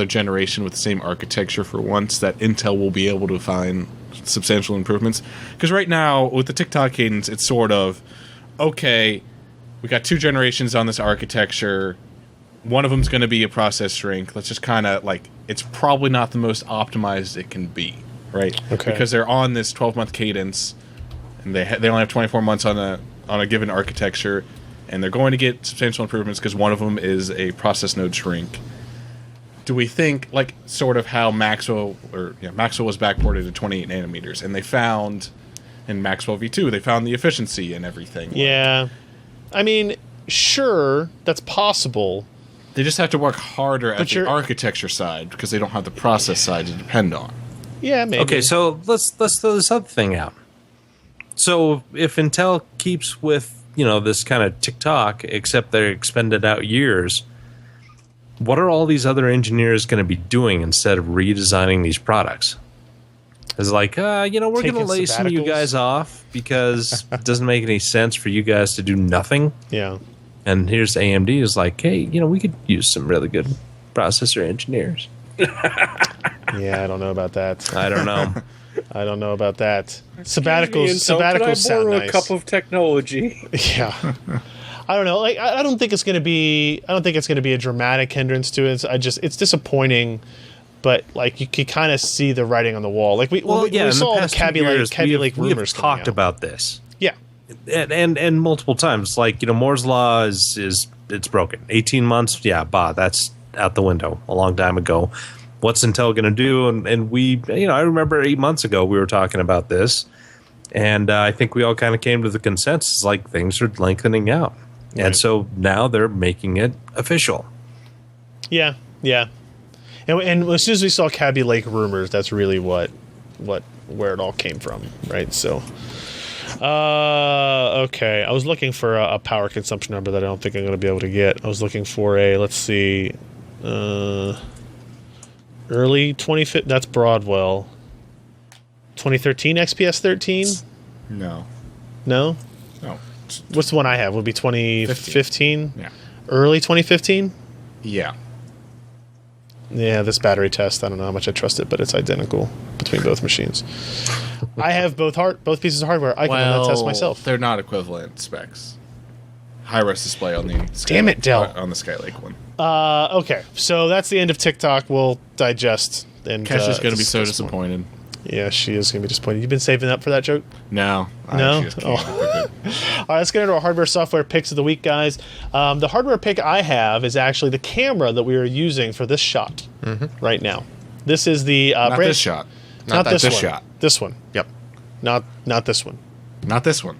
[SPEAKER 5] generation with the same architecture for once, that Intel will be able to find substantial improvements? Because right now, with the tick-tock cadence, it's sort of, okay, we got 2 generations on this architecture. One of them's going to be a process shrink. Let's just kind of, it's probably not the most optimized it can be, right?
[SPEAKER 1] Okay.
[SPEAKER 5] Because they're on this 12-month cadence, and they only have 24 months on a given architecture, and they're going to get substantial improvements because one of them is a process node shrink. Do we think, sort of how Maxwell was backported to 28 nanometers, and they found, in Maxwell V2, they found the efficiency and everything.
[SPEAKER 1] Yeah. I mean, sure, that's possible.
[SPEAKER 5] They just have to work harder at the architecture side because they don't have the process side to depend on.
[SPEAKER 1] Yeah, maybe.
[SPEAKER 3] Okay, so let's throw this other thing out. So if Intel keeps with, this kind of tick-tock, except they're expended out years, what are all these other engineers going to be doing instead of redesigning these products? It's like, we're going to lay some of you guys off because it doesn't make any sense for you guys to do nothing.
[SPEAKER 1] Yeah.
[SPEAKER 3] And here's AMD is like, hey, we could use some really good processor engineers.
[SPEAKER 1] Yeah, I don't know about that.
[SPEAKER 3] I don't know.
[SPEAKER 1] I don't know about that. Sabbaticals sound nice.
[SPEAKER 2] A cup of technology.
[SPEAKER 1] Yeah. I don't know. I don't think it's going to be. I don't think it's going to be a dramatic hindrance to it. It's disappointing, but you can kind of see the writing on the wall. We saw the Cabby Lake rumors.
[SPEAKER 3] We have talked about this.
[SPEAKER 1] Yeah,
[SPEAKER 3] and multiple times. Moore's law is it's broken. 18 months. Yeah, that's out the window a long time ago. What's Intel going to do? And we, I remember 8 months ago we were talking about this, and I think we all kind of came to the consensus things are lengthening out. Right. And so now they're making it official.
[SPEAKER 1] Yeah, yeah. And as soon as we saw Cabby Lake rumors, that's really where it all came from, right? So, okay. I was looking for a power consumption number that I don't think I'm going to be able to get. I was looking for let's see, early 2015. That's Broadwell. 2013 XPS 13.
[SPEAKER 5] No.
[SPEAKER 1] No.
[SPEAKER 5] No.
[SPEAKER 1] What's the one I have? Would be 2015?
[SPEAKER 5] Yeah.
[SPEAKER 1] Early 2015?
[SPEAKER 5] Yeah.
[SPEAKER 1] Yeah, this battery test, I don't know how much I trust it, but it's identical between both machines. I have both pieces of hardware. I can run that test myself.
[SPEAKER 5] They're not equivalent specs. High-res display on the
[SPEAKER 1] Damn it, Dell.
[SPEAKER 5] On the Skylake one.
[SPEAKER 1] Okay, so that's the end of TikTok. We'll digest. And
[SPEAKER 5] Kesha's going to be so disappointed.
[SPEAKER 1] Yeah, she is going to be disappointed. You've been saving up for that joke?
[SPEAKER 5] No.
[SPEAKER 1] No? All right, let's get into our hardware software picks of the week, guys. The hardware pick I have is actually the camera that we are using for this shot right now. This is the...
[SPEAKER 5] this shot.
[SPEAKER 1] Not this one.
[SPEAKER 5] Shot.
[SPEAKER 1] This one.
[SPEAKER 5] Yep.
[SPEAKER 1] Not this one.
[SPEAKER 5] Not this one.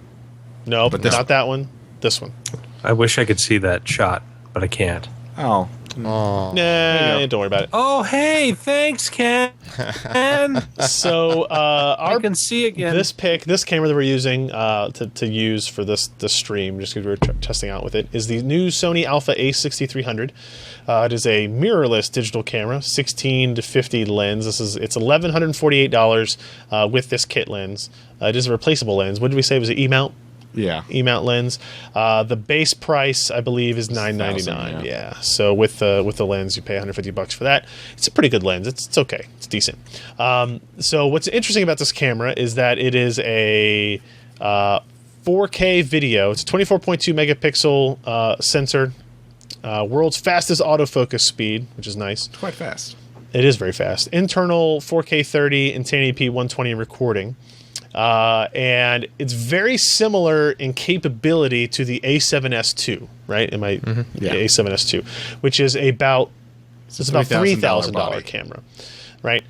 [SPEAKER 1] No,
[SPEAKER 5] but
[SPEAKER 1] not that one. This one.
[SPEAKER 3] I wish I could see that shot, but I can't.
[SPEAKER 5] Oh.
[SPEAKER 1] Nah, don't worry about it.
[SPEAKER 3] Oh, hey, thanks, Ken.
[SPEAKER 1] So
[SPEAKER 3] I can see again.
[SPEAKER 1] This camera that we're using to use for this stream, just because we were testing out with it, is the new Sony Alpha A6300. It is a mirrorless digital camera, 16 to 50 lens. It's $1,148 with this kit lens. It is a replaceable lens. What did we say? Was it E-mount?
[SPEAKER 5] Yeah.
[SPEAKER 1] E-mount lens. The base price, I believe, is $999. Yeah. So with the lens, you pay $150 for that. It's a pretty good lens. It's okay. It's decent. So what's interesting about this camera is that it is a 4K video. It's a 24.2 megapixel sensor. World's fastest autofocus speed, which is nice.
[SPEAKER 5] It's quite fast.
[SPEAKER 1] It is very fast. Internal 4K 30 and 1080p 120 recording. And it's very similar in capability to the A7S II, right? A7S II, which is about $3,000 camera, right?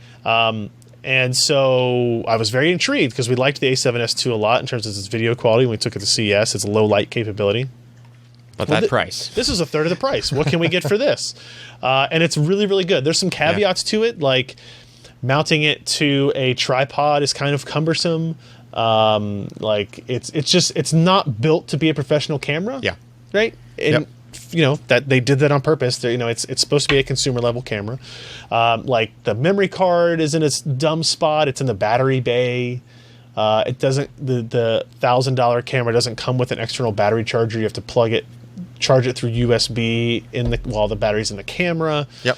[SPEAKER 1] And so I was very intrigued because we liked the A7S II a lot in terms of its video quality when we took it to CES. It's low light capability.
[SPEAKER 4] But that price.
[SPEAKER 1] This is a third of the price. What can we get for this? And it's really, really good. There's some caveats to it, like mounting it to a tripod is kind of cumbersome. Like it's not built to be a professional camera.
[SPEAKER 4] Yeah.
[SPEAKER 1] Right. And that they did that on purpose. It's supposed to be a consumer level camera. Like the memory card is in its dumb spot. It's in the battery bay. It doesn't. The $1,000 camera doesn't come with an external battery charger. You have to charge it through USB while the battery's in the camera.
[SPEAKER 4] Yep.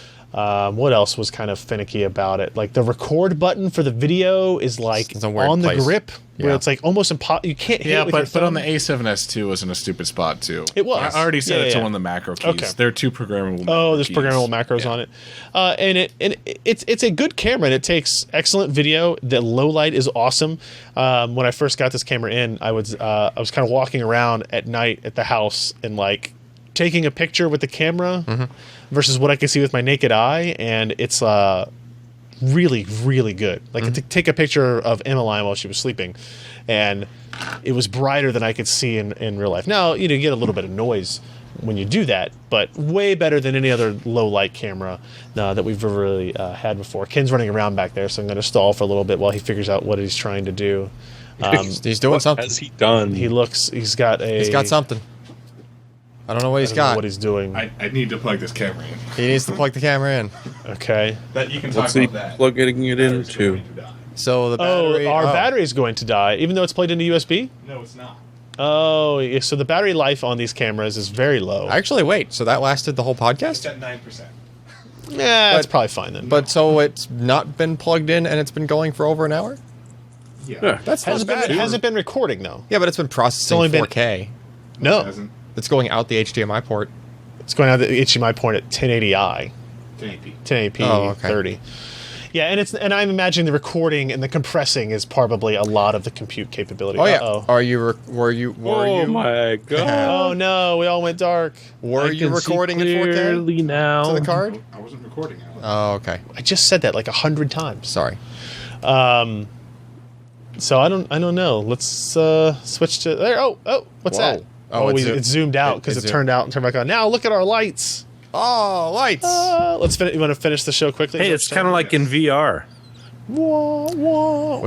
[SPEAKER 1] What else was kind of finicky about it? Like the record button for the video is like
[SPEAKER 4] It's a weird
[SPEAKER 1] on the
[SPEAKER 4] place.
[SPEAKER 1] grip, where
[SPEAKER 4] Yeah.
[SPEAKER 1] it's like almost impossible. You can't hit it with your
[SPEAKER 5] but on
[SPEAKER 1] thumb.
[SPEAKER 5] the A7S II was in a stupid spot too.
[SPEAKER 1] It was.
[SPEAKER 5] I already set
[SPEAKER 1] Yeah,
[SPEAKER 5] it to
[SPEAKER 1] yeah.
[SPEAKER 5] one of the macro keys.
[SPEAKER 1] Okay.
[SPEAKER 5] There are 2 programmable.
[SPEAKER 1] Oh, there's
[SPEAKER 5] keys.
[SPEAKER 1] programmable macros on it, and it's a good camera and it takes excellent video. The low light is awesome. When I first got this camera in, I was kind of walking around at night at the house and like taking a picture with the camera versus what I can see with my naked eye, and it's really, really good. Like to take a picture of Emmeline while she was sleeping, and it was brighter than I could see in real life. Now, you get a little bit of noise when you do that, but way better than any other low light camera that we've ever really had before. Ken's running around back there, so I'm going to stall for a little bit while he figures out what he's trying to do.
[SPEAKER 4] He's doing something.
[SPEAKER 2] Has he done?
[SPEAKER 1] He's got
[SPEAKER 4] something. I don't know what he's
[SPEAKER 1] I don't know
[SPEAKER 4] got.
[SPEAKER 1] what he's doing.
[SPEAKER 5] I need to plug this camera in.
[SPEAKER 4] He needs to plug the camera in.
[SPEAKER 1] Okay.
[SPEAKER 5] That you can talk
[SPEAKER 2] What's he
[SPEAKER 5] about that.
[SPEAKER 2] plugging it into?
[SPEAKER 4] So the battery.
[SPEAKER 1] Our battery is going to die, even though it's plugged into USB?
[SPEAKER 5] No, it's not.
[SPEAKER 1] Oh, yeah, so the battery life on these cameras is very low.
[SPEAKER 4] Actually, wait. So that lasted the whole podcast?
[SPEAKER 5] at 9%.
[SPEAKER 1] Yeah, that's probably fine then.
[SPEAKER 4] But so it's not been plugged in and it's been going for over an hour?
[SPEAKER 5] Yeah.
[SPEAKER 4] That's not bad.
[SPEAKER 1] hasn't been recording though.
[SPEAKER 4] Yeah, but it's been processing
[SPEAKER 1] only been-
[SPEAKER 4] 4K.
[SPEAKER 1] No,
[SPEAKER 5] Hasn't.
[SPEAKER 4] It's going out the HDMI port.
[SPEAKER 1] it's going out the HDMI port at 1080i,
[SPEAKER 5] 1080p.
[SPEAKER 1] 1080p,
[SPEAKER 4] Oh, okay.
[SPEAKER 1] 30. Yeah, and I'm imagining the recording and the compressing is probably a lot of the compute capability.
[SPEAKER 4] Oh yeah.
[SPEAKER 1] Uh-oh.
[SPEAKER 4] Were you
[SPEAKER 2] Oh my god!
[SPEAKER 1] Oh no, we all went dark.
[SPEAKER 4] were you recording in 4K
[SPEAKER 3] clearly now
[SPEAKER 4] to the card?
[SPEAKER 5] I wasn't recording it.
[SPEAKER 4] Oh, okay.
[SPEAKER 1] I just said that like 100 times.
[SPEAKER 4] Sorry.
[SPEAKER 1] So I don't know. Let's switch to there. Oh, what's
[SPEAKER 4] Whoa.
[SPEAKER 1] that?
[SPEAKER 4] Oh,
[SPEAKER 1] It zoomed out because it turned out and turned back on. Now look at our lights.
[SPEAKER 4] Oh, lights.
[SPEAKER 1] Let's finish. You want to finish the show quickly?
[SPEAKER 3] Hey, it's kind of like in VR.
[SPEAKER 4] We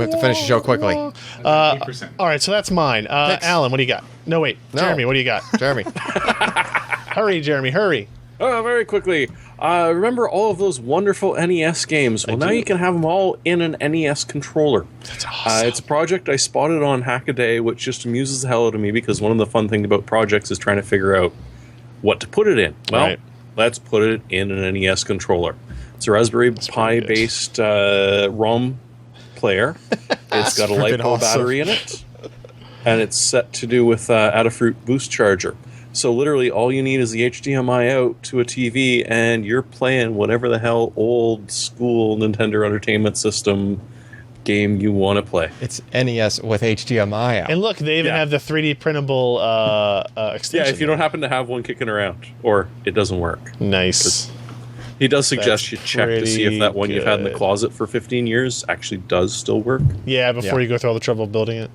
[SPEAKER 4] have to finish the show quickly.
[SPEAKER 5] 8%.
[SPEAKER 1] All right, so that's mine. Alan, what do you got? No, wait.
[SPEAKER 4] No.
[SPEAKER 1] Jeremy, what do you got?
[SPEAKER 4] Jeremy.
[SPEAKER 1] Hurry, Jeremy, hurry.
[SPEAKER 2] Oh, very quickly. Remember all of those wonderful NES games? Well, now you can have them all in an NES controller.
[SPEAKER 1] That's awesome.
[SPEAKER 2] It's a project I spotted on Hackaday, which just amuses the hell out of me because one of the fun things about projects is trying to figure out what to put it in. Well,
[SPEAKER 1] Right.
[SPEAKER 2] let's put it in an NES controller. It's a Raspberry Pi-based ROM player. It's got a
[SPEAKER 4] freaking
[SPEAKER 2] LiPo
[SPEAKER 4] awesome.
[SPEAKER 2] battery in it, and it's set to do with Adafruit boost charger. So literally all you need is the HDMI out to a TV and you're playing whatever the hell old school Nintendo Entertainment System game you want to play.
[SPEAKER 4] It's NES with HDMI out.
[SPEAKER 1] And look, they even
[SPEAKER 2] Yeah.
[SPEAKER 1] have the 3D printable extension.
[SPEAKER 2] Yeah, if you don't happen to have one kicking around or it doesn't work.
[SPEAKER 1] Nice.
[SPEAKER 2] He does suggest
[SPEAKER 1] That's
[SPEAKER 2] you check to see if that one you've had in the
[SPEAKER 1] pretty
[SPEAKER 2] closet for 15 years actually does still work.
[SPEAKER 1] Yeah, before
[SPEAKER 4] Yeah.
[SPEAKER 1] you go through all the trouble of building it.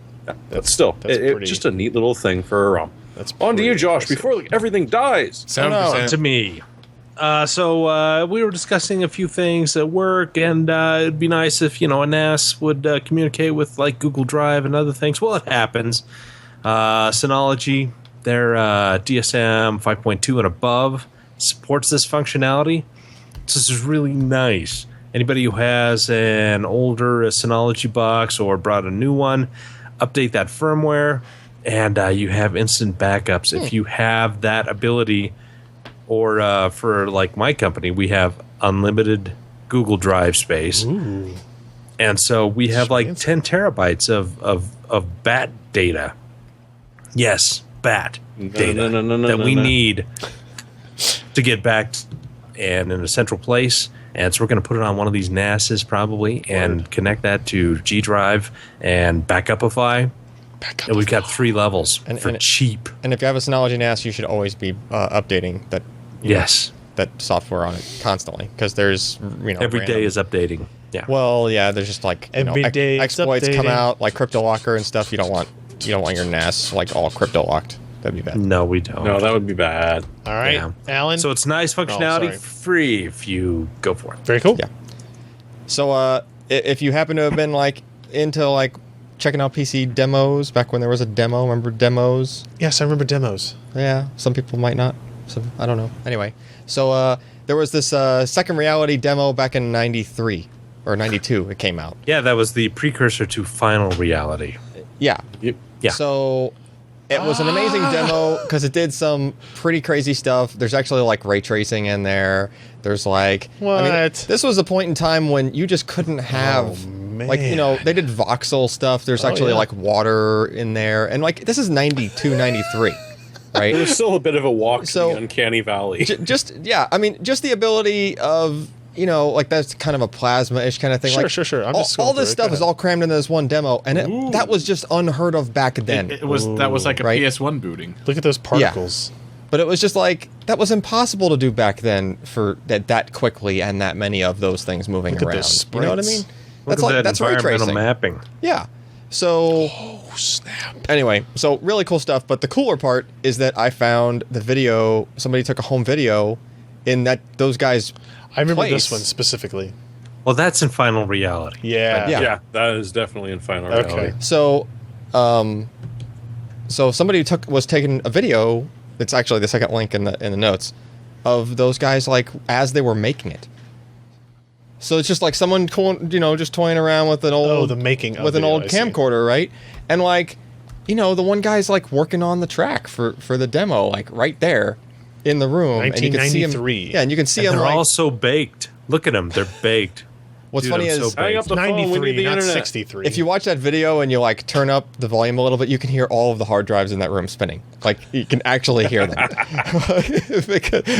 [SPEAKER 2] But still,
[SPEAKER 1] that's
[SPEAKER 2] it's
[SPEAKER 1] pretty-
[SPEAKER 2] just a neat little thing for a ROM.
[SPEAKER 1] That's
[SPEAKER 2] On to you,
[SPEAKER 1] pretty
[SPEAKER 2] Josh,
[SPEAKER 1] impressive.
[SPEAKER 2] before everything dies.
[SPEAKER 5] 7%.
[SPEAKER 3] To me. So we were discussing a few things at work, and it'd be nice if a NAS would communicate with like Google Drive and other things. Well, it happens. Synology, their DSM 5.2 and above supports this functionality. So this is really nice. Anybody who has an older Synology box or brought a new one, update that firmware, and you have instant backups if you have that ability. Or for like my company, we have unlimited Google Drive space, and so we have like 10 terabytes of BAT data. Yes, BAT data that we need to get back and in a central place. And so we're going to put it on one of these NASs probably and connect that to G Drive and Backupify. And we've got 3 levels for cheap.
[SPEAKER 4] And if you have a Synology NAS, you should always be updating that.
[SPEAKER 3] Yes.
[SPEAKER 4] That software on it constantly because there's
[SPEAKER 3] Every day is updating. Yeah.
[SPEAKER 4] Well, yeah, there's just like
[SPEAKER 1] Every day it's
[SPEAKER 4] exploits come
[SPEAKER 1] updating.
[SPEAKER 4] out like crypto locker and stuff. You don't want your NAS like all crypto locked. That'd be bad.
[SPEAKER 3] No, we don't.
[SPEAKER 2] No, that would be bad.
[SPEAKER 1] All right,
[SPEAKER 3] Yeah.
[SPEAKER 1] Alan.
[SPEAKER 3] So it's nice functionality,
[SPEAKER 1] sorry.
[SPEAKER 3] free if you go for it.
[SPEAKER 1] very cool.
[SPEAKER 4] Yeah. So if you happen to have been like into like checking out PC demos back when there was a demo, remember demos?
[SPEAKER 1] Yes, I remember demos.
[SPEAKER 4] Yeah, some people might not. So I don't know. Anyway, so there was this Second Reality demo back in '93 or '92. It came out.
[SPEAKER 3] Yeah, that was the precursor to Final Reality.
[SPEAKER 4] Yeah.
[SPEAKER 2] Yep.
[SPEAKER 3] Yeah.
[SPEAKER 4] So it was an amazing demo because it did some pretty crazy stuff. There's actually like ray tracing in there. There's like
[SPEAKER 1] What?
[SPEAKER 4] this was a point in time when you just couldn't have like they did voxel stuff. There's actually
[SPEAKER 1] yeah.
[SPEAKER 4] like water in there, and like this is 92, 93, right?
[SPEAKER 2] There's still a bit of a walk
[SPEAKER 4] So-
[SPEAKER 2] to the uncanny valley.
[SPEAKER 4] just the ability of like that's kind of a plasma-ish kind of thing.
[SPEAKER 1] Sure,
[SPEAKER 4] like,
[SPEAKER 1] sure. I'm just
[SPEAKER 4] all
[SPEAKER 1] going
[SPEAKER 4] this
[SPEAKER 1] through it.
[SPEAKER 4] stuff
[SPEAKER 1] Go
[SPEAKER 4] is
[SPEAKER 1] ahead.
[SPEAKER 4] all crammed into this one demo, and that was just unheard of back then.
[SPEAKER 5] That was like a
[SPEAKER 4] Right.
[SPEAKER 5] PS1 booting.
[SPEAKER 1] Look at those particles.
[SPEAKER 4] But it was just like that was impossible to do back then for that quickly and that many of those things moving
[SPEAKER 1] Look at
[SPEAKER 4] around.
[SPEAKER 1] those
[SPEAKER 4] You know what I
[SPEAKER 1] sprites.
[SPEAKER 4] mean?
[SPEAKER 3] Look at that
[SPEAKER 4] that's ray
[SPEAKER 3] environmental
[SPEAKER 4] tracing.
[SPEAKER 3] mapping.
[SPEAKER 4] Yeah. So
[SPEAKER 1] Oh snap!
[SPEAKER 4] anyway, so really cool stuff. But the cooler part is that I found the video. Somebody took a home video in those guys.
[SPEAKER 1] I remember
[SPEAKER 4] place.
[SPEAKER 1] this one specifically.
[SPEAKER 3] Well, that's in Final Reality.
[SPEAKER 1] Yeah.
[SPEAKER 4] Yeah.
[SPEAKER 2] Yeah, that is definitely in Final
[SPEAKER 1] Okay.
[SPEAKER 2] Reality.
[SPEAKER 4] So, so somebody was taking a video. It's actually the second link in the notes of those guys like as they were making it. So it's just like someone just toying around with an old
[SPEAKER 1] the making of
[SPEAKER 4] with an
[SPEAKER 1] video,
[SPEAKER 4] old
[SPEAKER 1] I see.
[SPEAKER 4] camcorder, right? And like the one guy's like working on the track for the demo, like right there in the room, and you can see him.
[SPEAKER 1] 1993.
[SPEAKER 4] Yeah, and you can see
[SPEAKER 3] And
[SPEAKER 4] him.
[SPEAKER 3] they're
[SPEAKER 4] Like,
[SPEAKER 3] all so baked. Look at them. They're baked.
[SPEAKER 4] what's
[SPEAKER 3] Dude,
[SPEAKER 4] funny
[SPEAKER 3] I'm so
[SPEAKER 4] is
[SPEAKER 2] Hang up the phone. We
[SPEAKER 1] 93,
[SPEAKER 2] need the
[SPEAKER 1] not
[SPEAKER 2] internet.
[SPEAKER 1] 63.
[SPEAKER 4] if you watch that video and you like turn up the volume a little bit, you can hear all of the hard drives in that room spinning. Like you can actually hear them,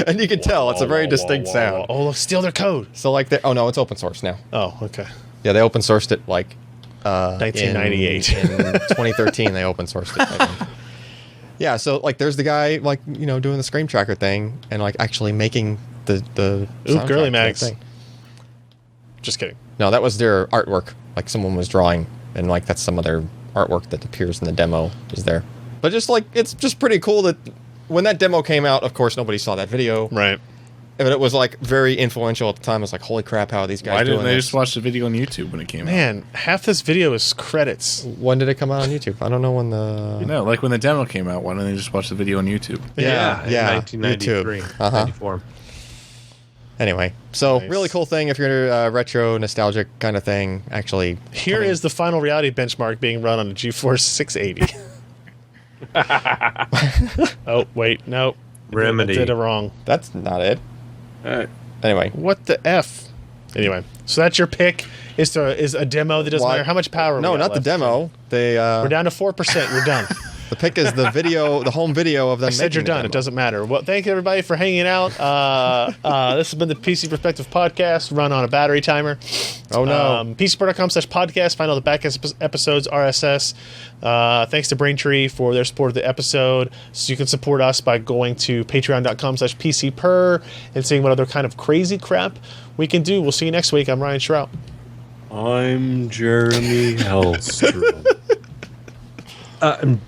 [SPEAKER 4] and you can tell it's a very distinct sound.
[SPEAKER 1] Oh, look, steal their code.
[SPEAKER 4] So like, oh no, it's open source now.
[SPEAKER 1] Oh, okay.
[SPEAKER 4] Yeah, they open sourced it like
[SPEAKER 1] 1998.
[SPEAKER 4] in 2013. They open sourced it. I think. Yeah, so like, there's the guy like doing the Scream Tracker thing and like actually making the
[SPEAKER 1] Ooh,
[SPEAKER 4] soundtrack
[SPEAKER 1] girly
[SPEAKER 4] to that
[SPEAKER 1] mags.
[SPEAKER 4] thing.
[SPEAKER 1] Just kidding.
[SPEAKER 4] No, that was their artwork. Like someone was drawing, and like that's some of their artwork that appears in the demo is there. But just like it's just pretty cool that when that demo came out, of course nobody saw that video,
[SPEAKER 1] Right.
[SPEAKER 4] but it was like very influential at the time. It was like, holy crap, how are these guys
[SPEAKER 5] Why
[SPEAKER 4] doing
[SPEAKER 5] didn't they
[SPEAKER 4] this?
[SPEAKER 5] just watch the video on YouTube when it came out?
[SPEAKER 1] Man, half this video is credits.
[SPEAKER 4] When did it come out on YouTube? I don't know when the.
[SPEAKER 5] No, like when the demo came out, why didn't they just watch the video on YouTube?
[SPEAKER 4] Yeah,
[SPEAKER 3] in 1993.
[SPEAKER 4] YouTube. Uh-huh.
[SPEAKER 3] 94.
[SPEAKER 4] Anyway, so
[SPEAKER 1] Nice.
[SPEAKER 4] really cool thing if you're into retro nostalgic kind of thing. Actually,
[SPEAKER 1] Here is the Final Reality benchmark being run on a GeForce 680. Oh, wait, no.
[SPEAKER 3] Remedy.
[SPEAKER 1] I did it wrong.
[SPEAKER 4] that's not it.
[SPEAKER 2] Alright.
[SPEAKER 4] Anyway,
[SPEAKER 1] What the F? Anyway, so that's your pick. Is a demo that doesn't
[SPEAKER 4] Why-
[SPEAKER 1] matter how much power we
[SPEAKER 4] no,
[SPEAKER 1] got
[SPEAKER 4] not the
[SPEAKER 1] left.
[SPEAKER 4] demo. They
[SPEAKER 1] We're down to 4%. We're done.
[SPEAKER 4] the pick is the video, the home video of them.
[SPEAKER 1] I said you're
[SPEAKER 4] making the
[SPEAKER 1] done. It
[SPEAKER 4] demo.
[SPEAKER 1] doesn't matter. Well, thank you everybody for hanging out. This has been the PC Perspective Podcast, run on a battery timer.
[SPEAKER 4] Oh no.
[SPEAKER 1] PCPro.com/podcast. Find all the back episodes, RSS. Thanks to Braintree for their support of the episode. So you can support us by going to patreon.com/PCPer and seeing what other kind of crazy crap we can do. We'll see you next week. I'm Ryan Shrout.
[SPEAKER 2] I'm Jeremy Hellstrom.
[SPEAKER 4] And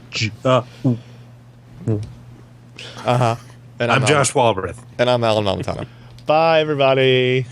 [SPEAKER 3] I'm Josh Walrath.
[SPEAKER 4] And I'm Alan Malmontano.
[SPEAKER 1] Bye, everybody.